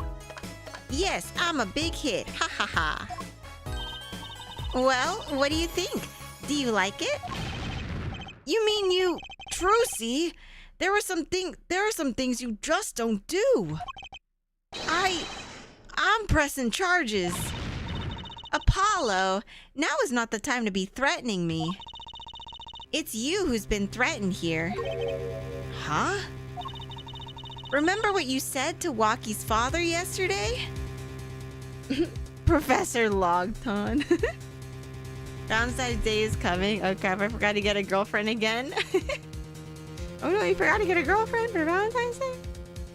Yes, I'm a big hit. Ha ha ha. Well, what do you think? Do you like it? You mean you... Trucy, there are some things you just don't do. I'm pressing charges. Apollo, now is not the time to be threatening me. It's you who's been threatened here. Huh? Remember what you said to Walkie's father yesterday? Professor Logton. Valentine's Day is coming. Oh crap, I forgot to get a girlfriend again. Oh no, you forgot to get a girlfriend for Valentine's Day?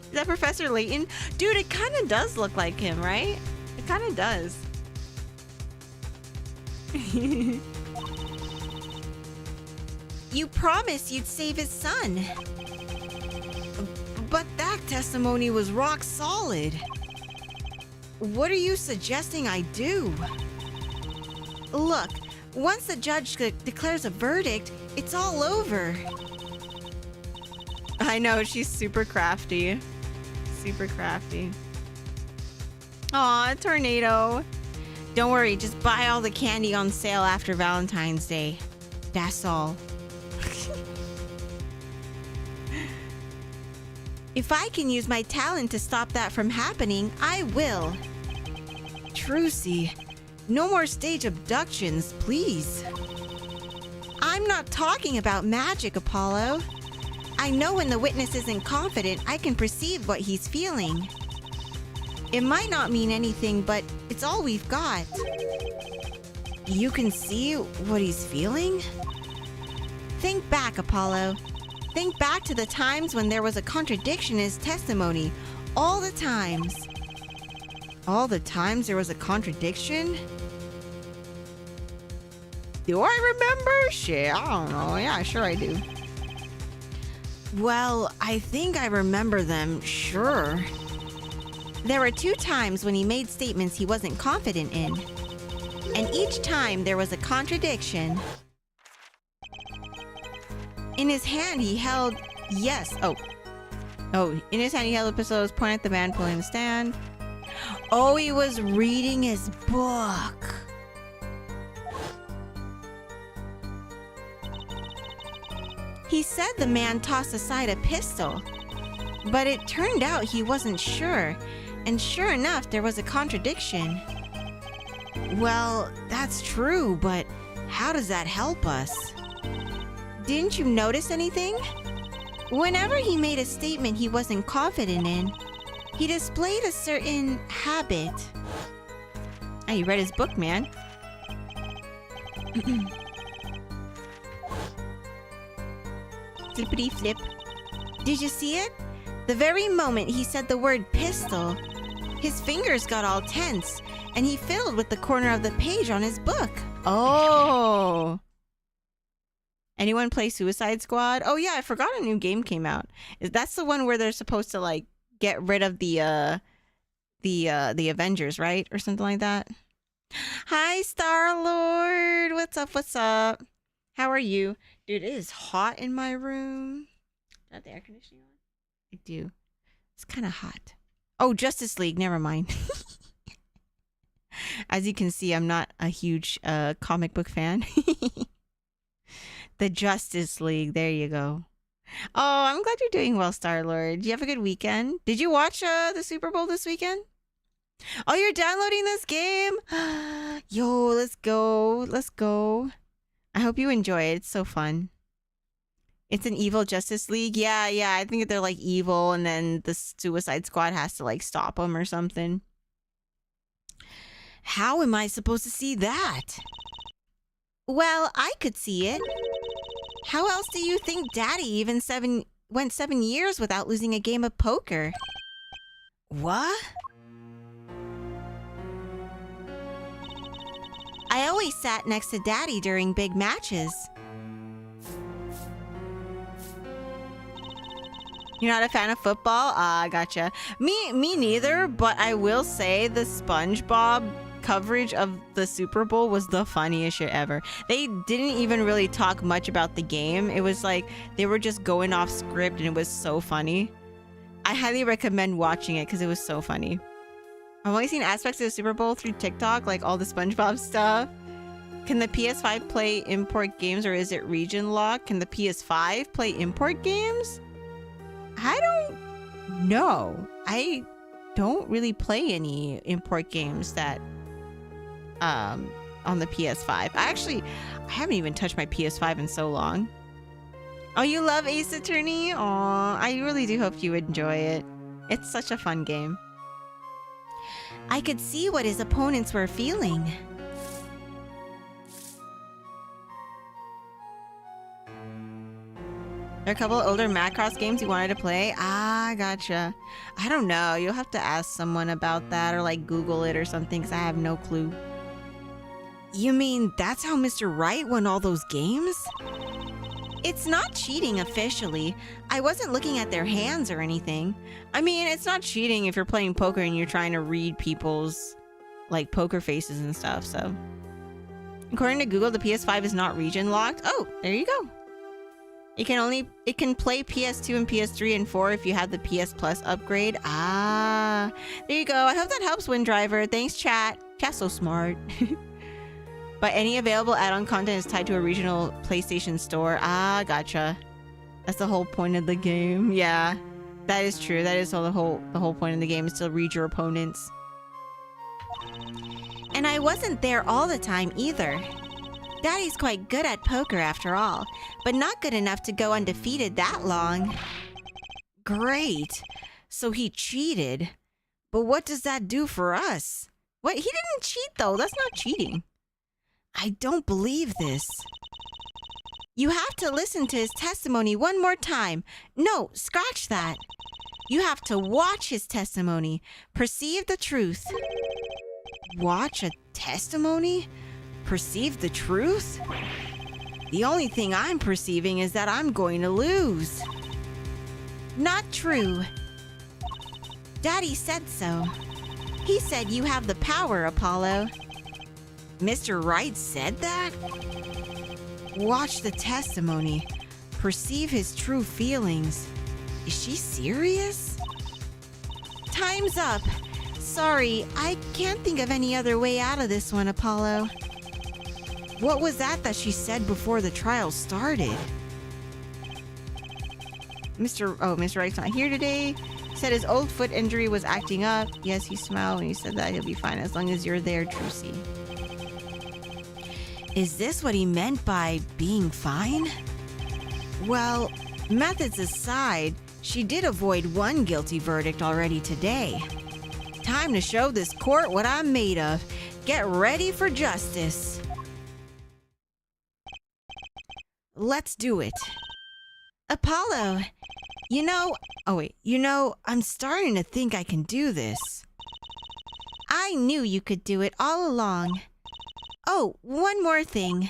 Is that Professor Layton? Dude, it kind of does look like him, right? It kind of does. You promised you'd save his son. But that testimony was rock solid. What are you suggesting I do? Look, once the judge declares a verdict, it's all over. I know, she's super crafty. Super crafty. Aw, Tornado. Don't worry, just buy all the candy on sale after Valentine's Day. That's all. If I can use my talent to stop that from happening, I will. Trucy, no more stage abductions, please. I'm not talking about magic, Apollo. I know when the witness isn't confident, I can perceive what he's feeling. It might not mean anything, but it's all we've got. You can see what he's feeling? Think back, Apollo. Think back to the times when there was a contradiction in his testimony. All the times. All the times there was a contradiction? Do I remember? Shit, I don't know. Yeah, sure I do. Well, I think I remember them, sure. There were 2 times when he made statements he wasn't confident in. And each time there was a contradiction. In his hand he held... Yes, Oh, in his hand he held a pistol, was pointing at the man pulling the stand. Oh, he was reading his book. he said the man tossed aside a pistol. But it turned out he wasn't sure. And sure enough, there was a contradiction. Well, that's true, but how does that help us? Didn't you notice anything? Whenever he made a statement he wasn't confident in, he displayed a certain habit. Hey, you read his book, man. Flippity flip. Did you see it? The very moment he said the word pistol, his fingers got all tense, and he fiddled with the corner of the page on his book. Oh. Anyone play Suicide Squad? Oh yeah, I forgot a new game came out. That's the one where they're supposed to like get rid of the Avengers, right? Or something like that. Hi, Star-Lord. What's up? What's up? How are you? Dude, it is hot in my room. Do I have the air conditioning on? I do. It's kind of hot. Oh, Justice League. Never mind. As you can see, I'm not a huge comic book fan. The Justice League. There you go. Oh, I'm glad you're doing well, Star-Lord. Did you have a good weekend? Did you watch the Super Bowl this weekend? Oh, you're downloading this game? Yo, let's go. Let's go. I hope you enjoy it. It's so fun. It's an evil Justice League. Yeah. I think they're like evil, and then the Suicide Squad has to like stop them or something. How am I supposed to see that? Well, I could see it. How else do you think Daddy even went 7 years without losing a game of poker? What? I always sat next to Daddy during big matches. You're not a fan of football? Gotcha. Me neither, but I will say the SpongeBob coverage of the Super Bowl was the funniest shit ever. They didn't even really talk much about the game. It was like they were just going off script, and it was so funny. I highly recommend watching it because it was so funny. I've only seen aspects of the Super Bowl through TikTok, like all the SpongeBob stuff. Can the PS5 play import games, or is it region locked? Can the PS5 play import games? I don't know. I don't really play any import games that on the PS5. I haven't even touched my PS5 in so long. Oh, you love Ace Attorney? Aw, I really do hope you enjoy it. It's such a fun game. I could see what his opponents were feeling. There are a couple of older Macross games you wanted to play? Gotcha. I don't know. You'll have to ask someone about that, or like Google it or something, because I have no clue. You mean that's how Mr. Wright won all those games? It's not cheating officially. I wasn't looking at their hands or anything. I mean, it's not cheating if you're playing poker and you're trying to read people's like poker faces and stuff, so. According to Google, the PS5 is not region locked. Oh, there you go. It can play PS2 and PS3 and 4 if you have the PS Plus upgrade. There you go. I hope that helps, WindDriver. Thanks, chat. Chat's so smart. But any available add-on content is tied to a regional PlayStation store. Gotcha. That's the whole point of the game. Yeah, that is true. That is the whole point of the game, is to read your opponents. And I wasn't there all the time either. Daddy's quite good at poker after all, but not good enough to go undefeated that long. Great. So he cheated. But what does that do for us? What? He didn't cheat though. That's not cheating. I don't believe this. You have to listen to his testimony one more time. No, scratch that. You have to watch his testimony. Perceive the truth. Watch a testimony? Perceive the truth? The only thing I'm perceiving is that I'm going to lose. Not true. Daddy said so. He said you have the power, Apollo. Mr. Wright said that? Watch the testimony. Perceive his true feelings. Is she serious? Time's up. Sorry, I can't think of any other way out of this one, Apollo. What was that she said before the trial started? Mr. Wright's not here today. He said his old foot injury was acting up. Yes, he smiled when he said that. He'll be fine as long as you're there, Trucy. Is this what he meant by being fine? Well, methods aside, she did avoid one guilty verdict already today. Time to show this court what I'm made of. Get ready for justice. Let's do it. Apollo, I'm starting to think I can do this. I knew you could do it all along. Oh, one more thing.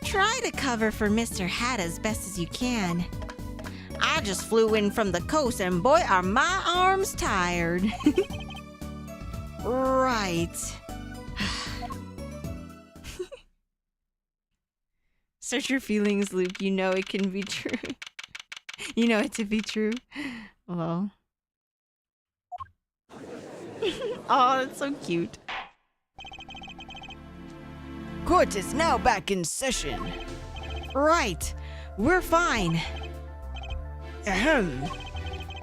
Try to cover for Mr. Hat as best as you can. I just flew in from the coast and boy are my arms tired. Right. Search your feelings, Luke. You know it can be true. You know it to be true. Well. Oh, that's so cute. Court is now back in session. Right. We're fine. Ahem.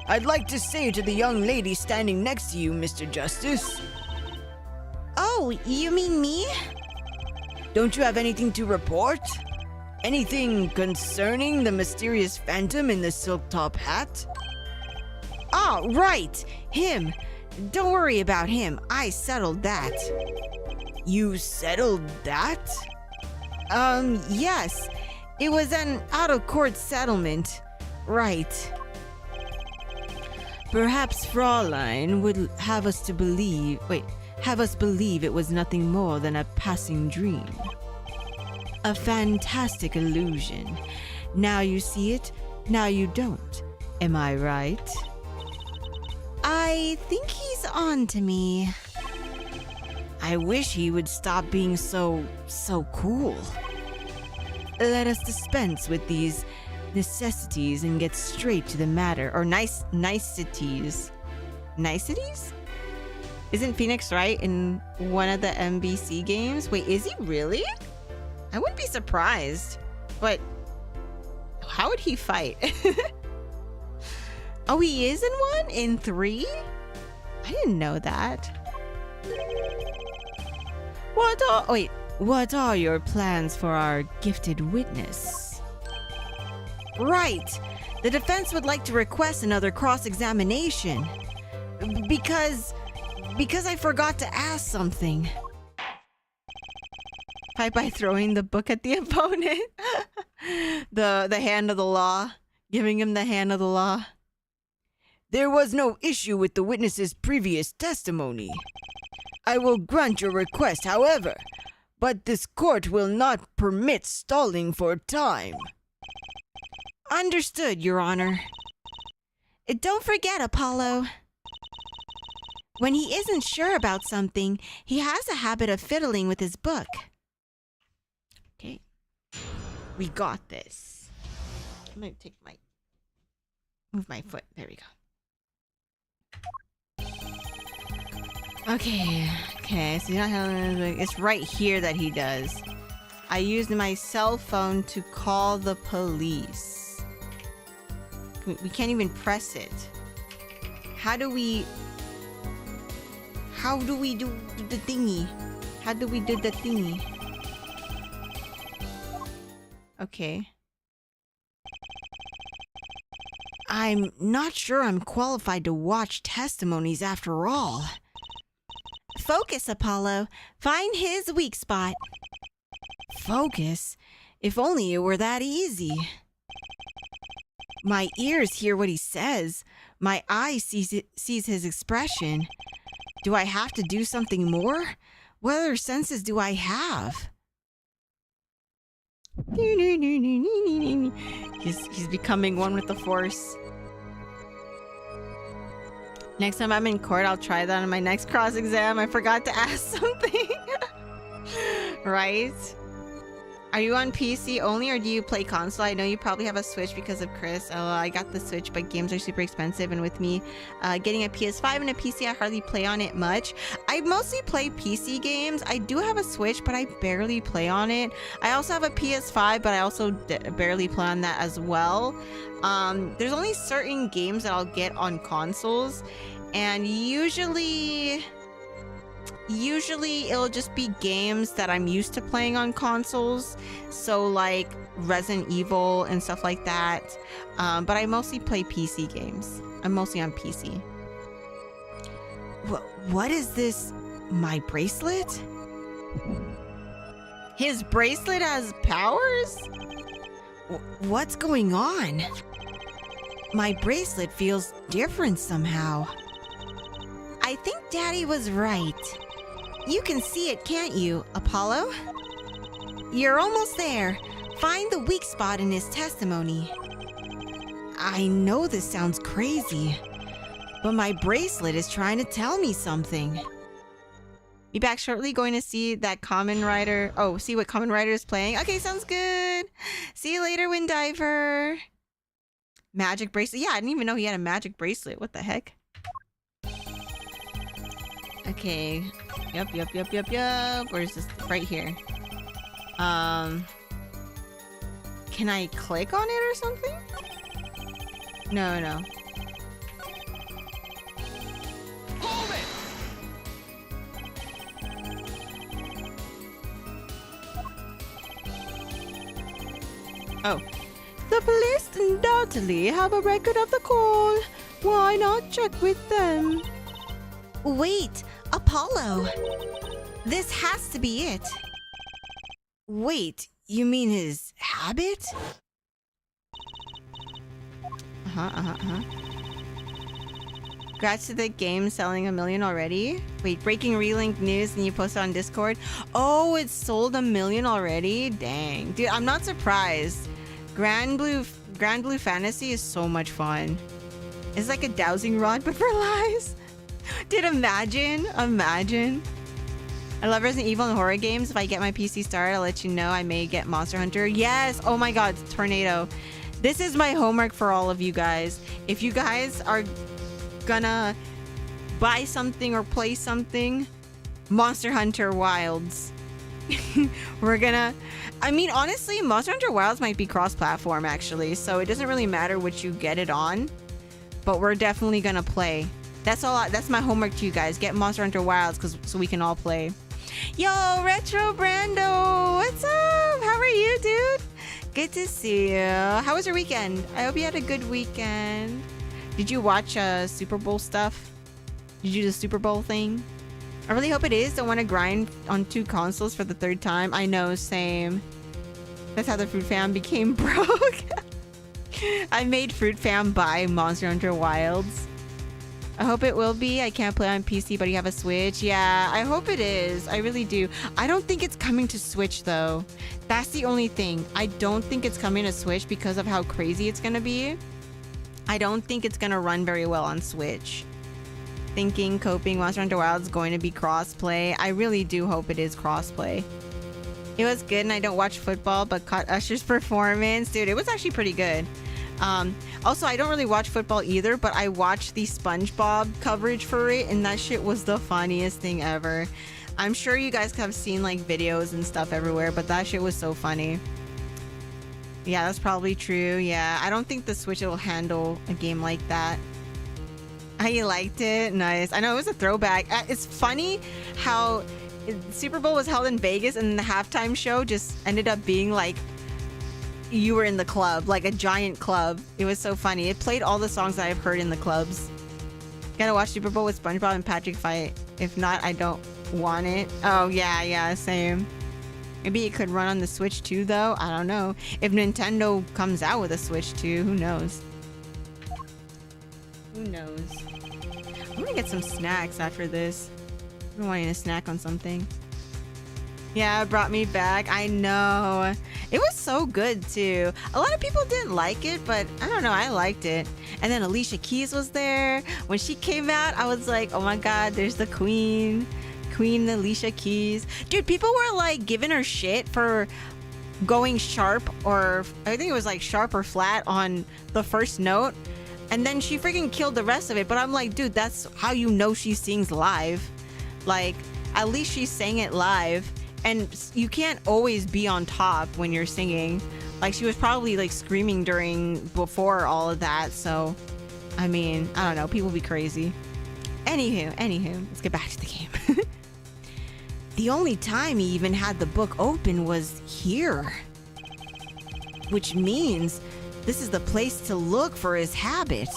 I'd like to say to the young lady standing next to you, Mr. Justice. Oh, you mean me? Don't you have anything to report? Anything concerning the mysterious phantom in the silk top hat? Oh, right. Him. Don't worry about him. I settled that. You settled that? Yes. It was an out-of-court settlement. Right. Perhaps Fraulein would have us believe it was nothing more than a passing dream. A fantastic illusion. Now you see it, now you don't. Am I right? I think he's on to me. I wish he would stop being so cool. Let us dispense with these necessities and get straight to the matter. Or niceties. Niceties? Isn't Phoenix right in one of the MBC games? Wait, is he really? I wouldn't be surprised. But how would he fight? Oh, he is in one? In 3? I didn't know that. What are your plans for our gifted witness? Right. The defense would like to request another cross-examination. Because I forgot to ask something. Fight by throwing the book at the opponent. the hand of the law. Giving him the hand of the law. There was no issue with the witness's previous testimony. I will grant your request, however, but this court will not permit stalling for time. Understood, Your Honor. Don't forget, Apollo. When he isn't sure about something, he has a habit of fiddling with his book. Okay. We got this. I'm gonna move my foot. There we go. Okay, so it's right here that he does. I used my cell phone to call the police. We can't even press it. How do we do the thingy? How do we do the thingy? Okay. I'm not sure I'm qualified to watch testimonies after all. Focus, Apollo. Find his weak spot. Focus? If only it were that easy. My ears hear what he says. My eye sees his expression. Do I have to do something more? What other senses do I have? He's becoming one with the Force. Next time I'm in court, I'll try that on my next cross exam. I forgot to ask something. Right? Are you on PC only or do you play console? I know you probably have a Switch because of Chris. Oh, I got the Switch, but games are super expensive. And with me getting a PS5 and a PC, I hardly play on it much. I mostly play PC games. I do have a Switch, but I barely play on it. I also have a PS5, but I also barely play on that as well. There's only certain games that I'll get on consoles. And usually it'll just be games that I'm used to playing on consoles, so like Resident Evil and stuff like that, but I mostly play PC games. I'm mostly on PC. What is this? My bracelet? His bracelet has powers? What's going on? my bracelet feels different somehow. I think Daddy was right. You can see it, can't you, Apollo? You're almost there. Find the weak spot in his testimony. I know this sounds crazy, but my bracelet is trying to tell me something. Be back shortly. Going to see that Common Rider. Oh, see what Common Rider is playing. Okay, sounds good. See you later, Windiver. Magic bracelet. Yeah, I didn't even know he had a magic bracelet. What the heck? Okay. Yep. Where's this? Right here. Can I click on it or something? No. Hold it! Oh. The police undoubtedly have a record of the call. Why not check with them? Wait, Apollo. This has to be it. Wait, you mean his habit? Congrats to the game selling 1 million already. Wait, breaking relink news and you posted on Discord. Oh, it sold 1 million already? Dang. Dude, I'm not surprised. Grand Blue Fantasy is so much fun. It's like a dowsing rod, but for lies. Dude, imagine. I love Resident Evil and horror games. If I get my PC started, I'll let you know. I may get Monster Hunter. Yes. Oh my God, Tornado. This is my homework for all of you guys. If you guys are gonna buy something or play something, Monster Hunter Wilds. Honestly, Monster Hunter Wilds might be cross-platform actually, so it doesn't really matter which you get it on, but we're definitely gonna play. That's my homework to you guys. Get Monster Hunter Wilds so we can all play. Yo, Retro Brando, what's up? How are you, dude? Good to see you. How was your weekend? I hope you had a good weekend. Did you watch Super Bowl stuff? Did you do the Super Bowl thing? I really hope it is. Don't want to grind on 2 consoles for the 3rd time. I know, same. That's how the Fruit Fam became broke. I made Fruit Fam buy Monster Hunter Wilds. I hope it will be. I can't play on PC, but you have a Switch. Yeah, I hope it is. I really do. I don't think it's coming to Switch, though. That's the only thing. I don't think it's coming to Switch because of how crazy it's going to be. I don't think it's going to run very well on Switch. Coping, Monster Hunter Wilds is going to be crossplay. I really do hope it is crossplay. It was good, and I don't watch football, but caught Usher's performance. Dude, it was actually pretty good. Also, I don't really watch football either, but I watched the SpongeBob coverage for it, and that shit was the funniest thing ever. I'm sure you guys have seen like videos and stuff everywhere, but that shit was so funny. Yeah, that's probably true. Yeah, I don't think the Switch will handle a game like that. How you liked it? Nice. I know it was a throwback. It's funny how Super Bowl was held in Vegas, and the halftime show just ended up being like you were in the club, like a giant club. It was so funny. It played all the songs that I've heard in the clubs. Gotta watch Super Bowl with SpongeBob and Patrick fight. If not, I don't want it. Oh, yeah, same. Maybe it could run on the Switch too, though. I don't know. If Nintendo comes out with a Switch too, who knows? Who knows? I'm gonna get some snacks after this. I've been wanting a snack on something. Yeah, it brought me back. I know. It was so good too. A lot of people didn't like it, but I don't know, I liked it. And then Alicia Keys was there. When she came out, I was like, oh my God, there's the Queen Alicia Keys. Dude, people were like giving her shit for going sharp, or I think it was like sharp or flat on the first note. And then she freaking killed the rest of it. But I'm like, dude, that's how you know she sings live. Like, at least she sang it live. And you can't always be on top when you're singing. Like, she was probably like screaming before all of that. So, I mean, I don't know. People be crazy. Anywho, let's get back to the game. The only time he even had the book open was here. Which means this is the place to look for his habit.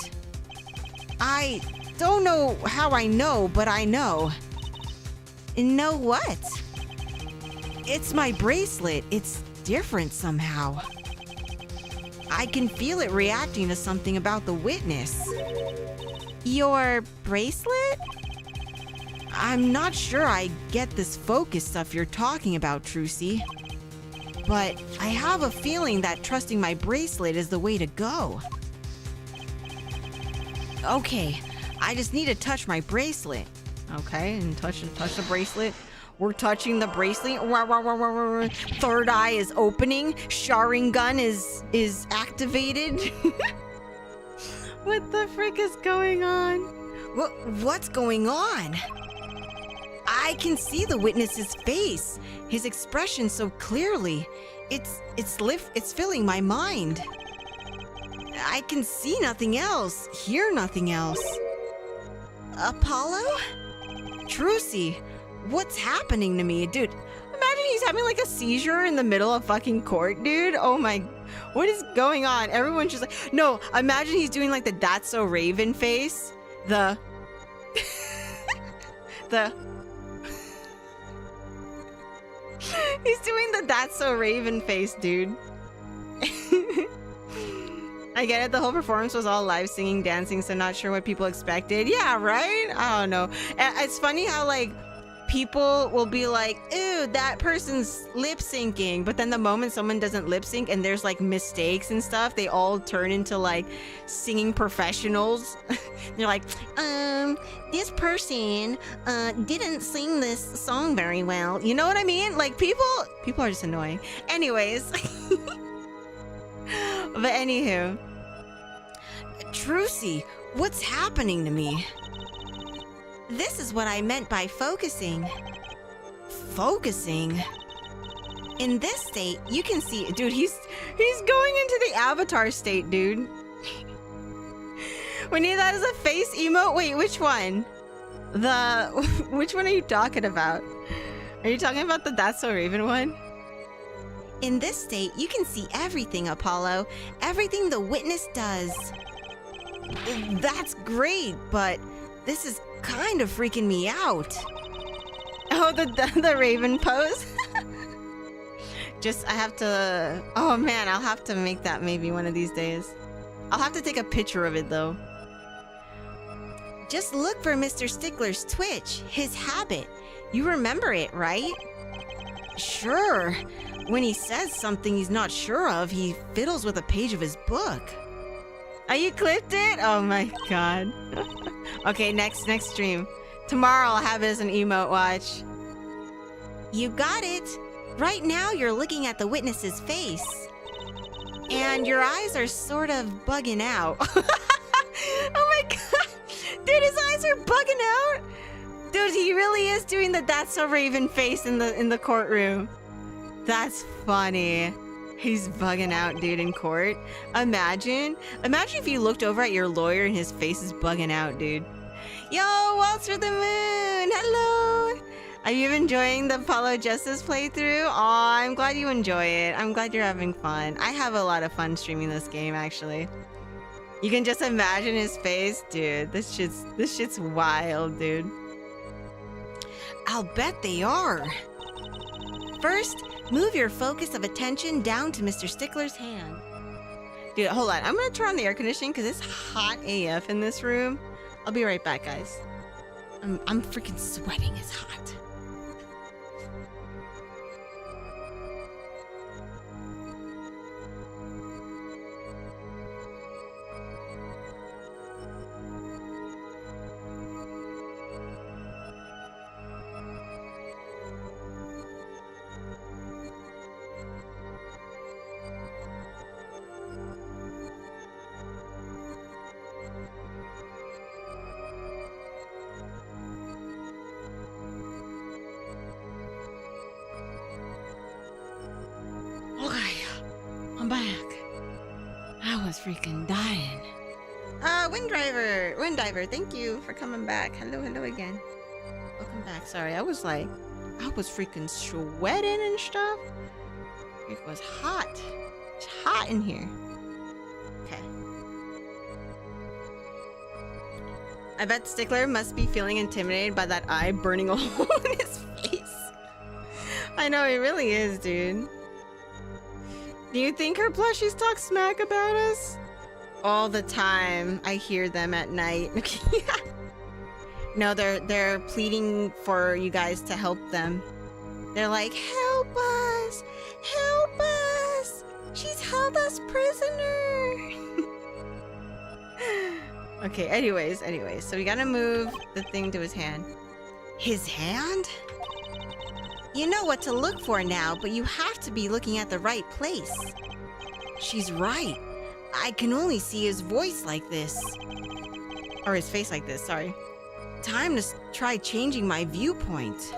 I don't know how I know, but I know. And know what? It's my bracelet. It's different somehow. I can feel it reacting to something about the witness. Your bracelet? I'm not sure I get this focus stuff you're talking about, Trucy. But I have a feeling that trusting my bracelet is the way to go. Okay, I just need to touch my bracelet. Okay, and touch the bracelet. We're touching the bracelet. Third eye is opening. Sharingan is activated. What the frick is going on? What's going on? I can see the witness's face. His expression so clearly. It's filling my mind. I can see nothing else, hear nothing else. Apollo? Trucy, what's happening to me? Dude, Imagine he's having like a seizure in the middle of fucking court, dude. Oh my, what is going on? Everyone's just like, no, imagine he's doing like the That's So Raven face. The he's doing the That's So Raven face, dude. I get it, the whole performance was all live singing, dancing, so not sure what people expected. Yeah, right? I don't know. And it's funny how like people will be like, ew, that person's lip syncing. But then the moment someone doesn't lip sync and there's like mistakes and stuff, they all turn into like singing professionals. They're like, this person didn't sing this song very well. You know what I mean? Like people are just annoying. Anyways. But anywho. Trucy, what's happening to me? This is what I meant by focusing. Focusing? In this state, you can see... Dude, he's going into the avatar state, dude. We need that as a face emote? Wait, which one? Which one are you talking about? Are you talking about the That's So Raven one? In this state, you can see everything, Apollo. Everything the witness does. That's great, but this is kind of freaking me out. Oh, the Raven pose? I have to... Oh man, I'll have to make that maybe one of these days. I'll have to take a picture of it though. Just look for Mr. Stickler's twitch, his habit. You remember it, right? Sure. When he says something he's not sure of, he fiddles with a page of his book. Oh, you clipped it? Oh my god. Okay, next stream. Tomorrow I'll have it as an emote watch. You got it. Right now you're looking at the witness's face. And your eyes are sort of bugging out. Oh my god. Dude, his eyes are bugging out. Dude, he really is doing the That's So Raven face in the courtroom. That's funny. He's bugging out, dude, in court. Imagine if you looked over at your lawyer and his face is bugging out, dude. Yo, Waltz for the Moon! Hello! Are you enjoying the Apollo Justice playthrough? Aw, I'm glad you enjoy it. I'm glad you're having fun. I have a lot of fun streaming this game, actually. You can just imagine his face, dude. This shit's wild, dude. I'll bet they are. First, move your focus of attention down to Mr. Stickler's hand. Dude, hold on. I'm gonna turn on the air conditioning because it's hot AF in this room. I'll be right back, guys. I'm freaking sweating. It's hot. I'm back. I was freaking dying. Winddiver, thank you for coming back. Hello again. Welcome back. Sorry, I was freaking sweating and stuff. It was hot. It's hot in here. Okay. I bet Stickler must be feeling intimidated by that eye burning a hole in his face. I know, he really is, dude. Do you think her plushies talk smack about us? All the time. I hear them at night. No, they're pleading for you guys to help them. They're like, help us! Help us! She's held us prisoner! Okay, anyways. So we gotta move the thing to his hand. His hand? You know what to look for now, but you have to be looking at the right place. She's right. I can only see his voice like this. Or his face like this, sorry. Time to try changing my viewpoint.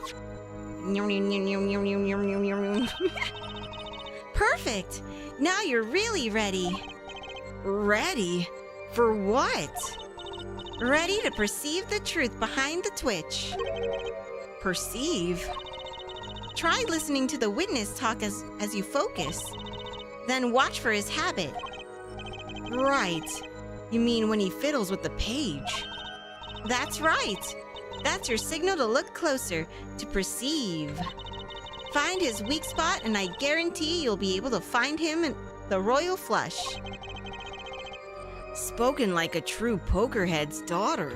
Perfect! Now you're really ready. Ready? For what? Ready to perceive the truth behind the twitch. Perceive? Try listening to the witness talk as you focus. Then watch for his habit. Right. You mean when he fiddles with the page? That's right. That's your signal to look closer, to perceive. Find his weak spot and I guarantee you'll be able to find him in the royal flush. Spoken like a true pokerhead's daughter.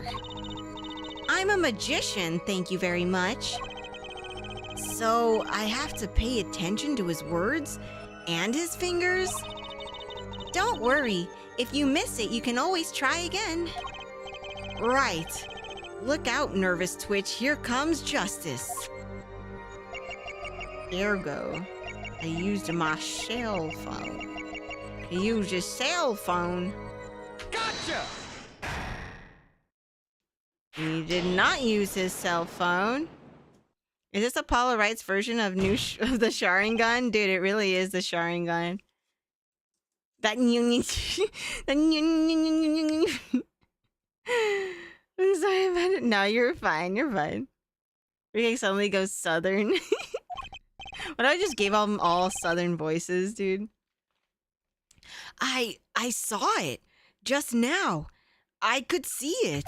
I'm a magician, thank you very much. So I have to pay attention to his words and his fingers? Don't worry, if you miss it, you can always try again. Right. Look out, nervous twitch, here comes justice. Ergo, I used my cell phone. He used his cell phone. Gotcha! He did not use his cell phone. Is this Apollo Wright's version of of the Sharingan? Dude, it really is the Sharingan. That I'm sorry about it. No, you're fine. You're fine. Fruitcake suddenly goes southern. What if I just gave them all southern voices, dude? I saw it just now. I could see it.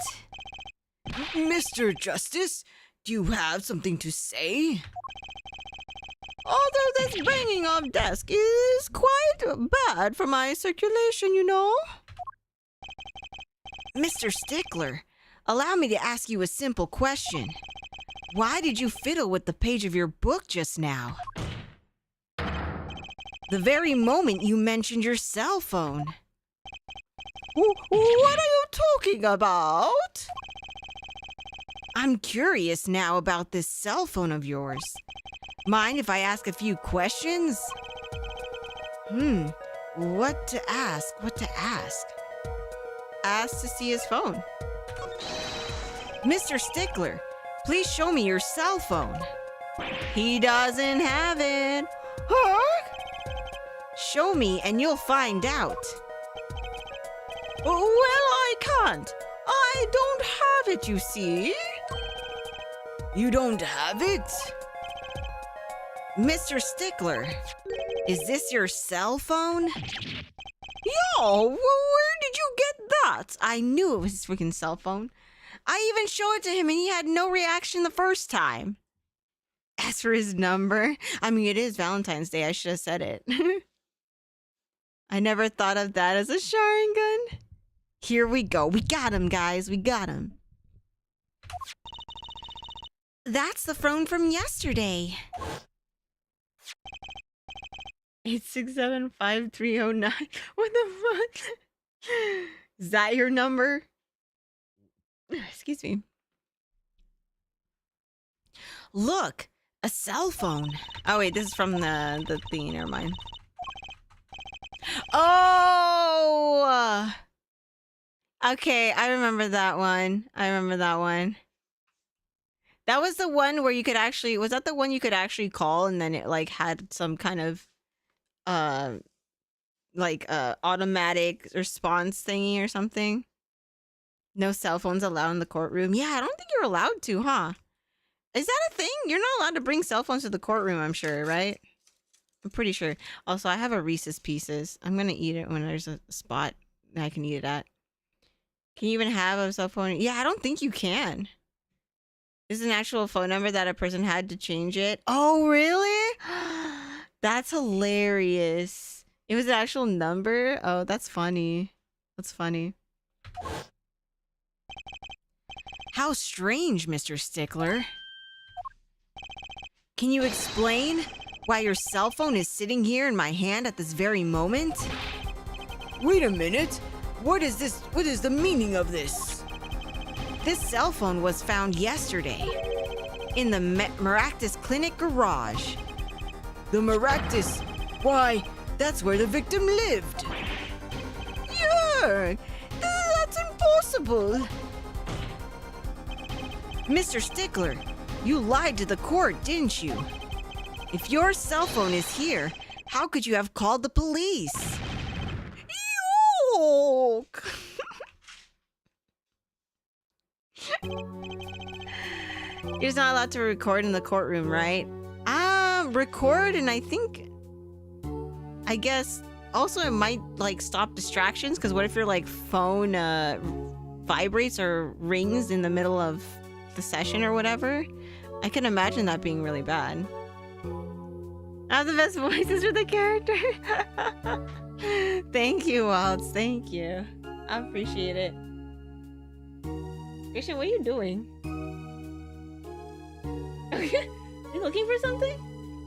Mr. Justice, do you have something to say? Although this banging of desk is quite bad for my circulation, you know. Mr. Stickler, allow me to ask you a simple question. Why did you fiddle with the page of your book just now? The very moment you mentioned your cell phone. What are you talking about? I'm curious now about this cell phone of yours. Mind if I ask a few questions? What to ask? Ask to see his phone. Mr. Stickler, please show me your cell phone. He doesn't have it. Huh? Show me and you'll find out. Well, I can't. I don't have it, you see. You don't have it? Mr. Stickler, is this your cell phone? Yo, where did you get that? I knew it was his freaking cell phone. I even showed it to him and he had no reaction the first time. As for his number, I mean, it is Valentine's Day. I should have said it. I never thought of that as a Sharingan. Here we go. We got him, guys. We got him. That's the phone from yesterday. 867-5309. What the fuck? Is that your number? Excuse me. Look, a cell phone. Oh wait, this is from the thing. Never mind. Oh. Okay, I remember that one. That was the one where you could actually, was that the one you could actually call and then it like had some kind of automatic response thingy or something? No cell phones allowed in the courtroom. Yeah, I don't think you're allowed to, huh? Is that a thing? You're not allowed to bring cell phones to the courtroom, I'm sure, right? I'm pretty sure. Also, I have a Reese's Pieces. I'm gonna eat it when there's a spot that I can eat it at. Can you even have a cell phone? Yeah, I don't think you can. This is an actual phone number that a person had to change it. Oh, really? That's hilarious. It was an actual number? Oh, that's funny. That's funny. How strange, Mr. Stickler. Can you explain why your cell phone is sitting here in my hand at this very moment? Wait a minute. What is this? What is the meaning of this? This cell phone was found yesterday in the Maractus Clinic garage. The Maractus. Why, that's where the victim lived. Yerk! That's impossible! Mr. Stickler, you lied to the court, didn't you? If your cell phone is here, how could you have called the police? Yuck! You're just not allowed to record in the courtroom, right? Record, and I guess also it might like stop distractions, because what if your like phone vibrates or rings in the middle of the session or whatever? I can imagine that being really bad. I have the best voices for the character. Thank you, Waltz. Thank you. I appreciate it. Christian, what are you doing? Are you looking for something?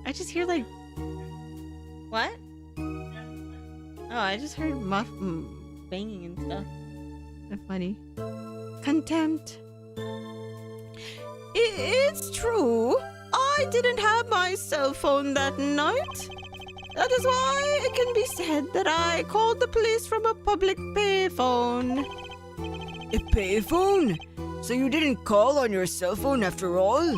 I just hear like... What? Oh, I just heard banging and stuff. That's funny. Contempt. It's true. I didn't have my cell phone that night. That is why it can be said that I called the police from a public payphone. A payphone? So you didn't call on your cell phone after all?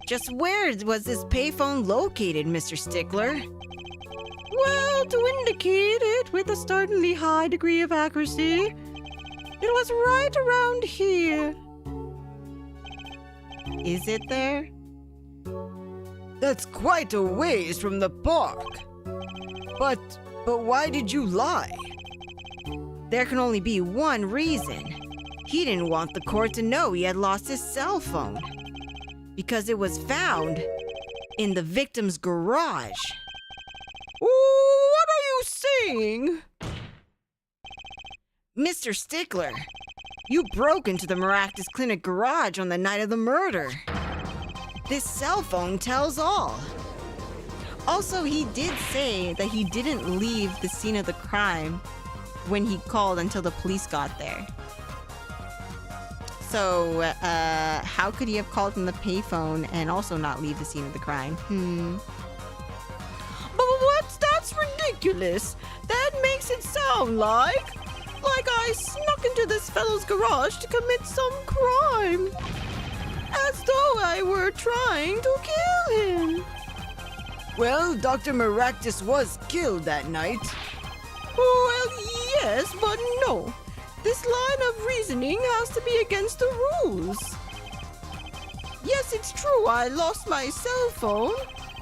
Just where was this payphone located, Mr. Stickler? Well, to indicate it with a startlingly high degree of accuracy, it was right around here. Is it there? That's quite a ways from the park. But why did you lie? There can only be one reason. He didn't want the court to know he had lost his cell phone. Because it was found in the victim's garage. What are you saying? Mr. Stickler, you broke into the Maractus Clinic garage on the night of the murder. This cell phone tells all. Also, he did say that he didn't leave the scene of the crime when he called until the police got there. So, how could he have called from the payphone and also not leave the scene of the crime? But what? That's ridiculous. That makes it sound like I snuck into this fellow's garage to commit some crime. As though I were trying to kill him. Well, Dr. Maractus was killed that night. Well, yes, but no. This line of reasoning has to be against the rules. Yes, it's true I lost my cell phone,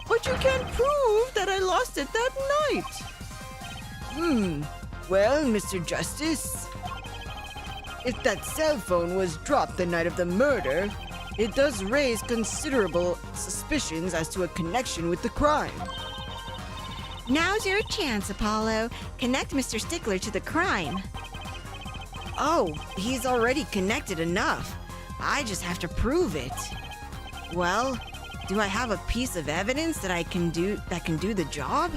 but you can't prove that I lost it that night. Well, Mr. Justice, if that cell phone was dropped the night of the murder, it does raise considerable suspicions as to a connection with the crime. Now's your chance, Apollo. Connect Mr. Stickler to the crime. Oh, he's already connected enough. I just have to prove it. Well, do I have a piece of evidence that can do the job?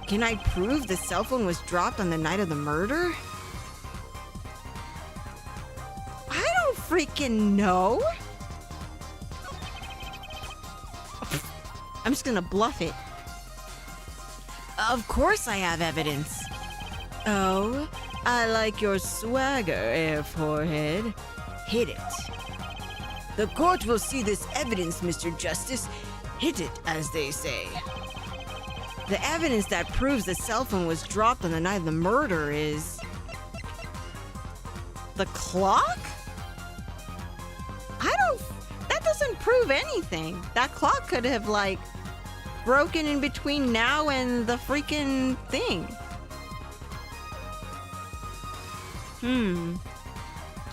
Can I prove the cell phone was dropped on the night of the murder? I don't freaking know. I'm just gonna bluff it. Of course I have evidence. Oh, I like your swagger, Air Forehead. Hit it. The court will see this evidence, Mr. Justice. Hit it, as they say. The evidence that proves the cell phone was dropped on the night of the murder is... the clock? That doesn't prove anything. That clock could have, like, broken in between now and the freaking thing.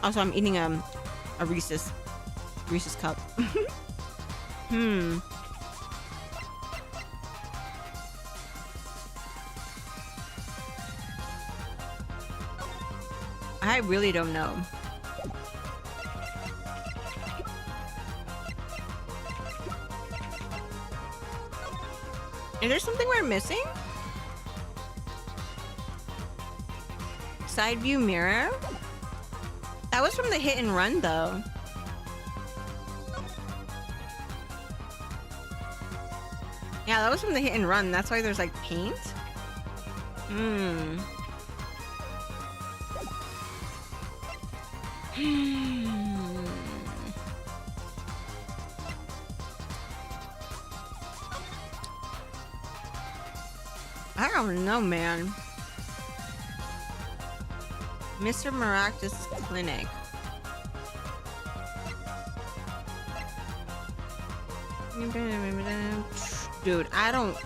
Also, I'm eating a Reese's cup. I really don't know. Is there something we're missing? Side view mirror? That was from the hit and run though. Yeah, that was from the hit and run. That's why there's like paint. I don't know, man. Mr. Maractus Clinic. Dude, I don't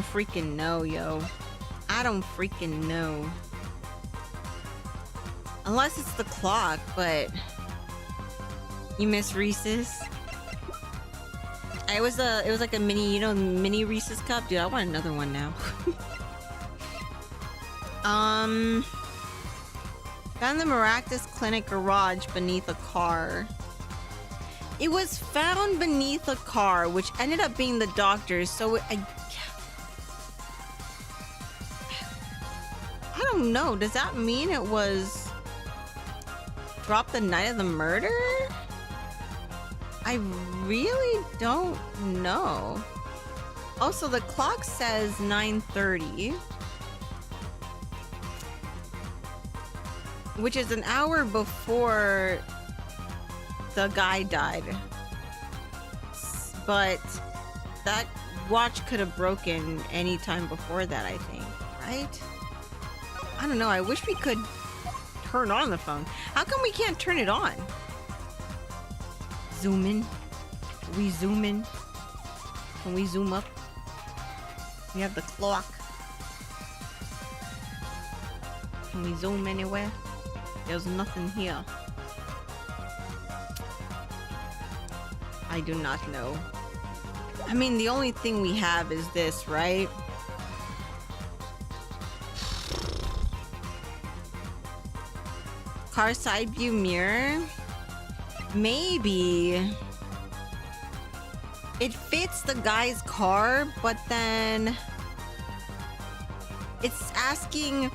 freaking know, yo. I don't freaking know. Unless it's the clock, but you miss Reese's. It was like a mini, you know, mini Reese's cup. Dude, I want another one now. Found the Maractus Clinic garage beneath a car. It was found beneath a car, which ended up being the doctor's, so I don't know. Does that mean it was dropped the night of the murder? I really don't know. Also, the clock says 9:30. Which is an hour before the guy died. But that watch could have broken any time before that, I think, right? I don't know. I wish we could turn on the phone. How come we can't turn it on? Zoom in. We zoom in. Can we zoom up? We have the clock. Can we zoom anywhere? There's nothing here. I do not know. I mean, the only thing we have is this, right? Car side view mirror? Maybe. It fits the guy's car, but then it's asking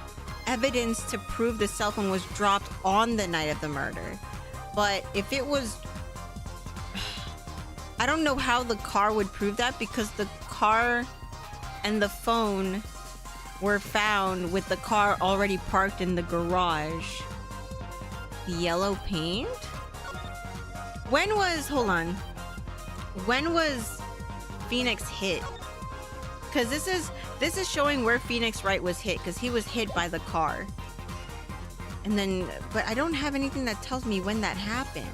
evidence to prove the cell phone was dropped on the night of the murder. But if it was, I don't know how the car would prove that, because the car and the phone were found with the car already parked in the garage. The yellow paint? Hold on. When was Phoenix hit? Because this is showing where Phoenix Wright was hit, because he was hit by the car. And then, but I don't have anything that tells me when that happened.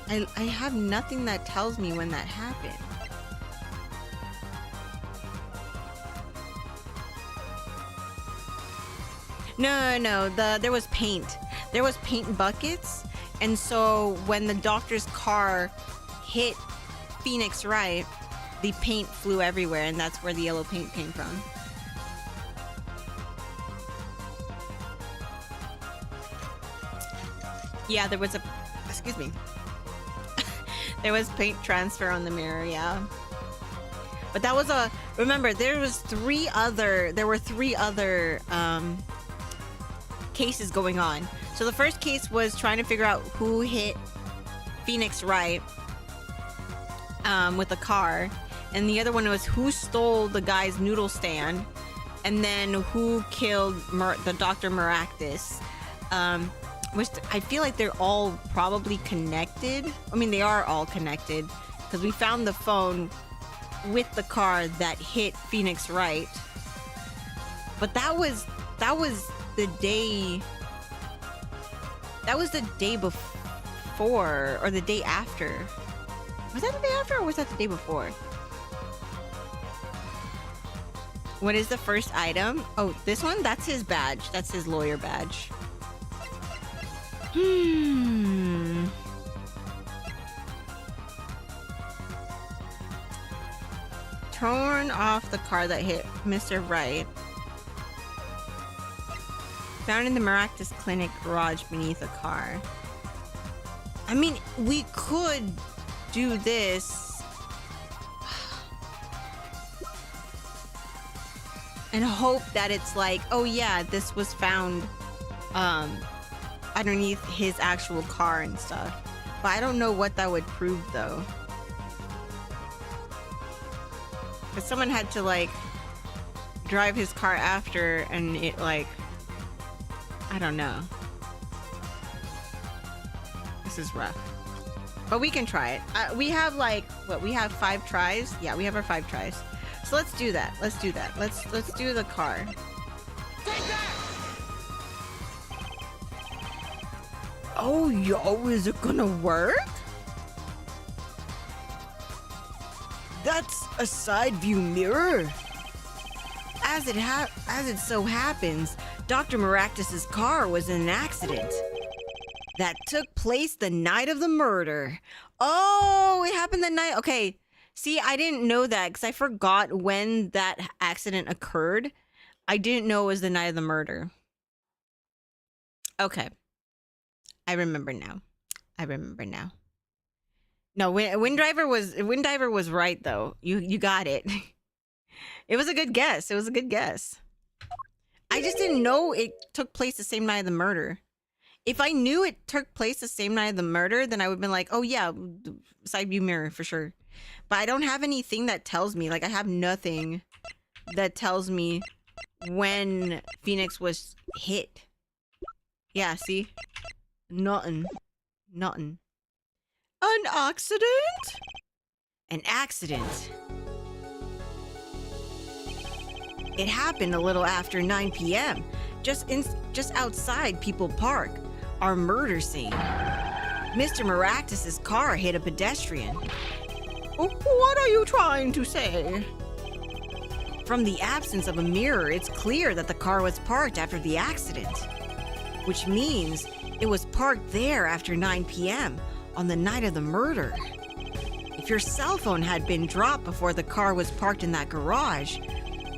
I have nothing that tells me when that happened. No, there was paint. There was paint buckets, and so when the doctor's car hit Phoenix Wright, the paint flew everywhere, and that's where the yellow paint came from. Yeah, there was excuse me. There was paint transfer on the mirror, yeah. But that was remember, there were three other cases going on. So the first case was trying to figure out who hit Phoenix Wright with a car, and the other one was who stole the guy's noodle stand, and then who killed the Dr. Maractus. Which I feel like they're all probably connected. I mean, they are all connected, because we found the phone with the car that hit Phoenix Wright. But that was the day. That was the day before, or the day after. Was that the day after, or was that the day before? What is the first item? Oh, this one? That's his badge. That's his lawyer badge. Turn off the car that hit Mr. Wright. Found in the Maractus Clinic garage beneath a car. I mean, we could do this and hope that it's like, oh yeah, this was found underneath his actual car and stuff. But I don't know what that would prove though. Because someone had to like drive his car after and it like, I don't know. This is rough. But we can try it. We have like, what, we have 5 tries? Yeah, we have our 5 tries. So let's do that. Let's do that. Let's do the car. Oh, yo, is it gonna work? That's a side view mirror. As it so happens, Dr. Maractus's car was in an accident that took place the night of the murder. Oh, it happened the night. Okay. See, I didn't know that because I forgot when that accident occurred. I didn't know it was the night of the murder. Okay. I remember now. No, Windiver was right though. You got it. It was a good guess. I just didn't know it took place the same night of the murder. If I knew it took place the same night of the murder, then I would have been like, oh yeah, side view mirror for sure. But I don't have anything that tells me, like I have nothing that tells me when Phoenix was hit. Yeah, see? Nothing. An accident? An accident. It happened a little after 9 p.m. just outside People Park, our murder scene. Mr. Maractus's car hit a pedestrian. What are you trying to say? From the absence of a mirror, it's clear that the car was parked after the accident, which means it was parked there after 9 p.m. on the night of the murder. If your cell phone had been dropped before the car was parked in that garage,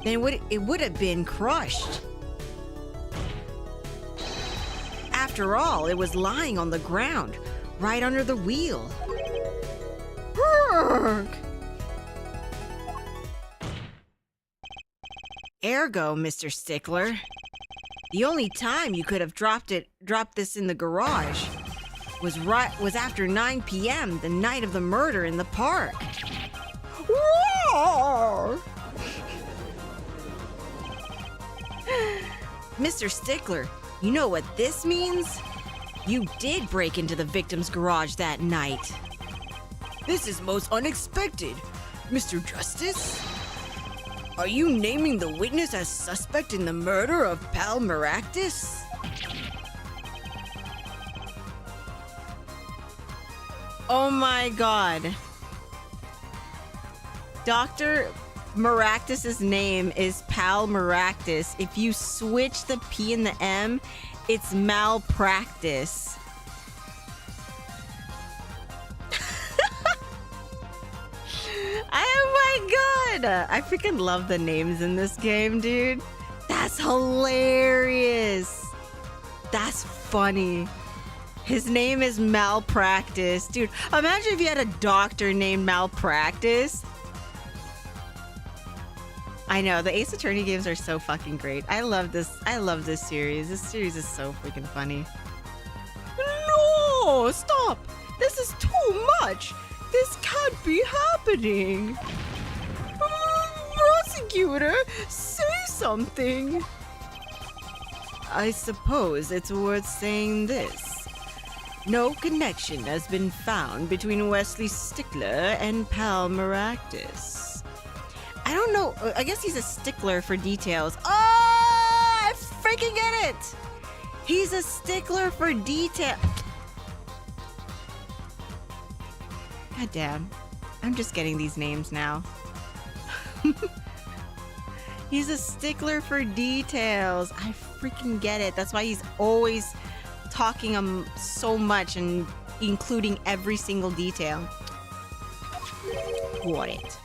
then it would have been crushed. After all, it was lying on the ground, right under the wheel. Ergo, Mr. Stickler, the only time you could have dropped this in the garage was after 9 p.m. the night of the murder in the park. Mr. Stickler, you know what this means? You did break into the victim's garage that night. This is most unexpected. Mr. Justice? Are you naming the witness as suspect in the murder of Pal Maractus? Oh my god. Dr. Maractus's name is Pal Maractus. If you switch the P and the M, it's malpractice. Oh my god! I freaking love the names in this game, dude. That's hilarious. That's funny. His name is Malpractice. Dude, imagine if you had a doctor named Malpractice. I know, the Ace Attorney games are so fucking great. I love this series. This series is so freaking funny. No! Stop! This is too much! This can't be happening! Prosecutor, say something! I suppose it's worth saying this. No connection has been found between Wesley Stickler and Pal Maractus. I don't know. I guess he's a stickler for details. Oh, I freaking get it! He's a stickler for detail. God damn. I'm just getting these names now. He's a stickler for details. I freaking get it. That's why he's always talking so much and including every single detail. Got it.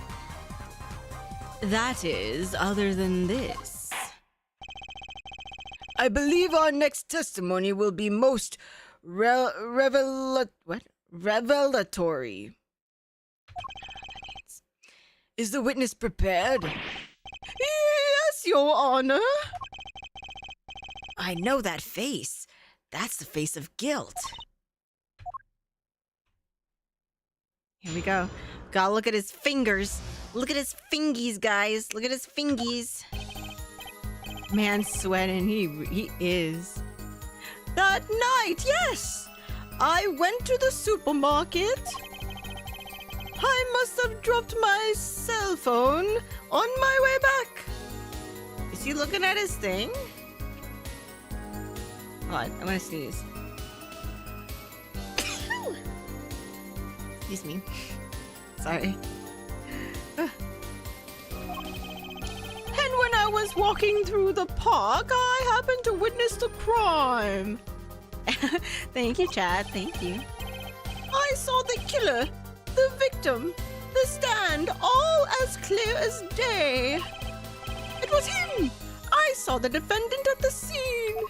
That is, other than this. I believe our next testimony will be most revelatory. Is the witness prepared? Yes, Your Honor. I know that face. That's the face of guilt. Here we go. Gotta look at his fingers. Look at his fingies, guys. Look at his fingies. Man's sweating. He is. That night, yes! I went to the supermarket. I must have dropped my cell phone on my way back. Is he looking at his thing? Hold on, I'm gonna sneeze. Excuse me. Sorry. And when I was walking through the park, I happened to witness the crime. Thank you, Chad. Thank you. I saw the killer, the victim, the stand, all as clear as day. It was him. I saw the defendant at the scene.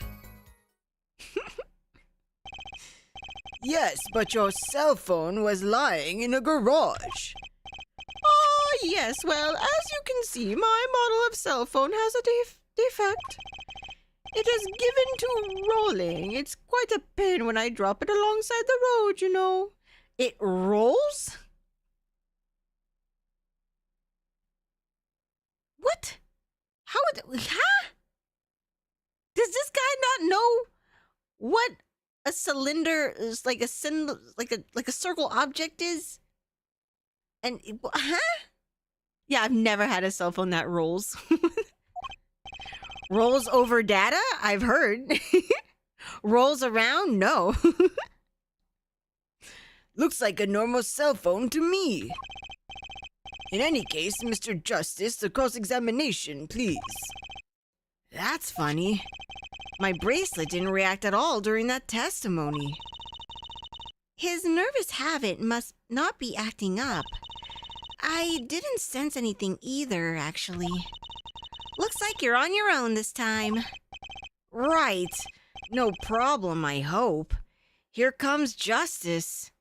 Yes, but your cell phone was lying in a garage. Oh, yes. Well, as you can see, my model of cell phone has a defect. It is given to rolling. It's quite a pain when I drop it alongside the road, you know. It rolls? What? How would... Huh? Does this guy not know what a cylinder is, like a circle object is? And huh? Yeah, I've never had a cell phone that rolls. Rolls over data? I've heard. Rolls around? No. Looks like a normal cell phone to me. In any case, Mr. Justice, the cross-examination, please. That's funny. My bracelet didn't react at all during that testimony. His nervous habit must not be acting up. I didn't sense anything either, actually. Looks like you're on your own this time. Right. No problem, I hope. Here comes justice.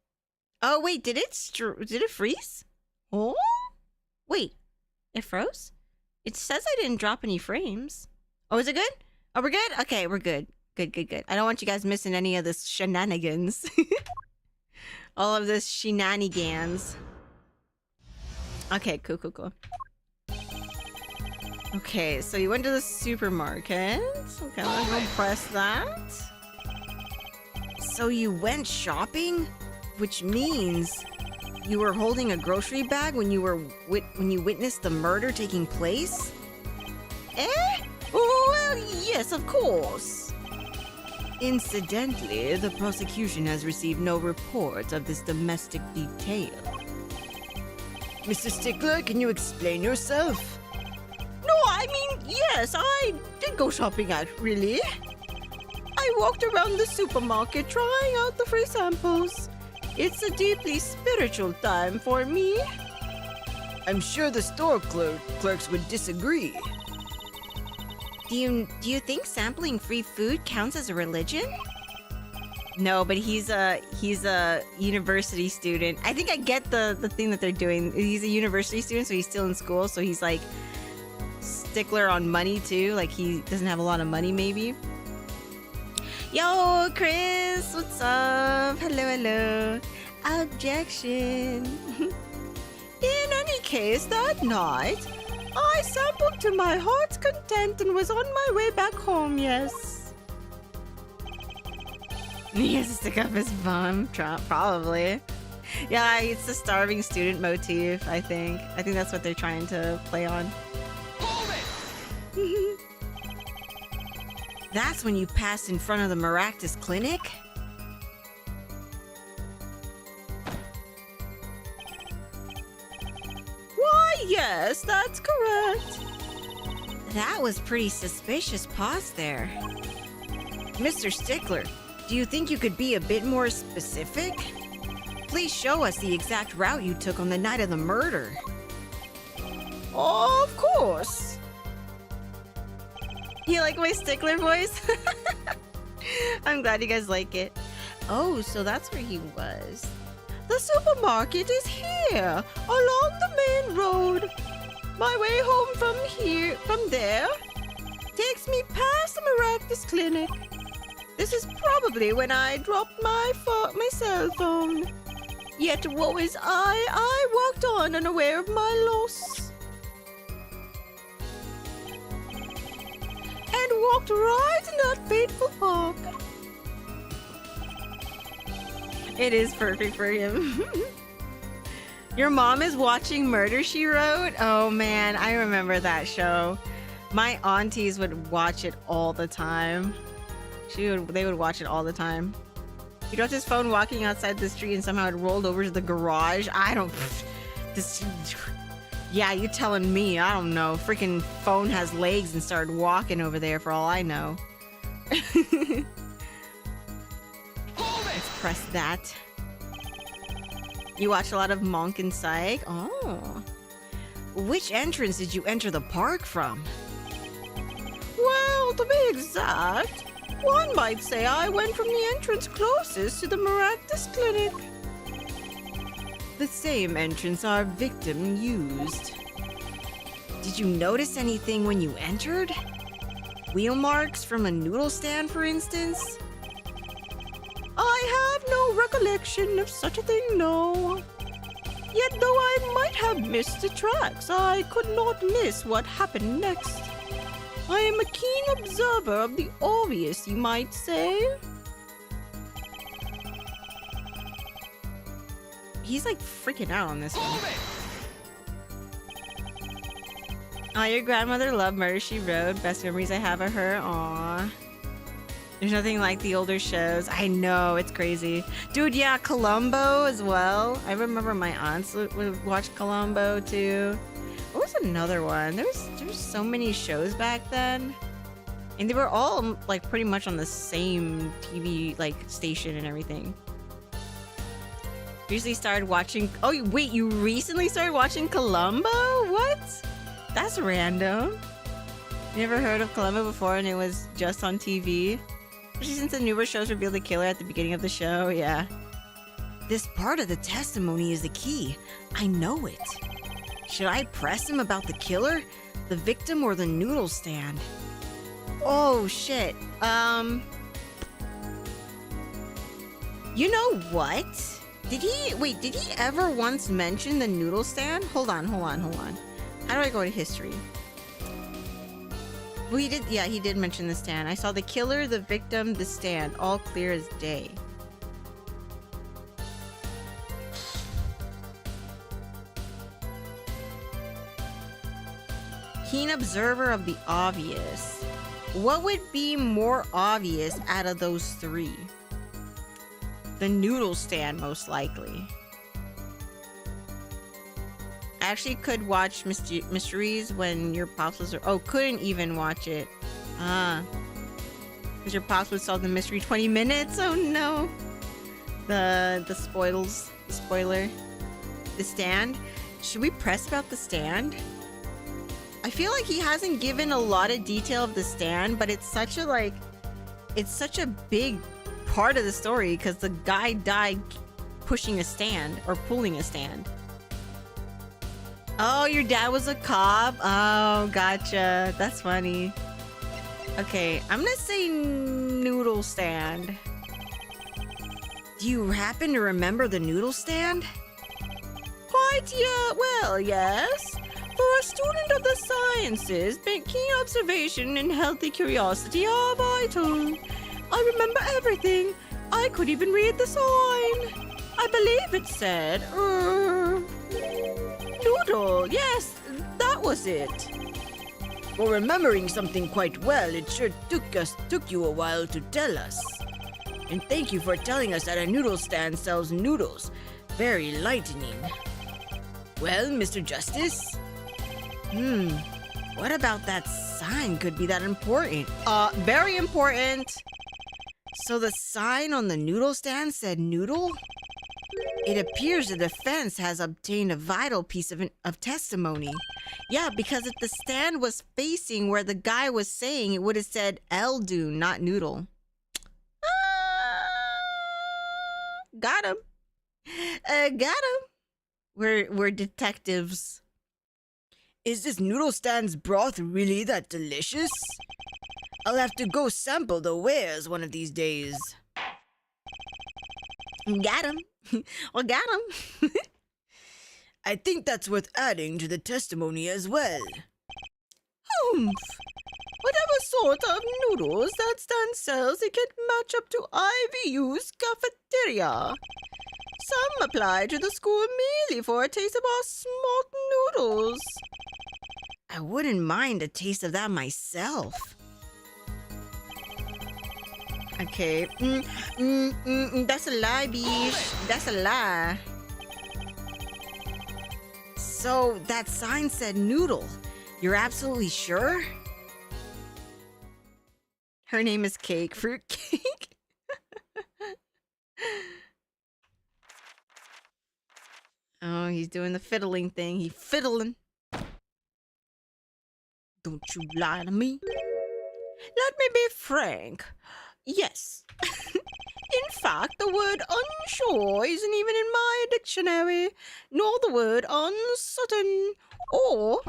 Oh, wait, did it freeze? Oh? Wait, it froze? It says I didn't drop any frames. Oh, is it good? Oh, we're good? Okay, we're good. Good. I don't want you guys missing any of this shenanigans. All of this shenanigans. Okay, cool. Okay, so you went to the supermarket. Okay, let's go press that. So you went shopping? Which means you were holding a grocery bag when you witnessed the murder taking place? Oh, well, yes, of course. Incidentally, the prosecution has received no report of this domestic detail. Mr. Stickler, can you explain yourself? No, I mean, yes, I did go shopping really. I walked around the supermarket trying out the free samples. It's a deeply spiritual time for me. I'm sure the store clerks would disagree. Do you think sampling free food counts as a religion? No, but he's a university student. I think I get the thing that they're doing. He's a university student, so he's still in school, so he's like stickler on money too. Like he doesn't have a lot of money maybe. Yo, Chris, what's up? Hello. Objection. In any case, that night, I sampled to my heart's content and was on my way back home, yes. He has to stick up his bum, probably. Yeah, it's the starving student motif, I think. I think that's what they're trying to play on. That's when you passed in front of the Maractus clinic? Why, yes, that's correct. That was pretty suspicious pause there. Mr. Stickler, do you think you could be a bit more specific? Please show us the exact route you took on the night of the murder. Of course. You like my stickler voice? I'm glad you guys like it. Oh, so that's where he was. The supermarket is here, along the main road. My way home from there, takes me past the Maractus Clinic. This is probably when I dropped my cell phone. Yet woe is I walked on unaware of my loss. And walked right in that fateful park. It is perfect for him. Your mom is watching Murder, She Wrote? Oh man, I remember that show. My aunties would watch it all the time. They would watch it all the time. He dropped his phone walking outside the street and somehow it rolled over to the garage. I don't... Yeah, you telling me. I don't know. Freaking phone has legs and started walking over there for all I know. Let's press that. You watch a lot of Monk and Psych? Oh. Which entrance did you enter the park from? Well, to be exact, one might say I went from the entrance closest to the Maractus Clinic. The same entrance our victim used. Did you notice anything when you entered? Wheel marks from a noodle stand, for instance? I have no recollection of such a thing, no. Yet though I might have missed the tracks, I could not miss what happened next. I am a keen observer of the obvious, you might say. He's like freaking out on this one. Oh, your grandmother loved Murder, She Wrote. Best memories I have of her. Aww. There's nothing like the older shows. I know, it's crazy. Dude, yeah, Columbo as well. I remember my aunts would watch Columbo too. What was another one? There was so many shows back then. And they were all like pretty much on the same TV like station and everything. Recently started watching... Oh, wait, you recently started watching Columbo? What? That's random. You never heard of Columbo before and it was just on TV? Especially since the newer shows reveal the killer at the beginning of the show, yeah. This part of the testimony is the key. I know it. Should I press him about the killer, the victim, or the noodle stand? Oh, shit. You know what? Did he ever once mention the noodle stand? Hold on. How do I go to history? Well, he did mention the stand. I saw the killer, the victim, the stand, all clear as day. Keen observer of the obvious. What would be more obvious out of those three? The noodle stand, most likely. I actually could watch mysteries when your pops was... Oh, couldn't even watch it. Because your pops would solve the mystery 20 minutes? Oh no. The spoiler. The stand. Should we press about the stand? I feel like he hasn't given a lot of detail of the stand, but it's such a big part of the story because the guy died pushing a stand or pulling a stand. Oh, your dad was a cop? Oh, gotcha. That's funny. Okay, I'm gonna say noodle stand. Do you happen to remember the noodle stand? Quite, yeah, well, yes. For a student of the sciences, keen observation and healthy curiosity are vital. I remember everything. I could even read the sign. I believe it said, noodle. Yes, that was it. For remembering something quite well, it sure took you a while to tell us. And thank you for telling us that a noodle stand sells noodles. Very lightening. Well, Mr. Justice? What about that sign could be that important? Very important. So the sign on the noodle stand said noodle? It appears the defense has obtained a vital piece of testimony. Yeah, because if the stand was facing where the guy was saying, it would have said Eldu, not noodle. Got him. Got him. We're detectives. Is this noodle stand's broth really that delicious? I'll have to go sample the wares one of these days. Got him. Well, got him. I think that's worth adding to the testimony as well. Humph. Whatever sort of noodles that stand sells, it can match up to IVU's cafeteria. Some apply to the school merely for a taste of our smart noodles. I wouldn't mind a taste of that myself. Okay. That's a lie, bish. That's a lie. So that sign said noodle. You're absolutely sure? Her name is Cake. Fruitcake. Oh, he's doing the fiddling thing. He fiddling. Don't you lie to me. Let me be frank. Yes. In fact, the word unsure isn't even in my dictionary, nor the word uncertain, or...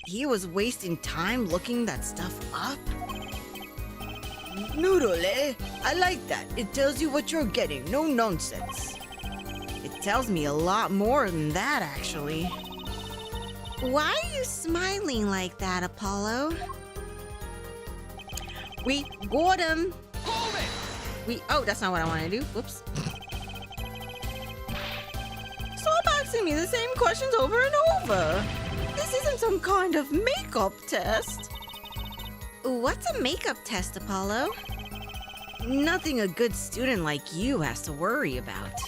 He was wasting time looking that stuff up? Noodle, eh? I like that. It tells you what you're getting. No nonsense. It tells me a lot more than that, actually. Why are you smiling like that, Apollo? We got him. Oh, that's not what I want to do. Whoops. Stop asking me the same questions over and over. This isn't some kind of makeup test. What's a makeup test, Apollo? Nothing a good student like you has to worry about.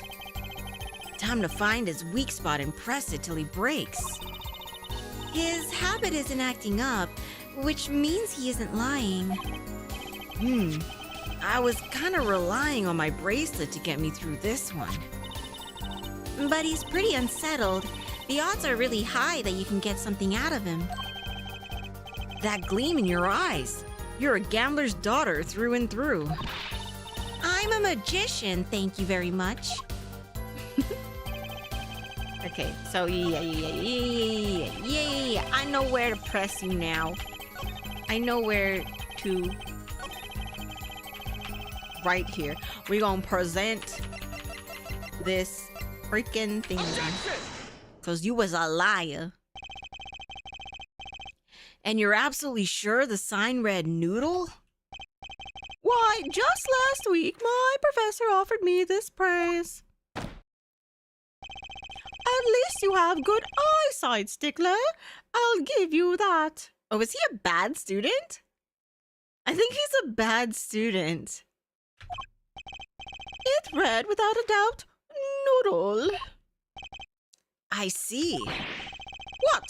Time to find his weak spot and press it till he breaks. His habit isn't acting up, which means he isn't lying. I was kind of relying on my bracelet to get me through this one. But he's pretty unsettled. The odds are really high that you can get something out of him. That gleam in your eyes. You're a gambler's daughter through and through. I'm a magician, thank you very much. Okay, so yeah. I know where to press you now. I know where to... Right here. We're gonna present this freaking thing. Because you was a liar. And you're absolutely sure the sign read noodle? Why, just last week, my professor offered me this praise. At least you have good eyesight, Stickler. I'll give you that. Oh, is he a bad student? I think he's a bad student. It read, without a doubt, noodle. I see. What?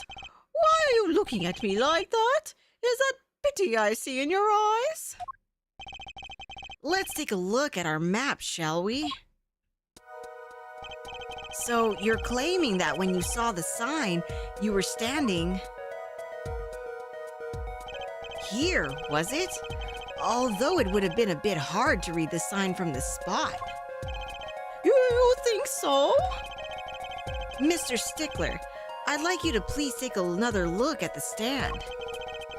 Why are you looking at me like that? Is that pity I see in your eyes? Let's take a look at our map, shall we? So, you're claiming that when you saw the sign, you were standing... here, was it? Although it would have been a bit hard to read the sign from this spot. You think so? Mr. Stickler, I'd like you to please take another look at the stand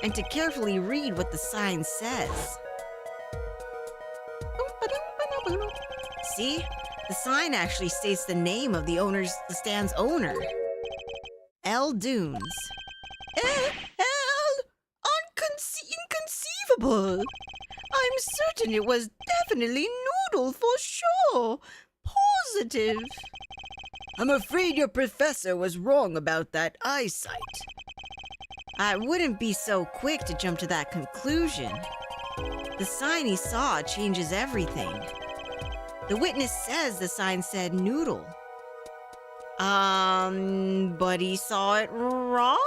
and to carefully read what the sign says. See? The sign actually states the name of the stand's owner. L. Dunes. Inconceivable! I'm certain it was definitely noodle for sure. Positive. I'm afraid your professor was wrong about that eyesight. I wouldn't be so quick to jump to that conclusion. The sign he saw changes everything. The witness says the sign said noodle. But he saw it wrong?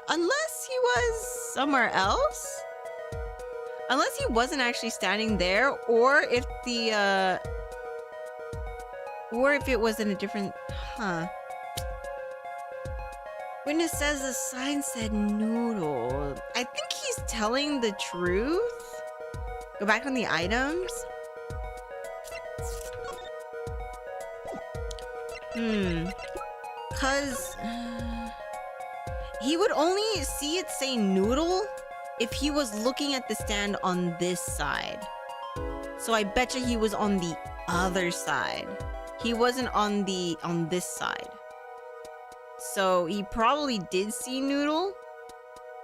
Unless he was somewhere else? Unless he wasn't actually standing there, or if the, or if it was in a different, Witness says the sign said noodle. I think he's telling the truth. Go back on the items. Cause he would only see it say noodle if he was looking at the stand on this side. So I bet you he was on the other side. He wasn't on this side. So he probably did see noodle,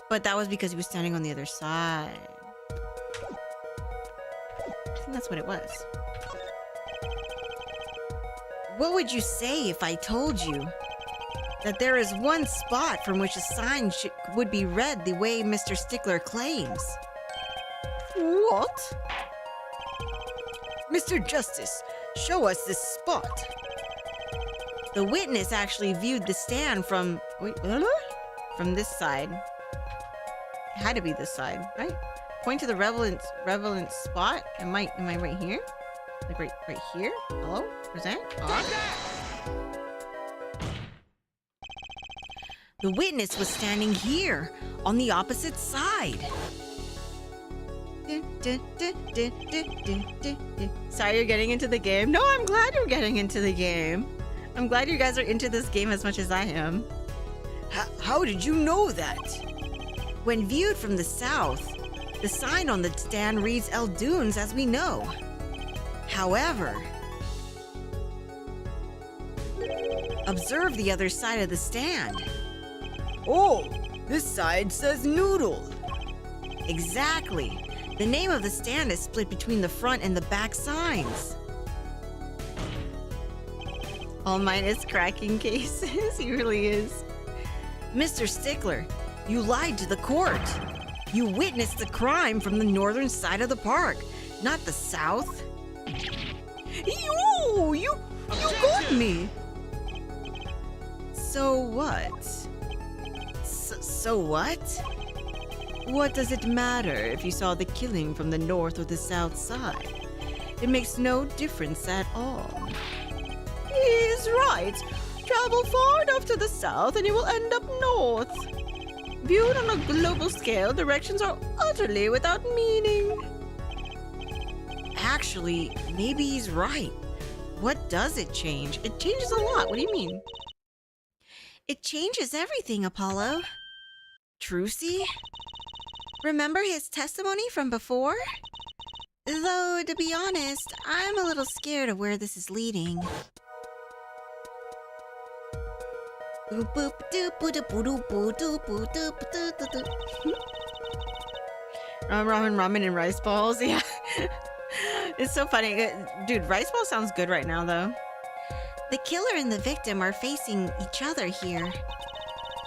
but that was because he was standing on the other side. I think that's what it was. What would you say if I told you that there is one spot from which a sign would be read the way Mr. Stickler claims? What? Mr. Justice, show us this spot. The witness actually viewed the stand from this side. It had to be this side, right? Point to the relevant spot. Am I right here? Like right here? Hello? Present? The witness was standing here on the opposite side. Sorry you're getting into the game. No, I'm glad you're getting into the game. I'm glad you guys are into this game as much as I am. How did you know that? When viewed from the south, the sign on the stand reads El Dunes as we know. However, observe the other side of the stand. Oh, this side says noodle. Exactly. The name of the stand is split between the front and the back signs. All mine is cracking cases. He really is. Mr. Stickler, you lied to the court. You witnessed the crime from the northern side of the park, not the south. You got me. So what? So what? What does it matter if you saw the killing from the north or the south side? It makes no difference at all. He's right. Travel far enough to the south and you will end up north. Viewed on a global scale, directions are utterly without meaning. Actually, maybe he's right. What does it change? It changes a lot. What do you mean? It changes everything, Apollo. Trucy? Remember his testimony from before? Though, to be honest, I'm a little scared of where this is leading. Ramen and rice balls, yeah. It's so funny. Dude, rice ball sounds good right now, though. The killer and the victim are facing each other here.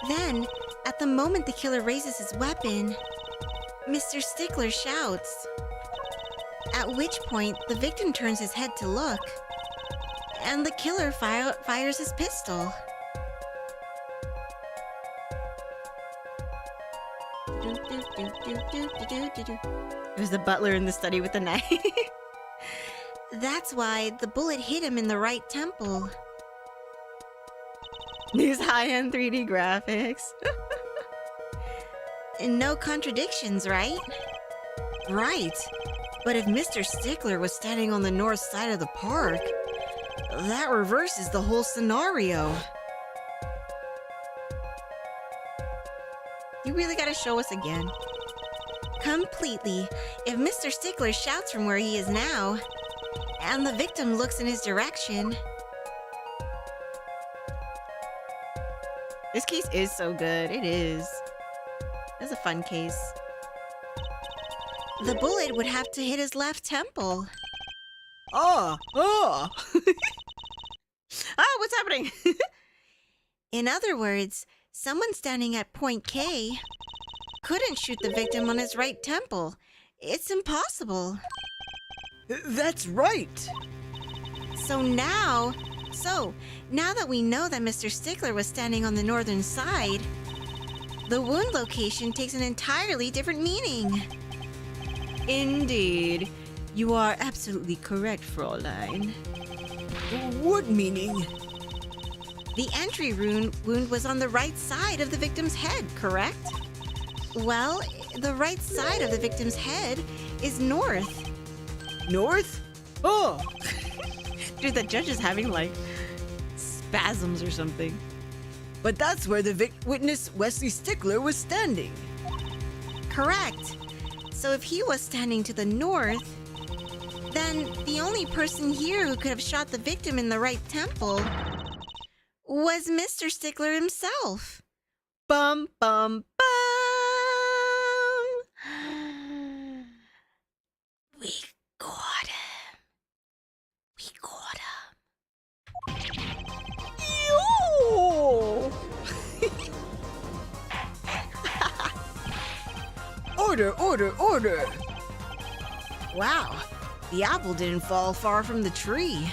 Then, at the moment the killer raises his weapon, Mr. Stickler shouts. At which point, the victim turns his head to look, and the killer fires his pistol. There's the butler in the study with the knife. That's why the bullet hit him in the right temple. These high-end 3D graphics. And no contradictions, right? Right. But if Mr. Stickler was standing on the north side of the park, that reverses the whole scenario. You really gotta show us again. Completely. If Mr. Stickler shouts from where he is now, and the victim looks in his direction... This case is so good. It is. It's a fun case. The bullet would have to hit his left temple. Ah, what's happening? In other words, someone standing at point K couldn't shoot the victim on his right temple. It's impossible. That's right. So now that we know that Mr. Stickler was standing on the northern side, the wound location takes an entirely different meaning. Indeed. You are absolutely correct, Fräulein. What meaning? The entry wound was on the right side of the victim's head, correct? Well, the right side of the victim's head is north. North? Oh, Dude, the judge is having like spasms or something. but that's where the witness Wesley Stickler was standing. Correct. So if he was standing to the north, then the only person here who could have shot the victim in the right temple was Mr. Stickler himself. Bum, bum, bum. We got him. We got him. Yo! Order, order, order! Wow, the apple didn't fall far from the tree.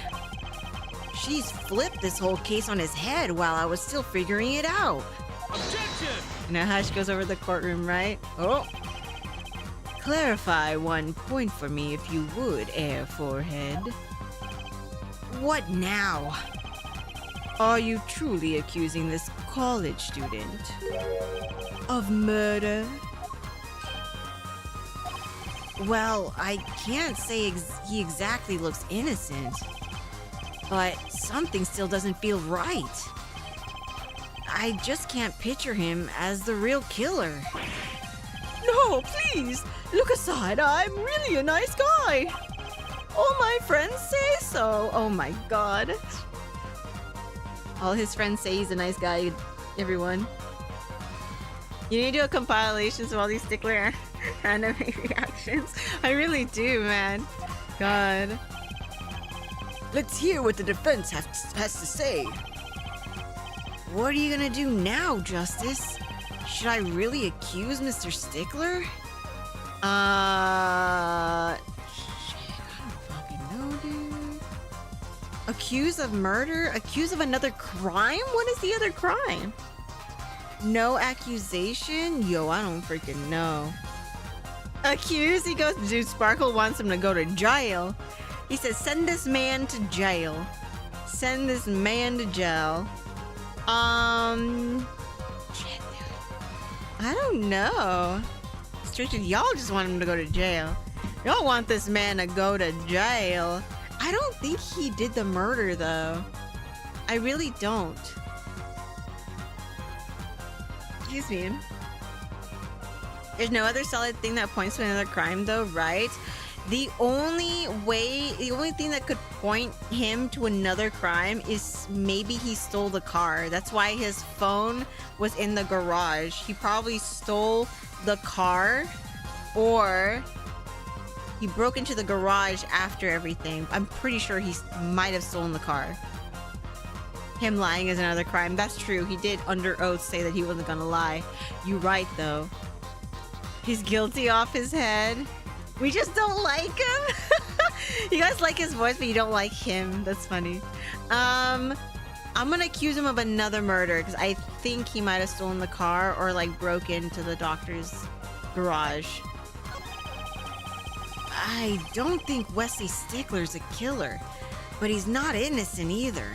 She's flipped this whole case on his head while I was still figuring it out. Objection! You know how she goes over the courtroom, right? Oh, Clarify one point for me if you would, Air Forehead. What now? Are you truly accusing this college student of murder? Well, I can't say he exactly looks innocent, but something still doesn't feel right. I just can't picture him as the real killer. No, please, look aside. I'm really a nice guy. All my friends say so. Oh my god. All his friends say he's a nice guy, everyone. You need to do a compilation of all these Stickler anime reactions. I really do, man. God. let's hear what the defense has to say. What are you gonna do now, Justice? Should I really accuse Mr. Stickler? Shit, I don't fucking know, dude. Accused of murder? Accused of another crime? What is the other crime? No accusation? Yo, I don't freaking know. Accused? He goes, dude, Sparkle wants him to go to jail. He says, send this man to jail. Send this man to jail. Shit, dude. I don't know. Strictly, y'all just want him to go to jail. Y'all want this man to go to jail. I don't think he did the murder, though. I really don't. Excuse me. There's no other solid thing that points to another crime, though, right? The only thing that could point him to another crime is maybe he stole the car. That's why his phone was in the garage. He probably stole the car, or he broke into the garage after everything. I'm pretty sure he might have stolen the car. Him lying is another crime. That's true. He did under oath say that he wasn't gonna lie. You right, though. He's guilty off his head. We just don't like him. You guys like his voice, but you don't like him. That's funny. I'm gonna accuse him of another murder because I think he might have stolen the car or like broke into the doctor's garage. I don't think Wesley Stickler's a killer, but he's not innocent either.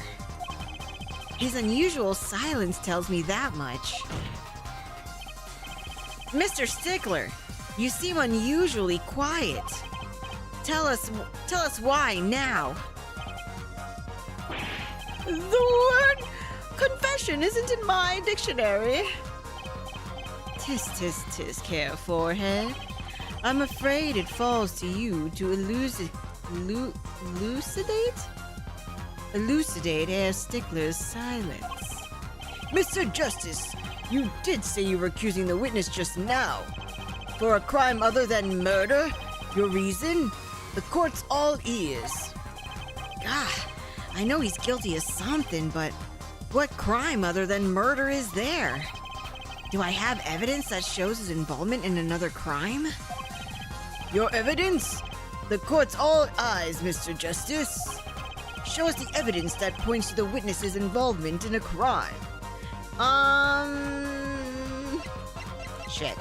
His unusual silence tells me that much. Mr. Stickler, you seem unusually quiet. Tell us why now. The word confession isn't in my dictionary. Tis, care forehead. I'm afraid it falls to you to elucidate Herr Stickler's silence. Mr. Justice, you did say you were accusing the witness just now. For a crime other than murder? Your reason? The court's all ears. Ah, I know he's guilty of something, but what crime other than murder is there? Do I have evidence that shows his involvement in another crime? Your evidence? The court's all eyes, Mr. Justice. Show us the evidence that points to the witness's involvement in a crime. Shit.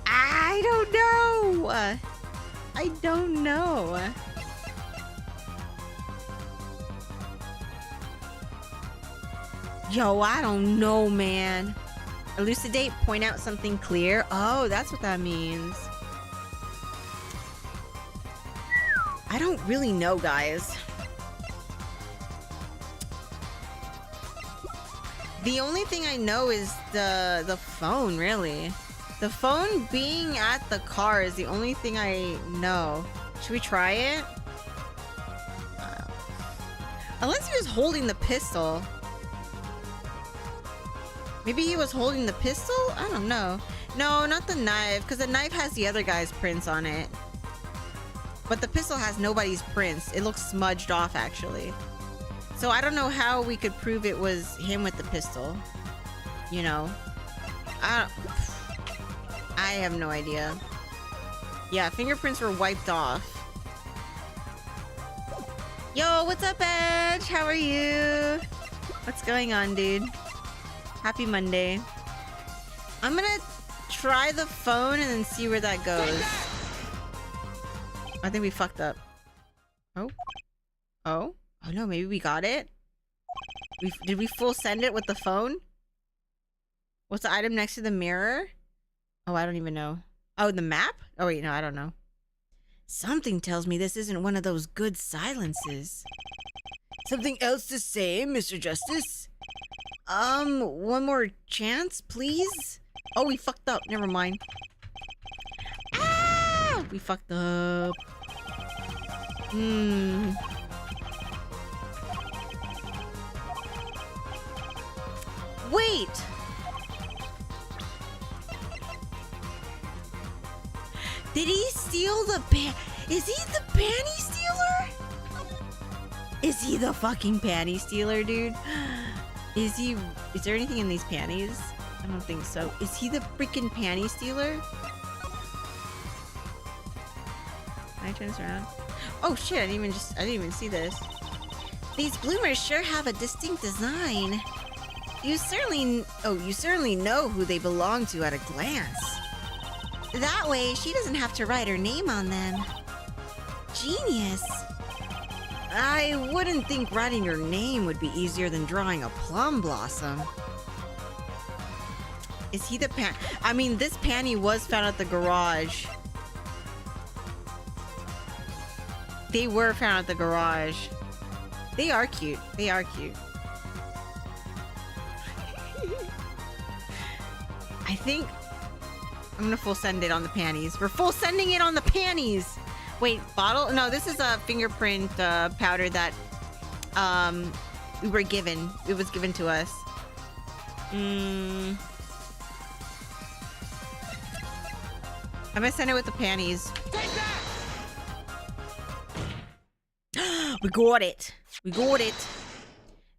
I don't know. I don't know. Yo, I don't know, man. Elucidate, point out something clear. Oh, that's what that means. I don't really know, guys. The only thing I know is the phone, really. The phone being at the car is the only thing I know. Should we try it? Unless he was holding the pistol. Maybe he was holding the pistol? I don't know. No, not the knife, because the knife has the other guy's prints on it. But the pistol has nobody's prints. It looks smudged off, actually. So I don't know how we could prove it was him with the pistol. You know? I have no idea. Yeah, fingerprints were wiped off. Yo, what's up, Edge? How are you? What's going on, dude? Happy Monday. I'm gonna try the phone and then see where that goes. I think we fucked up. Oh? Oh? Oh no, maybe we got it? Did we full send it with the phone? What's the item next to the mirror? Oh, I don't even know. Oh, the map? Oh wait, no, I don't know. Something tells me this isn't one of those good silences. Something else to say, Mr. Justice? One more chance, please? Oh, we fucked up. Never mind. Ah! We fucked up. Wait! Did he steal the Is he the panty stealer? Is he the fucking panty stealer, dude? Is there anything in these panties? I don't think so. Is he the freaking panty stealer? Can I turn this around? Oh shit, I didn't even see this. These bloomers sure have a distinct design. You certainly know who they belong to at a glance. That way, she doesn't have to write her name on them. Genius. I wouldn't think writing your name would be easier than drawing a plum blossom. Is he the I mean, this panty was found at the garage. They were found at the garage. They are cute. They are cute. I think I'm gonna full send it on the panties. We're full sending it on the panties. Wait, bottle? No, this is a fingerprint powder that we were given. It was given to us. I'm gonna send it with the panties. We got it. We got it.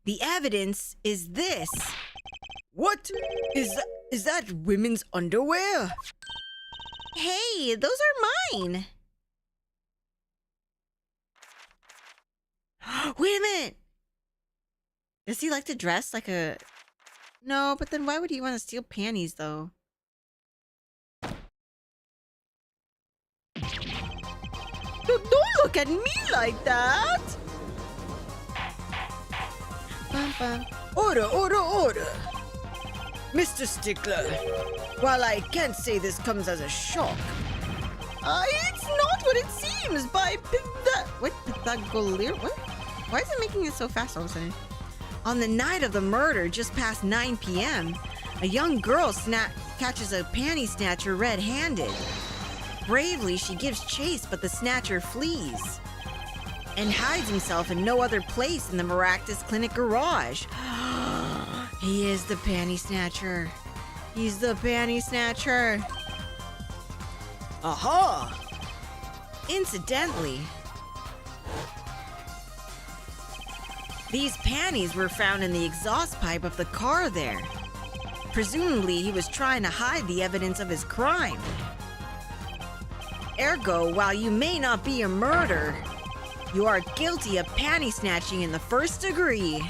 The evidence is this. What? Is that women's underwear? Hey, those are mine. Wait a minute. Does he like to dress like a... No, but then why would he want to steal panties, though? Don't look at me like that! Bum, bum. Order, order, order! Mr. Stickler, while I can't say this comes as a shock, it's not what it seems by Pythagorean. What? Why is it making it so fast all of a sudden? On the night of the murder, just past 9 p.m., a young girl catches a panty snatcher red-handed. Bravely, she gives chase, but the snatcher flees and hides himself in no other place in the Maractus Clinic garage. He is the panty snatcher. He's the panty snatcher. Aha! Incidentally, these panties were found in the exhaust pipe of the car there. Presumably, he was trying to hide the evidence of his crime. Ergo, while you may not be a murderer, you are guilty of panty snatching in the first degree.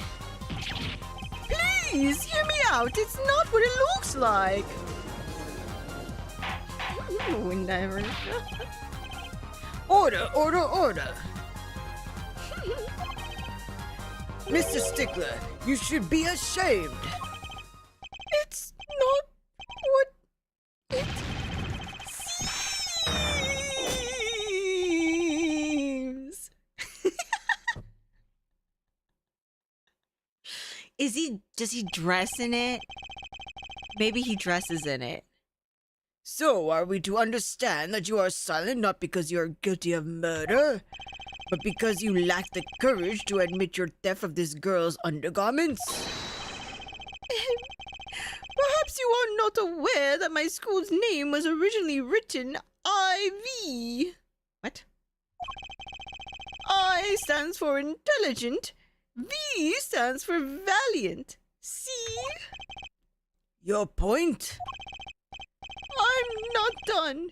Please, hear me out. It's not what it looks like. Whenever. Order, order, order. Mr. Stickler, you should be ashamed. It's not what it seems. Does he dress in it? Maybe he dresses in it. So, are we to understand that you are silent not because you are guilty of murder, but because you lack the courage to admit your theft of this girl's undergarments? Perhaps you are not aware that my school's name was originally written IV. What? I stands for intelligent. V stands for valiant. See? Your point? I'm not done.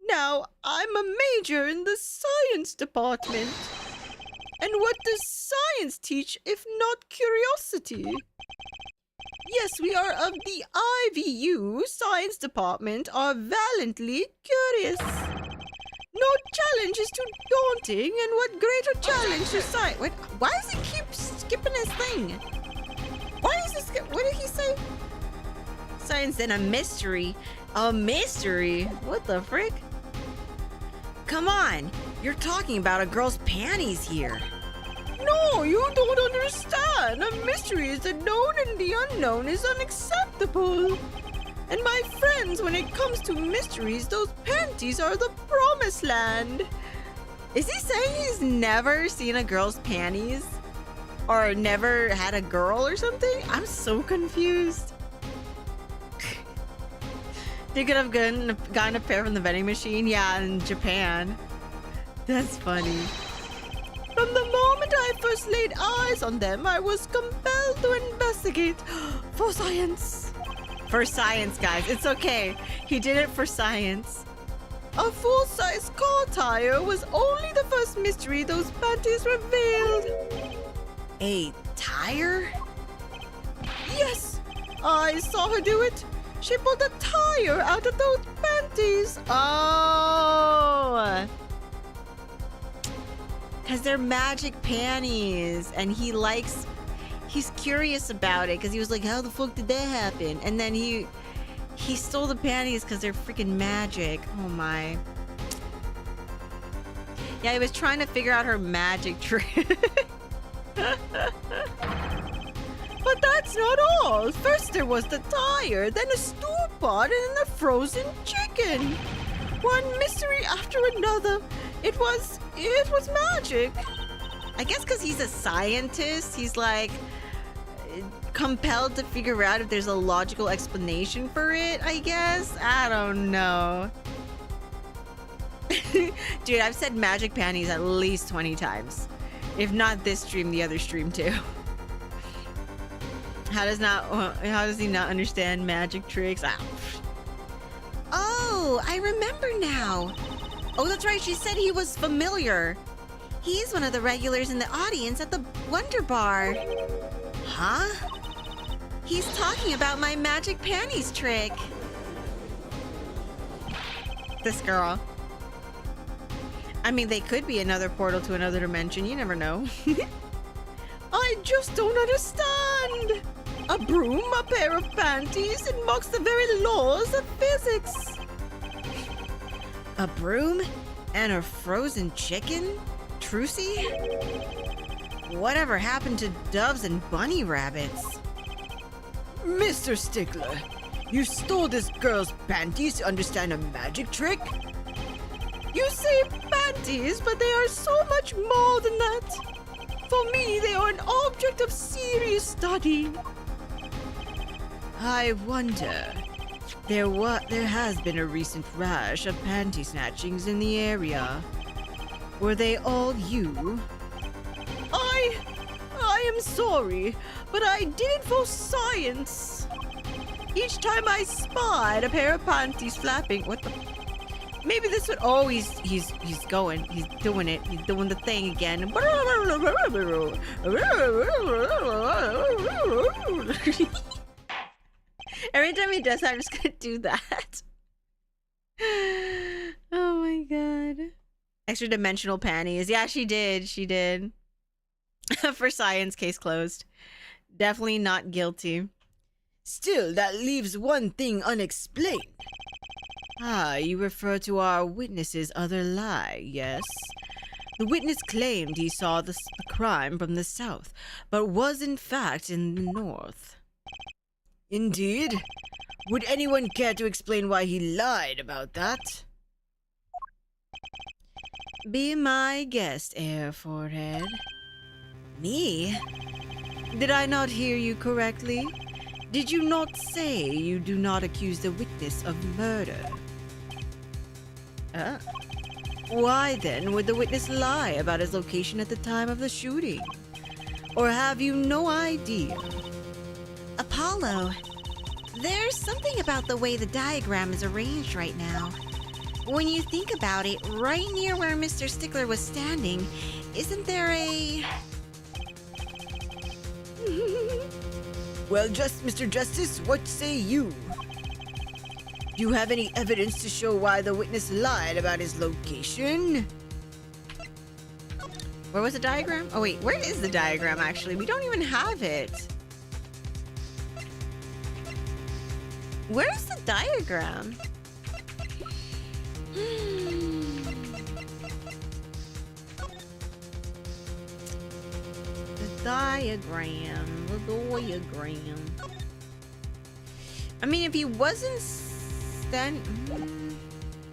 Now, I'm a major in the science department. And what does science teach if not curiosity? Yes, we are of the IVU science department are valiantly curious. No challenge is too daunting, and what greater challenge to science? Wait, why does he keep skipping his thing? Why is this? What did he say? Science and a mystery. A mystery? What the frick? Come on, you're talking about a girl's panties here. No, you don't understand. A mystery is the known and the unknown is unacceptable. And my friends, when it comes to mysteries, those panties are the promised land. Is he saying he's never seen a girl's panties? Or never had a girl or something? I'm so confused. They could have gotten a pair from the vending machine. Yeah, in Japan. That's funny. From the moment I first laid eyes on them, I was compelled to investigate for science. For science, guys. It's okay. He did it for science. A full-size car tire was only the first mystery those panties revealed. A tire? Yes, I saw her do it. She pulled a tire out of those panties. Oh! Because they're magic panties. And he's curious about it. Because he was like, how the fuck did that happen? And then he stole the panties because they're freaking magic. Oh my. Yeah, he was trying to figure out her magic trick. But that's not all. First there was the tire, then a stew pot, and then the frozen chicken. One mystery after another. It was magic. I guess because he's a scientist, he's like compelled to figure out if there's a logical explanation for it, I guess. I don't know. Dude, I've said magic panties at least 20 times. If not this stream, the other stream too. How does he not understand magic tricks? Oh, I remember now. Oh, that's right. She said he was familiar. He's one of the regulars in the audience at the Wonder Bar. Huh? He's talking about my magic panties trick. This girl. I mean, they could be another portal to another dimension. You never know. I just don't understand. A broom, a pair of panties, it mocks the very laws of physics. A broom and a frozen chicken? Trucy? Whatever happened to doves and bunny rabbits? Mr. Stickler, you stole this girl's panties to understand a magic trick? You say panties, but they are so much more than that. For me, they are an object of serious study. I wonder. There has been a recent rash of panty snatchings in the area. Were they all you? I am sorry, but I did it for science. Each time I spied a pair of panties flapping, what the? Maybe this would. Oh, he's going. He's doing it. He's doing the thing again. Every time he does that, I'm just gonna do that. Oh my god. Extra dimensional panties. Yeah, she did. She did. For science, case closed. Definitely not guilty. Still, that leaves one thing unexplained. Ah, you refer to our witness's other lie, yes? The witness claimed he saw the crime from the south, but was in fact in the north. Indeed? Would anyone care to explain why he lied about that? Be my guest, Air Forehead. Me? Did I not hear you correctly? Did you not say you do not accuse the witness of murder? Why then would the witness lie about his location at the time of the shooting? Or have you no idea? Apollo, there's something about the way the diagram is arranged right now. When you think about it, right near where Mr. Stickler was standing, isn't there a... Well, Mr. Justice, what say you? Do you have any evidence to show why the witness lied about his location? Where was the diagram? Oh wait, where is the diagram actually? We don't even have it. Where's the diagram? The diagram. I mean, if he wasn't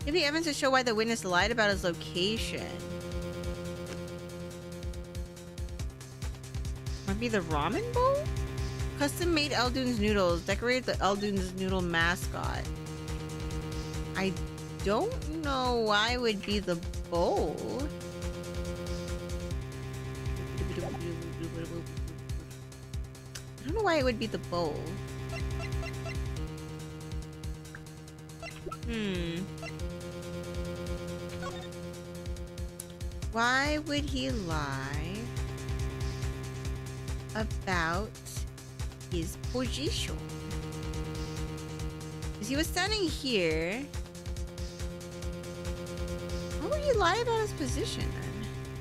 give me evidence to show why the witness lied about his location. Might be the ramen bowl? Custom made Eldoon's noodles. Decorate the Eldoon's noodle mascot. I don't know why it would be the bowl. I don't know why it would be the bowl. Why would he lie about his position? Because he was standing here. Why would he lie about his position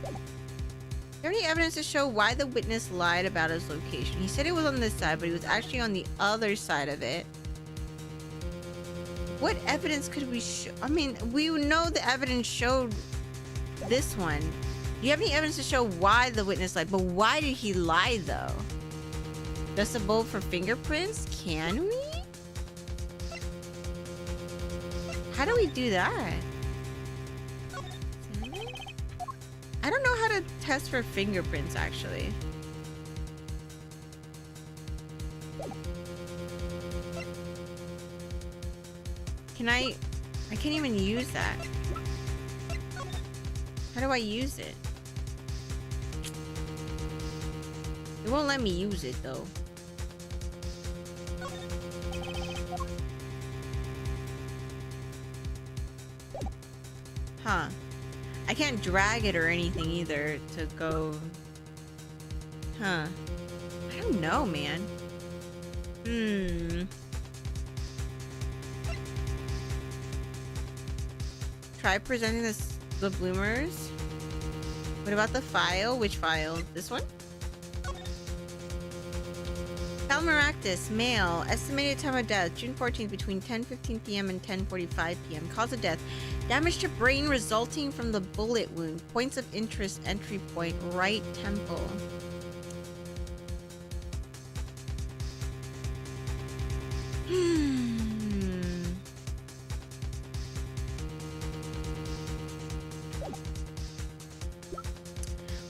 then? Is there any evidence to show why the witness lied about his location? He said it was on this side, but he was actually on the other side of it. What evidence could we show? I mean, we know the evidence showed this one. Do you have any evidence to show why the witness lied? But why did he lie though? Just a bowl for fingerprints? Can we? How do we do that? I don't know how to test for fingerprints actually. Can I can't even use that. How do I use it? It won't let me use it though. Huh. I can't drag it or anything either to go. Huh. I don't know, man. Try presenting the bloomers. What about the file? Which file? This one? Palmaractus, male. Estimated time of death, June 14th between 10:15 p.m. and 10:45 p.m. Cause of death, damage to brain resulting from the bullet wound. Points of interest, entry point, right temple.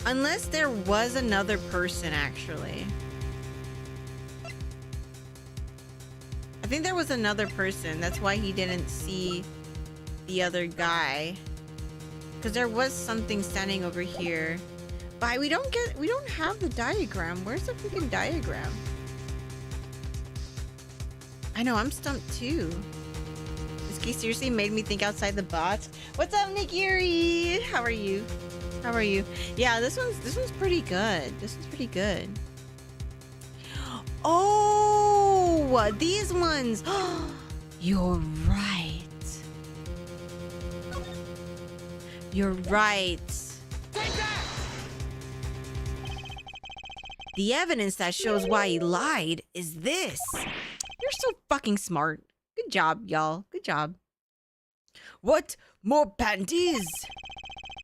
Unless there was another person, actually. I think there was another person. That's why he didn't see the other guy. Because there was something standing over here. But we don't have the diagram. Where's the freaking diagram? I know, I'm stumped too. This case seriously made me think outside the box. What's up, Nikiri? How are you? How are you? Yeah, this one's pretty good. This one's pretty good. Oh, these ones. You're right. You're right. The evidence that shows why he lied is this. You're so fucking smart. Good job, y'all. Good job. What? More panties?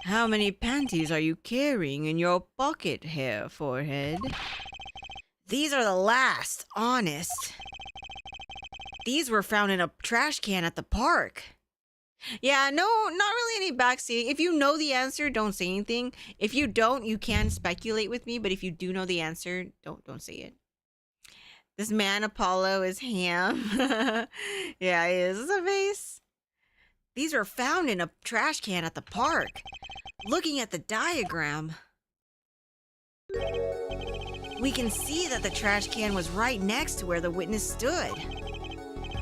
How many panties are you carrying in your pocket, hair forehead? These are the last, honest. These were found in a trash can at the park. Yeah, no, not really any backseating. If you know the answer, don't say anything. If you don't, you can speculate with me, but if you do know the answer, don't say it. This man Apollo is ham. Yeah, he is. Is a face. These were found in a trash can at the park. Looking at the diagram, we can see that the trash can was right next to where the witness stood.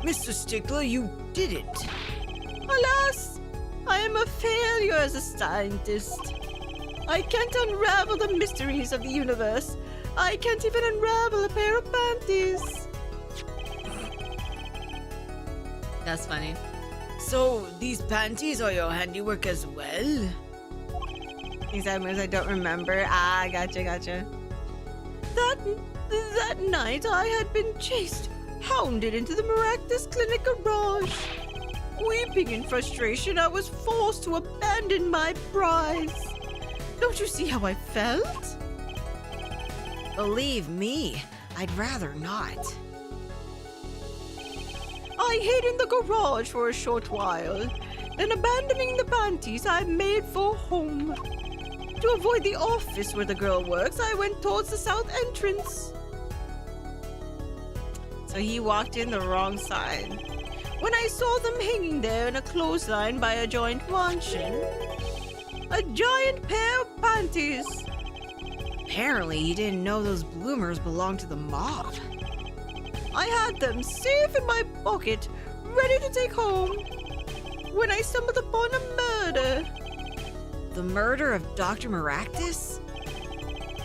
Mr. Stickler, you did it. Alas, I am a failure as a scientist. I can't unravel the mysteries of the universe. I can't even unravel a pair of panties. That's funny. So, these panties are your handiwork as well? These items I don't remember. Ah, gotcha. That night I had been chased, hounded into the Maractus Clinic garage. Weeping in frustration, I was forced to abandon my prize. Don't you see how I felt? Believe me, I'd rather not. I hid in the garage for a short while. Then abandoning the panties, I made for home. To avoid the office where the girl works, I went towards the south entrance. So he walked in the wrong side. When I saw them hanging there in a clothesline by a joint mansion, a giant pair of panties. Apparently, you didn't know those bloomers belonged to the mob. I had them safe in my pocket, ready to take home, when I stumbled upon a murder. The murder of Dr. Maractus?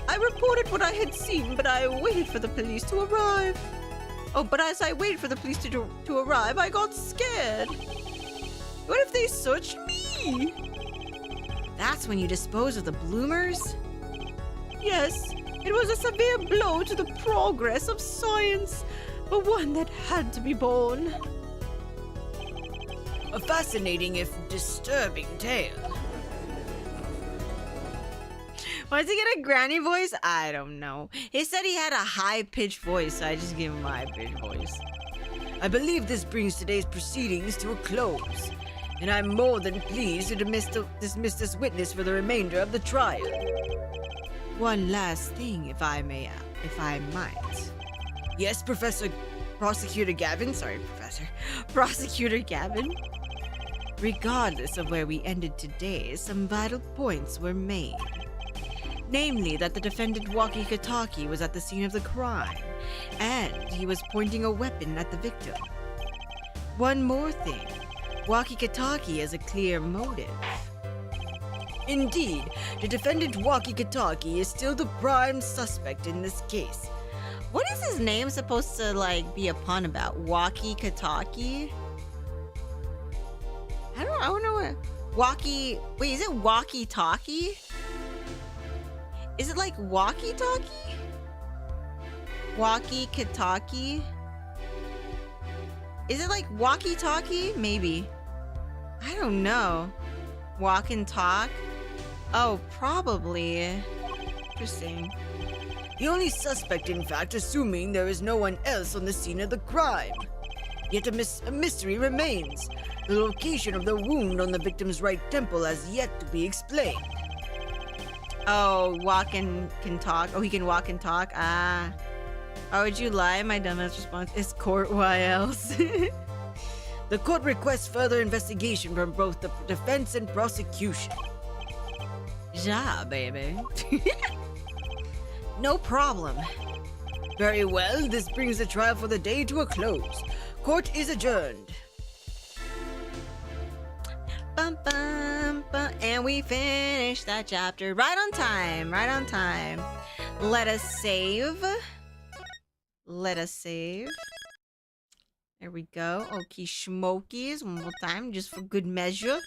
I reported what I had seen, but I waited for the police to arrive. Oh, but as I waited for the police to arrive, I got scared. What if they searched me? That's when you dispose of the bloomers? Yes, it was a severe blow to the progress of science, but one that had to be borne. A fascinating if disturbing tale. Why does he get a granny voice? I don't know. He said he had a high-pitched voice, so I just gave him a high-pitched voice. I believe this brings today's proceedings to a close, and I'm more than pleased to dismiss this witness for the remainder of the trial. One last thing, if I might. Yes, Prosecutor Gavin. Prosecutor Gavin. Regardless of where we ended today, some vital points were made. Namely, that the defendant Waki Kataki was at the scene of the crime, and he was pointing a weapon at the victim. One more thing, Waki Kataki has a clear motive. Indeed, the defendant Waki Kataki is still the prime suspect in this case. What is his name supposed to, be a pun about? Waki Kataki? I don't know what... Wait, is it walkie-talkie? Is it like walkie-talkie? Walkie-kataki? Is it like walkie-talkie? Maybe. I don't know. Walk and talk? Oh, probably. Interesting. The only suspect, in fact, assuming there is no one else on the scene of the crime. Yet a mystery remains. The location of the wound on the victim's right temple has yet to be explained. Oh, walk and can talk. Oh, he can walk and talk. Ah. Why would you lie? My dumbass response is court. Why else? The court requests further investigation from both the defense and prosecution. Yeah, baby. No problem. Very well, this brings the trial for the day to a close. Court is adjourned. Bum, bum, bum. And we finished that chapter right on time. Right on time. Let us save. There we go. Okay, schmokies. One more time, just for good measure.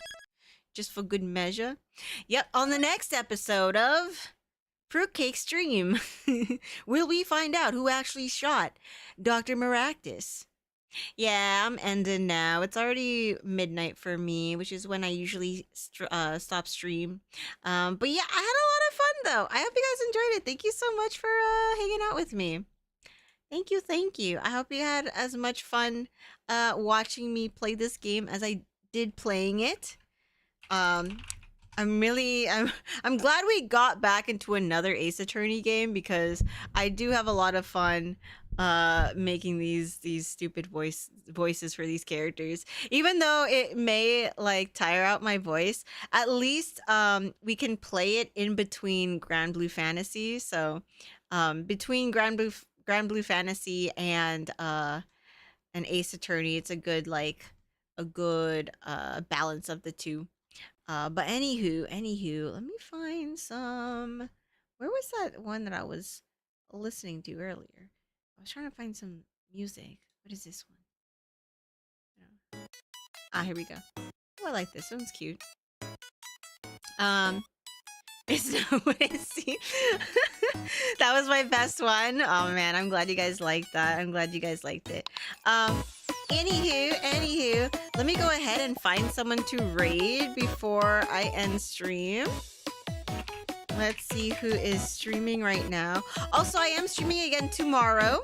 Yep, on the next episode of Fruitcake stream. Will we find out who actually shot Dr. Maractus? Yeah, I'm ending now. It's already midnight for me, which is when I usually stop stream. But yeah, I had a lot of fun though. I hope you guys enjoyed it. Thank you so much for hanging out with me. Thank you, thank you. I hope you had as much fun watching me play this game as I did playing it. I'm glad we got back into another Ace Attorney game because I do have a lot of fun making these stupid voices for these characters. Even though it may like tire out my voice, at least we can play it in between Grand Blue Fantasy. So between Grand Blue Fantasy and an Ace Attorney, it's a good balance of the two. But anywho, let me find some. Where was that one that I was listening to earlier? I was trying to find some music. What is this one? Ah, here we go. Oh, I like this one's cute. It's not what I see. That was my best one. Oh man, I'm glad you guys liked that. I'm glad you guys liked it. Anywho, let me go ahead and find someone to raid before I end stream. Let's see who is streaming right now. Also, I am streaming again tomorrow.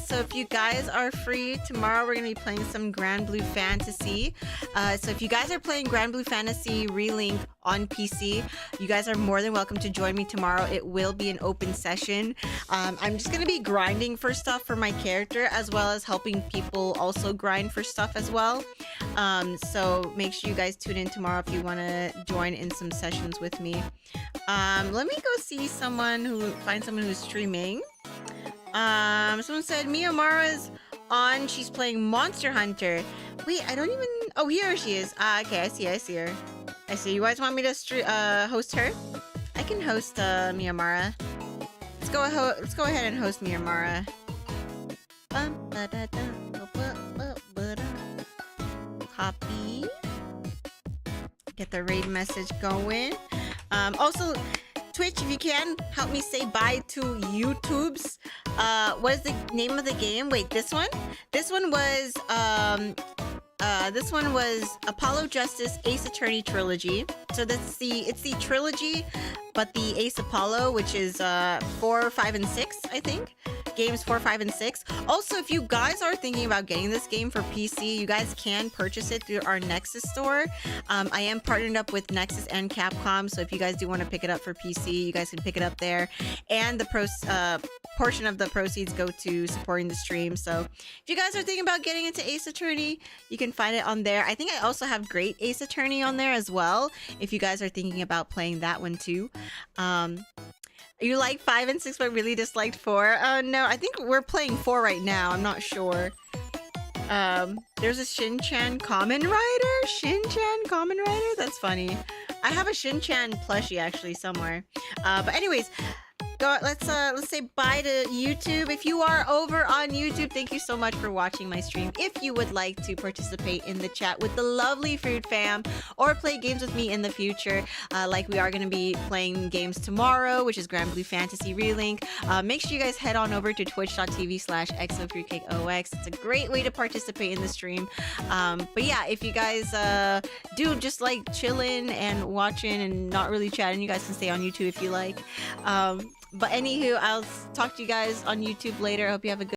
So if you guys are free, tomorrow we're going to be playing some Grand Blue Fantasy. So if you guys are playing Grand Blue Fantasy Relink on PC, you guys are more than welcome to join me tomorrow. It will be an open session. I'm just going to be grinding for stuff for my character, as well as helping people also grind for stuff as well. So make sure you guys tune in tomorrow if you want to join in some sessions with me. Let me go see find someone who's streaming. Someone said Miyamara's on. She's playing Monster Hunter. Wait, I don't even. Oh, here she is. Okay, I see her. I see. You guys want me to host her? I can host Miyamara. Let's go ahead and host Miyamara. Copy. Get the raid message going. Also, Twitch, if you can help me say bye to YouTube's. What is the name of the game? Wait, this one? This one was Apollo Justice Ace Attorney Trilogy. So it's the trilogy, but the Ace Apollo, which is 4, 5, and 6, I think. Games 4, 5, and 6. Also, if you guys are thinking about getting this game for PC, you guys can purchase it through our Nexus store. I am partnered up with Nexus and Capcom, so if you guys do want to pick it up for PC, you guys can pick it up there. And the portion of the proceeds go to supporting the stream. So if you guys are thinking about getting into Ace Attorney, you can find it on there. I think I also have Great Ace Attorney on there as well, if you guys are thinking about playing that one too. You like 5 and 6 but really disliked 4? No, I think we're playing 4 right now. I'm not sure. There's a Shin-chan Kamen Rider? Shin-chan Kamen Rider? That's funny. I have a Shin-chan plushie actually somewhere. But anyways, let's say bye to YouTube. If you are over on YouTube, thank you so much for watching my stream. If you would like to participate in the chat with the lovely Fruit Fam or play games with me in the future, like we are going to be playing games tomorrow, which is Grand Blue Fantasy Relink, make sure you guys head on over to twitch.tv/exofruitcakeox. It's a great way to participate in the stream. But yeah, if you guys do just like chilling and watching and not really chatting, you guys can stay on YouTube if you like. But anywho, I'll talk to you guys on YouTube later. I hope you have a good